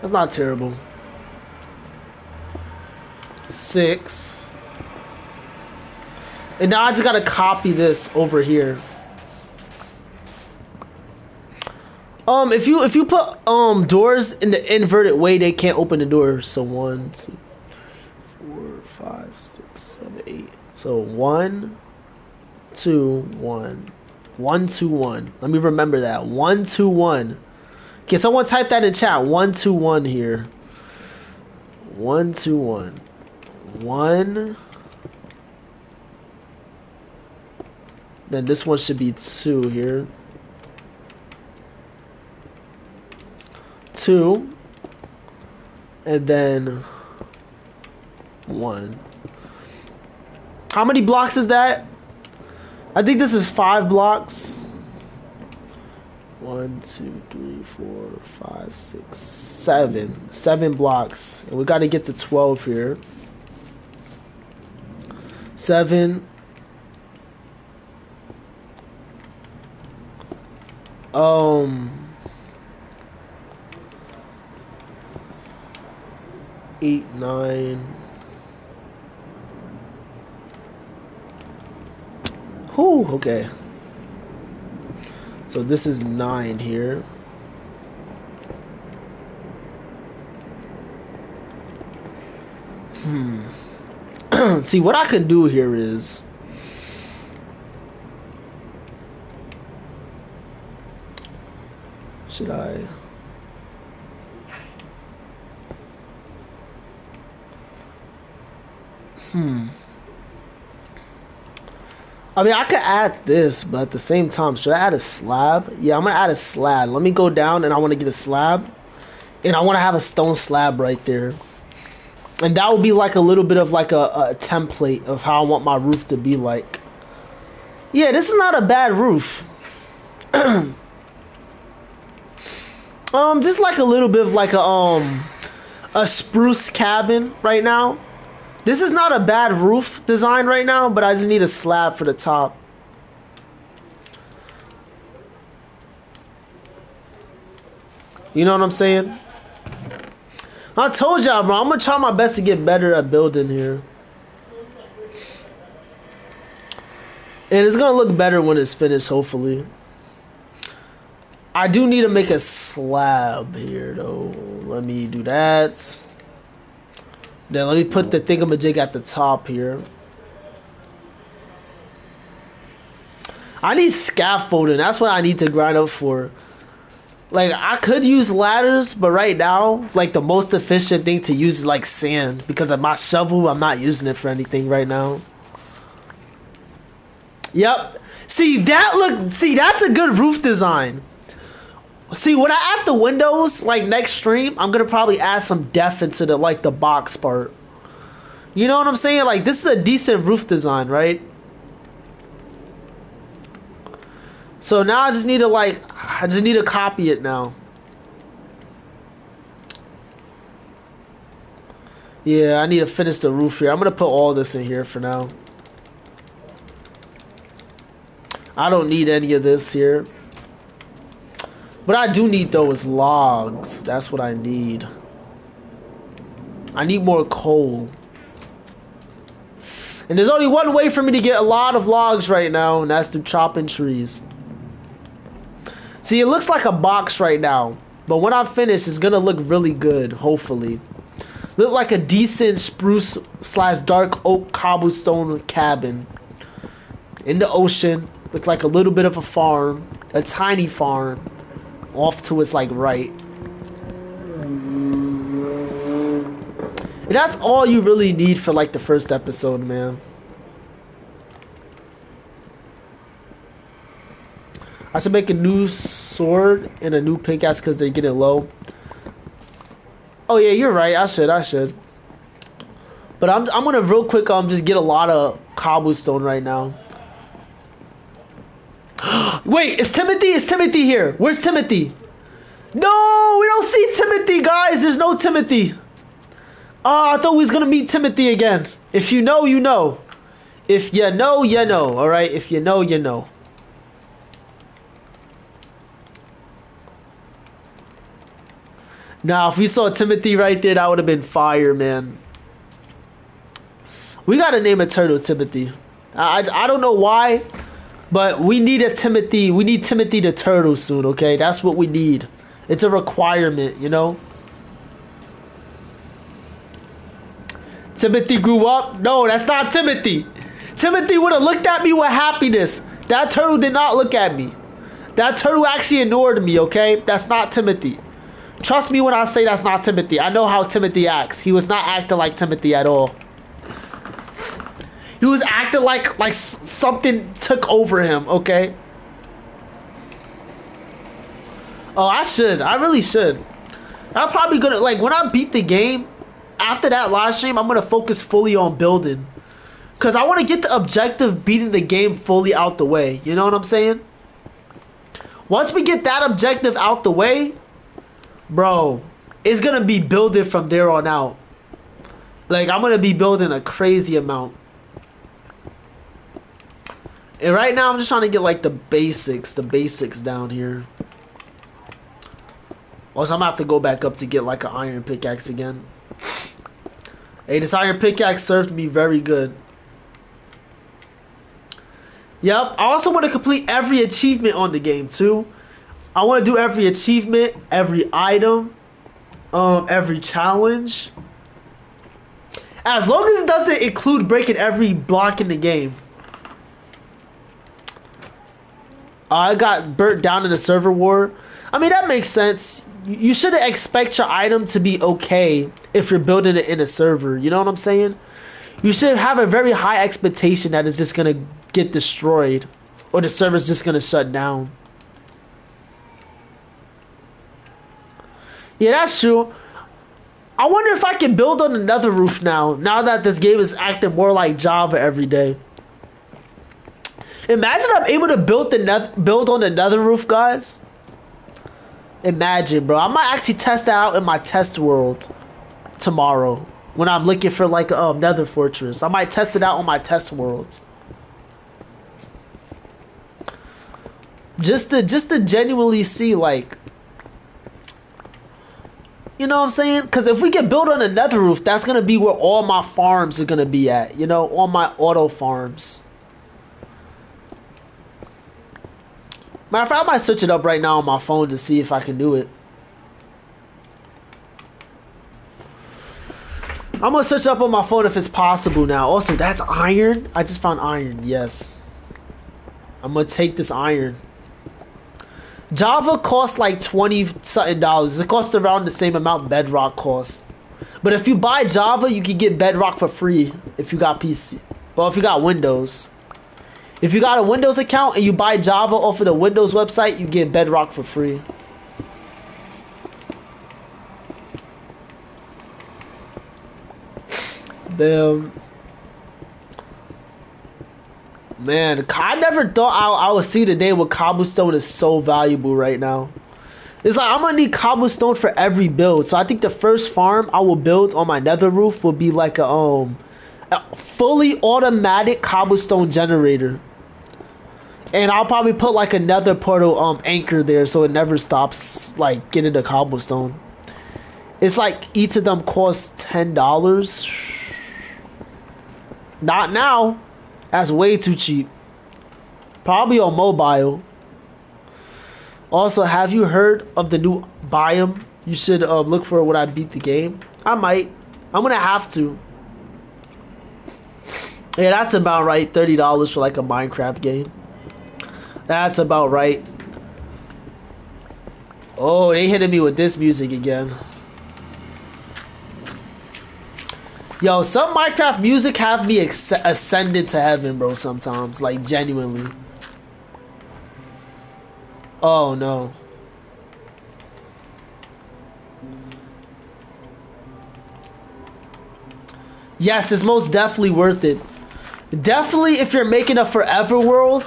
That's not terrible. 6. And now I just gotta copy this over here. If you put doors in the inverted way, they can't open the doors. So 1, 2, 4, 5, 6, 7, 8. So 1, 2, 1. 1, 2, 1. Let me remember that. 1, 2, 1. Okay, someone type that in chat. 1, 2, 1 here. 1, 2, 1. 1. Then this one should be 2 here. 2. And then 1. How many blocks is that? I think this is 5 blocks. 1, 2, 3, 4, 5, 6, 7. 7 blocks. And we got to get to 12 here. 7. 8, 9. Whew, okay. So this is 9 here. See, what I can do here is should I I mean, I could add this, but at the same time, should I add a slab? Yeah, I'm gonna add a slab. Let me go down and I want to get a slab. And I want to have a stone slab right there. And that would be like a little bit of like a template of how I want my roof to be like. Yeah, this is not a bad roof. Just like a little bit of like a spruce cabin right now. This is not a bad roof design right now, but I just need a slab for the top. You know what I'm saying? I told y'all, bro, I'm gonna try my best to get better at building here. And it's gonna look better when it's finished, hopefully. I do need to make a slab here, though. Let me do that. Then let me put the thingamajig at the top here. I need scaffolding. That's what I need to grind up for. Like, I could use ladders, but right now, like, the most efficient thing to use is, like, sand. Because of my shovel, I'm not using it for anything right now. Yep. See, that's a good roof design. See, when I add the windows, like, next stream, I'm gonna probably add some depth into the, like, the box part. You know what I'm saying? Like, this is a decent roof design, right? So now I just need to copy it now. Yeah, I need to finish the roof here. I'm gonna put all this in here for now. I don't need any of this here. What I do need though is logs. That's what I need. I need more coal. And there's only one way for me to get a lot of logs right now, and that's through chopping trees. See, it looks like a box right now, but when I'm finished, it's gonna look really good, hopefully. Look like a decent spruce / dark oak cobblestone cabin in the ocean with like a little bit of a farm, a tiny farm, off to its like right. And that's all you really need for like the first episode, man. I should make a new sword and a new pickaxe because they're getting low. Oh yeah, you're right. I should. But I'm gonna real quick just get a lot of cobblestone right now. Wait, is Timothy here? Where's Timothy? No, we don't see Timothy, guys. There's no Timothy. Oh, I thought we was gonna meet Timothy again. If you know, you know. If you know, you know. All right. If you know, you know. Now, if we saw Timothy right there, that would have been fire, man. We gotta name a turtle Timothy. I don't know why, but we need a Timothy. We need Timothy the turtle soon, okay? That's what we need. It's a requirement, you know? Timothy grew up? No, that's not Timothy. Timothy would have looked at me with happiness. That turtle did not look at me. That turtle actually ignored me, okay? That's not Timothy. Trust me when I say that's not Timothy. I know how Timothy acts. He was not acting like Timothy at all. He was acting like something took over him, okay? Oh, I really should. I'm probably gonna, like, when I beat the game, after that live stream, I'm gonna focus fully on building. Because I want to get the objective beating the game fully out the way. You know what I'm saying? Once we get that objective out the way, bro, it's gonna be building from there on out. Like, I'm gonna be building a crazy amount. And right now, I'm just trying to get, like, the basics down here. Also, I'm gonna have to go back up to get, like, an iron pickaxe again. Hey, this iron pickaxe served me very good. Yep, I also want to complete every achievement on the game, too. I want to do every achievement, every item, every challenge. As long as it doesn't include breaking every block in the game. I got burnt down in a server war. I mean, that makes sense. You shouldn't expect your item to be okay if you're building it in a server. You know what I'm saying? You should have a very high expectation that it's just going to get destroyed. Or the server's just going to shut down. Yeah, that's true. I wonder if I can build on another roof now that this game is acting more like Java every day. Imagine I'm able to build on another roof, guys. Imagine, bro. I might actually test that out in my test world tomorrow when I'm looking for like a nether fortress. I might test it out on my test world. Just to genuinely see, like, you know what I'm saying? Because if we can build on a nether roof, that's gonna be where all my farms are gonna be at. You know, all my auto farms. Matter of fact, I might switch it up right now on my phone to see if I can do it. I'm gonna switch it up on my phone if it's possible now. Also, that's iron. I just found iron. Yes. I'm gonna take this iron. Java costs like 20 something dollars. It costs around the same amount Bedrock costs. But if you buy Java, you can get Bedrock for free if you got PC. Well, if you got Windows. If you got a Windows account and you buy Java off of the Windows website, you get Bedrock for free. Damn. Man, I never thought I would see the day where cobblestone is so valuable right now. It's like I'm gonna need cobblestone for every build. So I think the first farm I will build on my nether roof will be like a fully automatic cobblestone generator. And I'll probably put like a nether portal anchor there so it never stops like getting the cobblestone. It's like each of them costs $10. Not now. That's way too cheap. Probably on mobile. Also, have you heard of the new biome? You should look for it when I beat the game. I might. I'm gonna have to. Yeah, that's about right. $30 for like a Minecraft game. That's about right. Oh, they hitting me with this music again. Yo, some Minecraft music have me ascended to heaven, bro, sometimes. Like, genuinely. Oh, no. Yes, it's most definitely worth it. Definitely if you're making a forever world,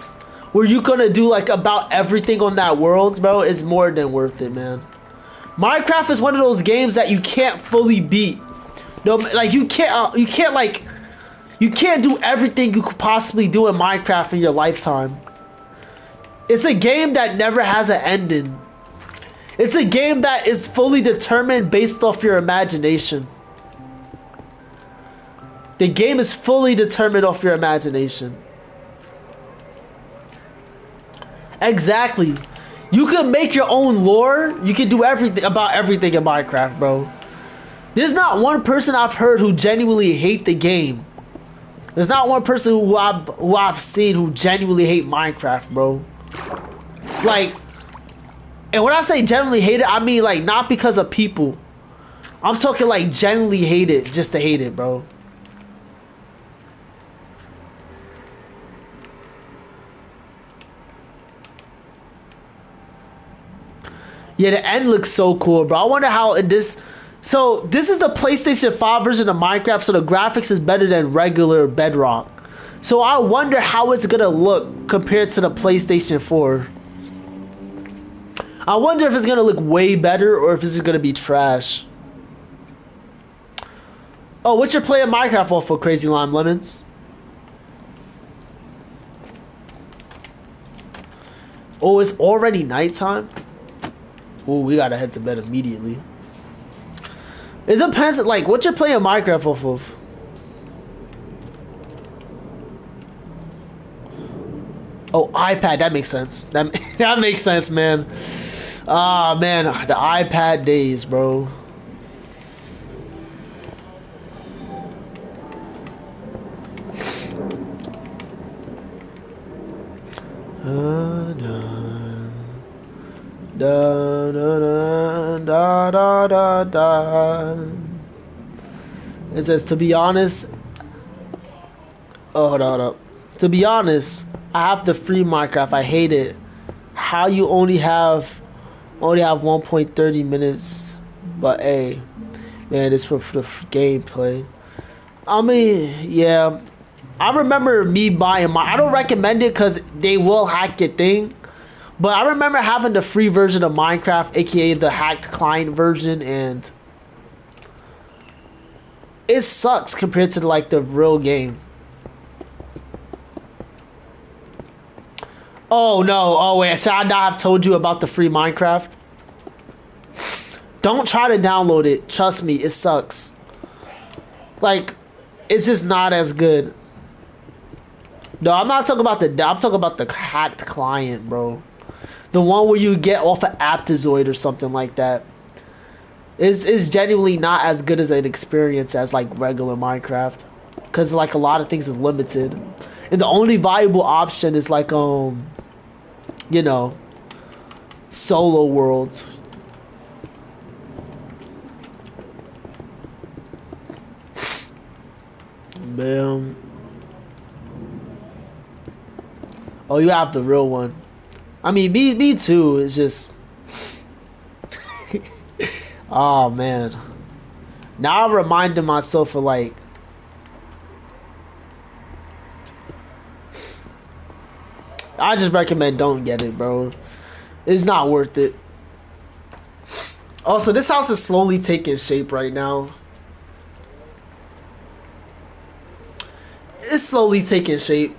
where you're gonna do, like, about everything on that world, bro, it's more than worth it, man. Minecraft is one of those games that you can't fully beat. No, like you can't do everything you could possibly do in Minecraft in your lifetime. It's a game that never has an ending. It's a game that is fully determined based off your imagination. The game is fully determined off your imagination. Exactly. You can make your own lore. You can do everything about everything in Minecraft, bro. There's not one person I've heard who genuinely hate the game. There's not one person who I've seen who genuinely hate Minecraft, bro. Like, and when I say genuinely hate it, I mean like not because of people. I'm talking like genuinely hate it just to hate it, bro. Yeah, the end looks so cool, bro. I wonder how in this... So, this is the PlayStation 5 version of Minecraft, so the graphics is better than regular Bedrock. So, I wonder how it's gonna look compared to the PlayStation 4. I wonder if it's gonna look way better or if it's gonna be trash. Oh, what you're playing Minecraft off for, Crazy Lime Lemons? Oh, it's already nighttime? Oh, we gotta head to bed immediately. It depends, like, what you're playing Minecraft off of. Oh, iPad, that makes sense. That makes sense, man. Ah, man, the iPad days, bro. Da, da, da, da, da, da. It says, to be honest... Oh, hold up. To be honest, I have the free Minecraft. I hate it. How you only have 1.30 minutes, but hey, man, it's for the gameplay. I mean, yeah, I remember me buying my. I don't recommend it because they will hack your thing, But I remember having the free version of Minecraft, aka the hacked client version, and it sucks compared to like the real game. Oh no, oh wait, should I not have told you about the free Minecraft? Don't try to download it. Trust me, it sucks. Like, it's just not as good. No, I'm not talking about I'm talking about the hacked client, bro. The one where you get off of Aptozoid or something like that. Is genuinely not as good as an experience as like regular Minecraft. Cause like a lot of things is limited. And the only viable option is like you know, solo worlds. Bam. Oh, you have the real one. I mean, me too. It's just, oh man. Now I'm reminding myself of like, I just recommend don't get it, bro. It's not worth it. Also, this house is slowly taking shape right now. It's slowly taking shape.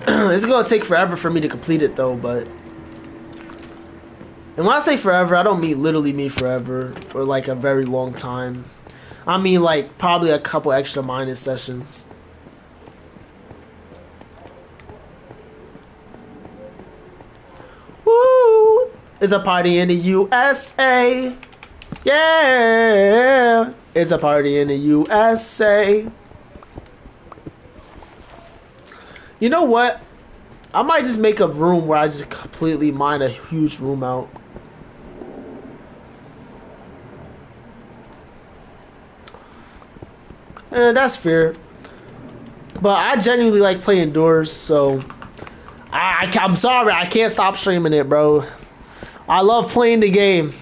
It's gonna take forever for me to complete it though, but and when I say forever, I don't literally mean forever or like a very long time. I mean like probably a couple extra mining sessions. Woo! It's a party in the USA. Yeah! It's a party in the USA. You know what? I might just make a room where I just completely mine a huge room out. That's fair. But I genuinely like playing doors, so I'm sorry, I can't stop streaming it, bro. I love playing the game.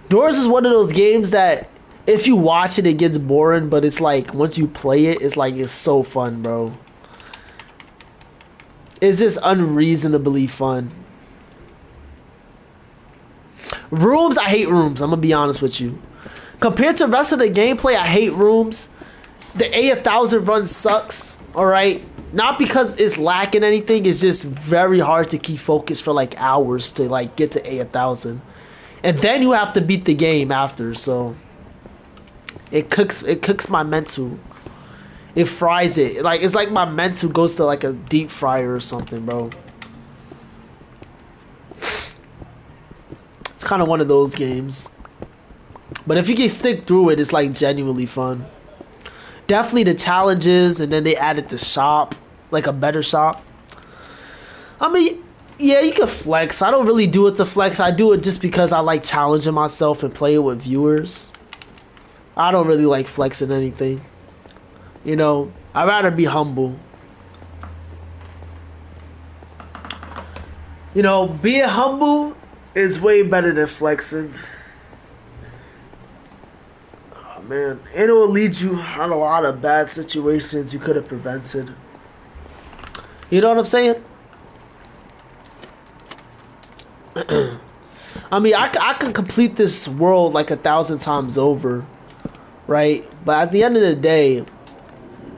Doors is one of those games that if you watch it, it gets boring, but it's like once you play it, it's like it's so fun, bro. It's just unreasonably fun. Rooms, I hate rooms. I'm gonna be honest with you. Compared to the rest of the gameplay, I hate rooms. The A1000 run sucks. All right, not because it's lacking anything. It's just very hard to keep focused for like hours to like get to A1000, and then you have to beat the game after. So it cooks my mental. It fries it. Like it's like my mental goes to like a deep fryer or something, bro. It's kind of one of those games. But if you can stick through it, it's like genuinely fun. Definitely the challenges, and then they added the shop, like a better shop. I mean, yeah, you can flex. I don't really do it to flex. I do it just because I like challenging myself and playing with viewers. I don't really like flexing anything. You know, I'd rather be humble. You know, being humble is way better than flexing. Oh, man. And it will lead you on a lot of bad situations you could have prevented. You know what I'm saying? I mean, I can complete this world like 1,000 times over, right? But at the end of the day,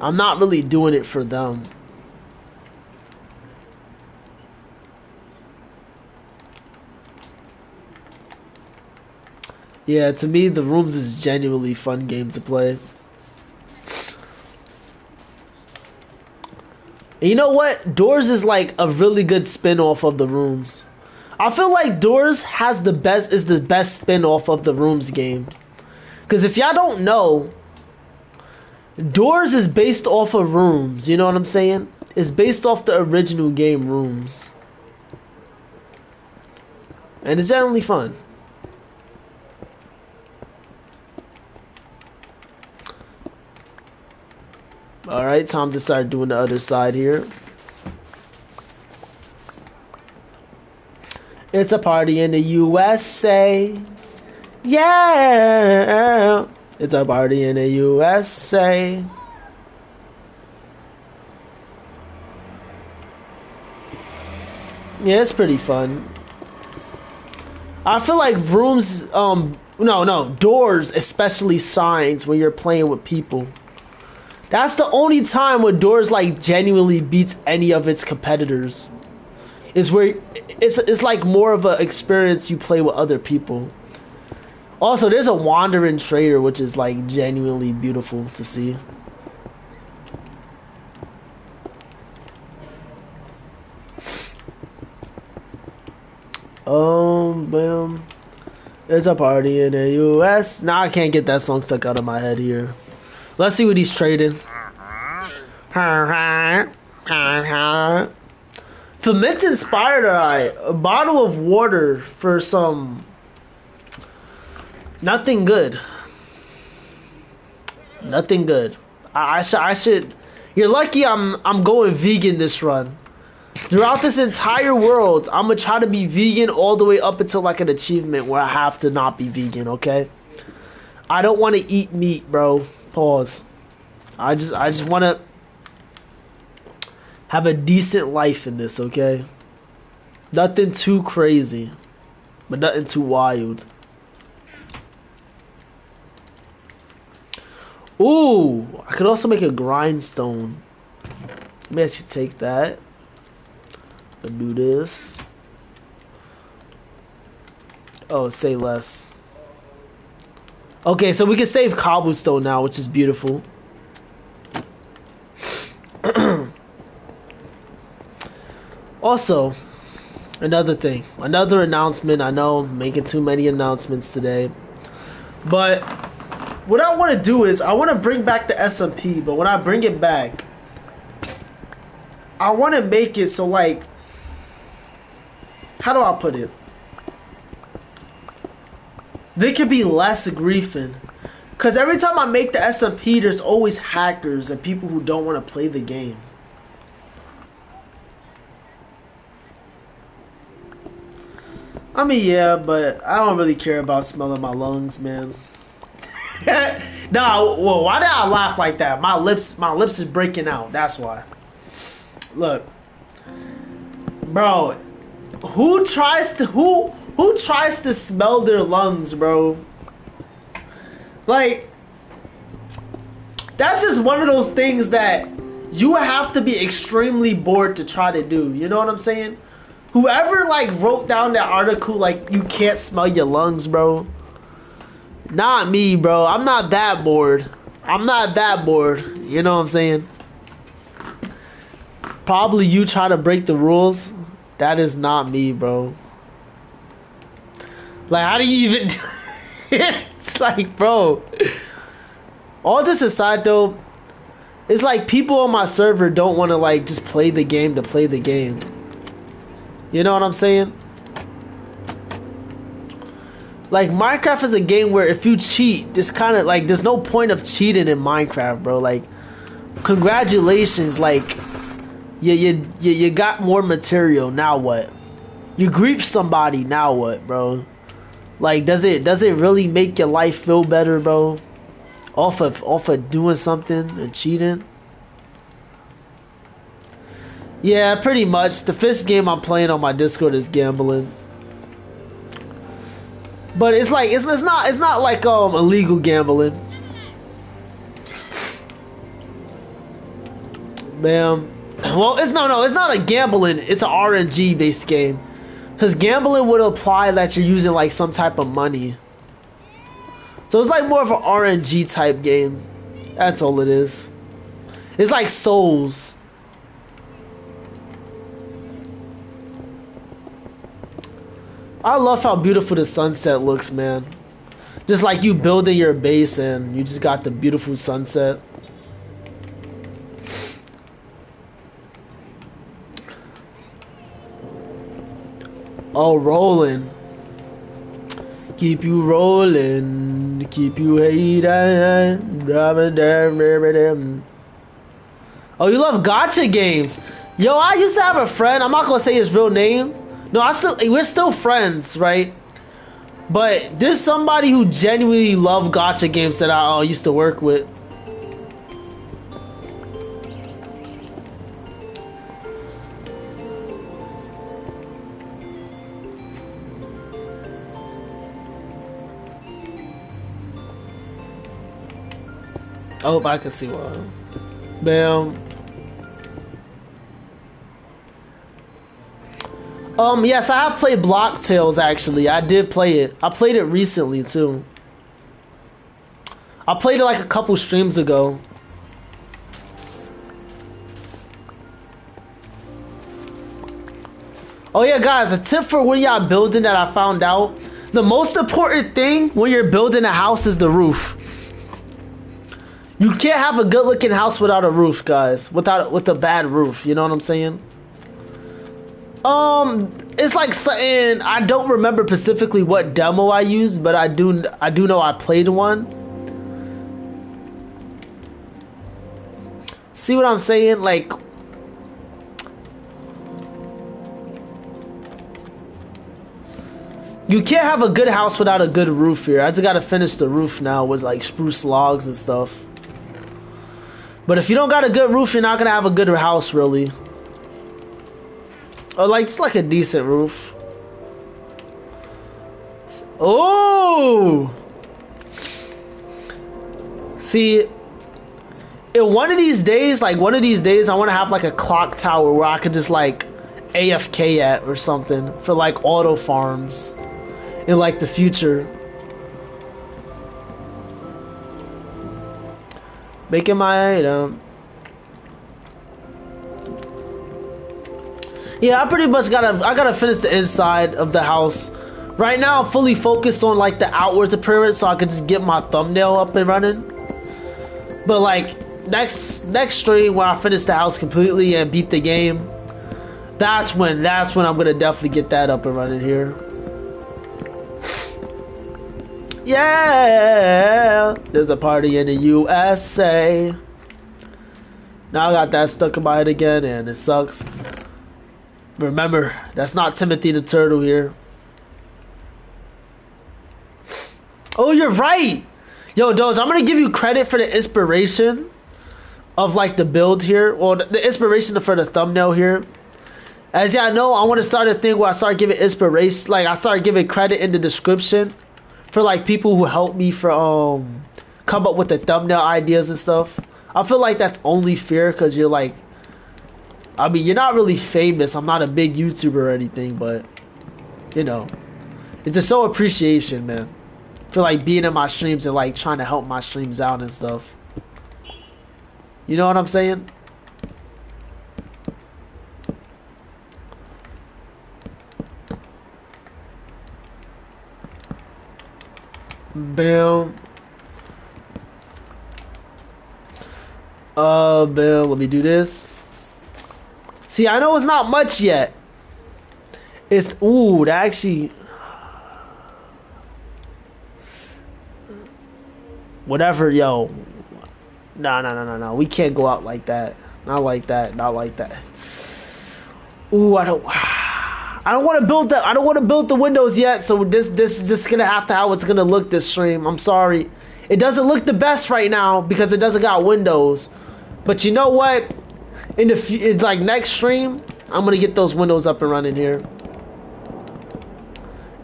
I'm not really doing it for them. Yeah, to me, the Rooms is genuinely fun game to play. And you know what? Doors is like a really good spin-off of the Rooms. I feel like Doors is the best spin-off of the Rooms game. Because if y'all don't know, Doors is based off of Rooms. You know what I'm saying? It's based off the original game Rooms. And it's generally fun. Alright, time to start doing the other side here. It's a party in the USA. Yeah! It's a party in the USA. Yeah, it's pretty fun. I feel like rooms, no, doors, especially signs when you're playing with people. That's the only time where doors like genuinely beats any of its competitors. Is where it's like more of an experience you play with other people. Also, there's a wandering trader, which is like genuinely beautiful to see. Boom. It's a party in the U.S. Now I can't get that song stuck out of my head here. Let's see what he's trading. Fermented inspired eye. A bottle of water for some. Nothing good. Nothing good. I should. You're lucky I'm going vegan this run. Throughout this entire world, I'm gonna try to be vegan all the way up until like an achievement where I have to not be vegan, okay? I don't want to eat meat, bro. Pause. I just want to have a decent life in this, okay? Nothing too crazy, but nothing too wild. Ooh, I could also make a grindstone. Maybe I should take that. Do this. Oh, say less. Okay, so we can save cobblestone now, which is beautiful. Also, another thing, another announcement. I know I'm making too many announcements today, but what I want to do is I want to bring back the SMP, but when I bring it back, I want to make it so like, how do I put it? There could be less griefing. Because every time I make the SMP, there's always hackers and people who don't want to play the game. I mean, yeah, but I don't really care about smelling my lungs, man. No, well, why did I laugh like that? My lips is breaking out. That's why. Look. Bro, who tries to smell their lungs, bro? Like, that's just one of those things that you have to be extremely bored to try to do. You know what I'm saying? Whoever like wrote down that article like you can't smell your lungs, bro. Not me, bro. I'm not that bored. I'm not that bored. You know what I'm saying? Probably you try to break the rules. That is not me, bro. Like, how do you even do it? It's like, bro. All just aside, though, it's like people on my server don't want to, like, just play the game to play the game. You know what I'm saying? Like, Minecraft is a game where if you cheat, just kind of, like, there's no point of cheating in Minecraft, bro. Like, congratulations, like, you got more material, now what? You grief somebody, now what, bro? Like, does it really make your life feel better, bro? Off of doing something and cheating? Yeah, pretty much. The first game I'm playing on my Discord is gambling. But it's like it's not like illegal gambling. Bam. Well, it's not a gambling, it's an RNG based game. Cause gambling would imply that you're using like some type of money. So it's like more of an RNG type game. That's all it is. It's like Souls. I love how beautiful the sunset looks, man. Just like you building your base and you just got the beautiful sunset. Oh, rolling. Keep you rolling. Keep you hating. Oh, you love gacha games. Yo, I used to have a friend. I'm not gonna say his real name. No, we're still friends, right? But there's somebody who genuinely loved gacha games that I used to work with. Oh, I can see one. Bam. Yes, I have played Block Tales actually. I did play it. I played it recently too. I played it like a couple streams ago. Oh yeah, guys, a tip for when y'all building that I found out. The most important thing when you're building a house is the roof. You can't have a good looking house without a roof, guys. With a bad roof, you know what I'm saying? It's like something I don't remember specifically what demo I used, but I do know I played one. See what I'm saying? Like, you can't have a good house without a good roof here. I just gotta finish the roof now with like spruce logs and stuff. But if you don't got a good roof, you're not gonna have a good house, really. Or like, it's like a decent roof. Oh! See, in one of these days, I want to have like a clock tower where I could just like AFK at or something for like auto farms in like the future. Making my item. Yeah, I pretty much gotta finish the inside of the house. Right now, I'm fully focused on like the outwards appearance, so I can just get my thumbnail up and running. But like next stream where I finish the house completely and beat the game, that's when I'm gonna definitely get that up and running here. Yeah, there's a party in the USA. Now I got that stuck in my head again, and it sucks. Remember, that's not Timothy the Turtle here. Oh, you're right. Yo, Doge, I'm gonna give you credit for the inspiration of like the build here. Well, the inspiration for the thumbnail here. As y'all know, I want to start a thing where I start giving inspiration, like I start giving credit in the description for like people who help me for come up with the thumbnail ideas and stuff. I feel like that's only fair because you're like, I mean, you're not really famous. I'm not a big YouTuber or anything, but you know, it's just so appreciation, man, for like being in my streams and like trying to help my streams out and stuff. You know what I'm saying? Bam. Bam. Let me do this. See, I know it's not much yet. It's ooh, that actually. Whatever, yo. No. We can't go out like that. Not like that. Not like that. Ooh, I don't want to build the. I don't want to build the windows yet. So this is just gonna have to how it's gonna look this stream. I'm sorry. It doesn't look the best right now because it doesn't got windows. But you know what? In the like next stream, I'm gonna get those windows up and running here.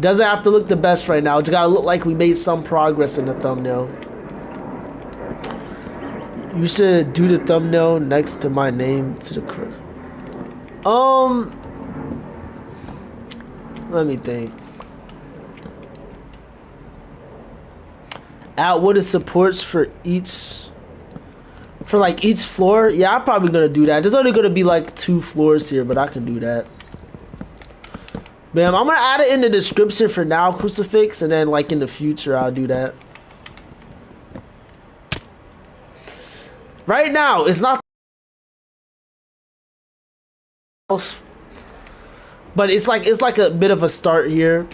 Doesn't have to look the best right now. It's gotta look like we made some progress in the thumbnail. You should do the thumbnail next to my name to the crib. Let me think. Add wooden supports for each. For like each floor. Yeah, I'm probably gonna do that. There's only gonna be like 2 floors here, but I can do that. Bam, I'm gonna add it in the description for now, Crucifix, and then like in the future I'll do that. Right now, it's not but it's like a bit of a start here.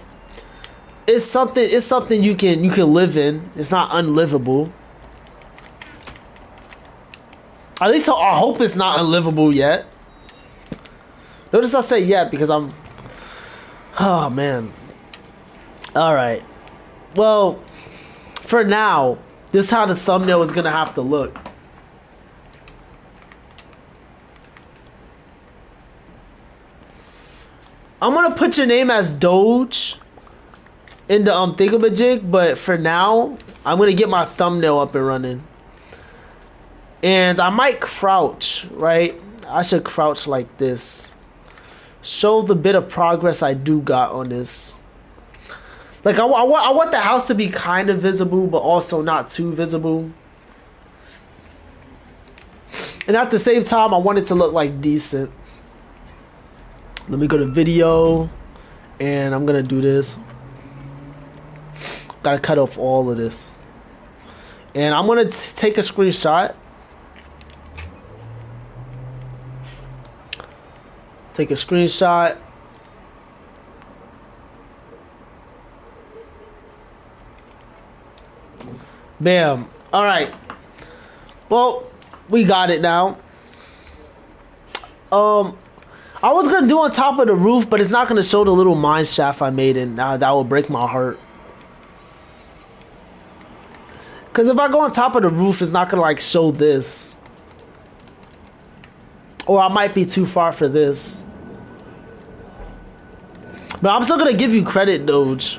It's something you can live in. It's not unlivable. At least I hope it's not unlivable yet. Notice I say yet because I'm... Oh, man. Alright. Well, for now, this is how the thumbnail is going to have to look. I'm going to put your name as Doge in the thingamajig, but for now, I'm going to get my thumbnail up and running. And I might crouch, right? I should crouch like this. Show the bit of progress I do got on this. Like, I want the house to be kind of visible, but also not too visible. And at the same time, I want it to look like decent. Let me go to video. And I'm going to do this. Got to cut off all of this. And I'm going to take a screenshot. Take a screenshot. Bam. All right. Well, we got it now. I was gonna do on top of the roof, but it's not gonna show the little mine shaft I made, and that will break my heart. Cause if I go on top of the roof, it's not gonna like show this, or I might be too far for this. But I'm still gonna give you credit, Doge.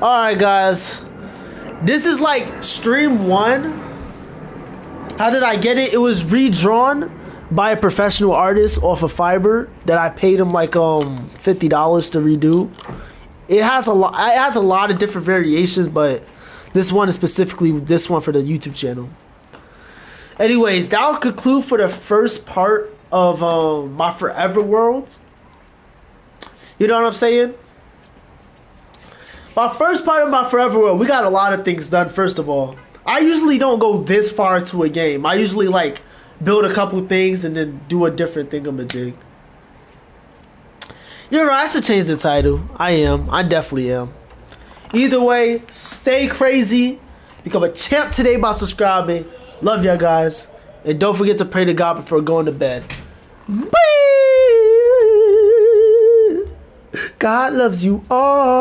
Alright guys, this is like stream 1. How did I get it? It was redrawn by a professional artist off of Fiverr that I paid him like $50 to redo. It has a lot of different variations, but this one is specifically this one for the YouTube channel. Anyways, that'll conclude for the first part of my Forever World. You know what I'm saying? My first part of my Forever World, we got a lot of things done. First of all, I usually don't go this far to a game. I usually like build a couple things and then do a different thingamajig. You're right, I should change the title. I definitely am. Either way, stay crazy. Become a champ today by subscribing. Love y'all guys. And don't forget to pray to God before going to bed. Bye. God loves you all.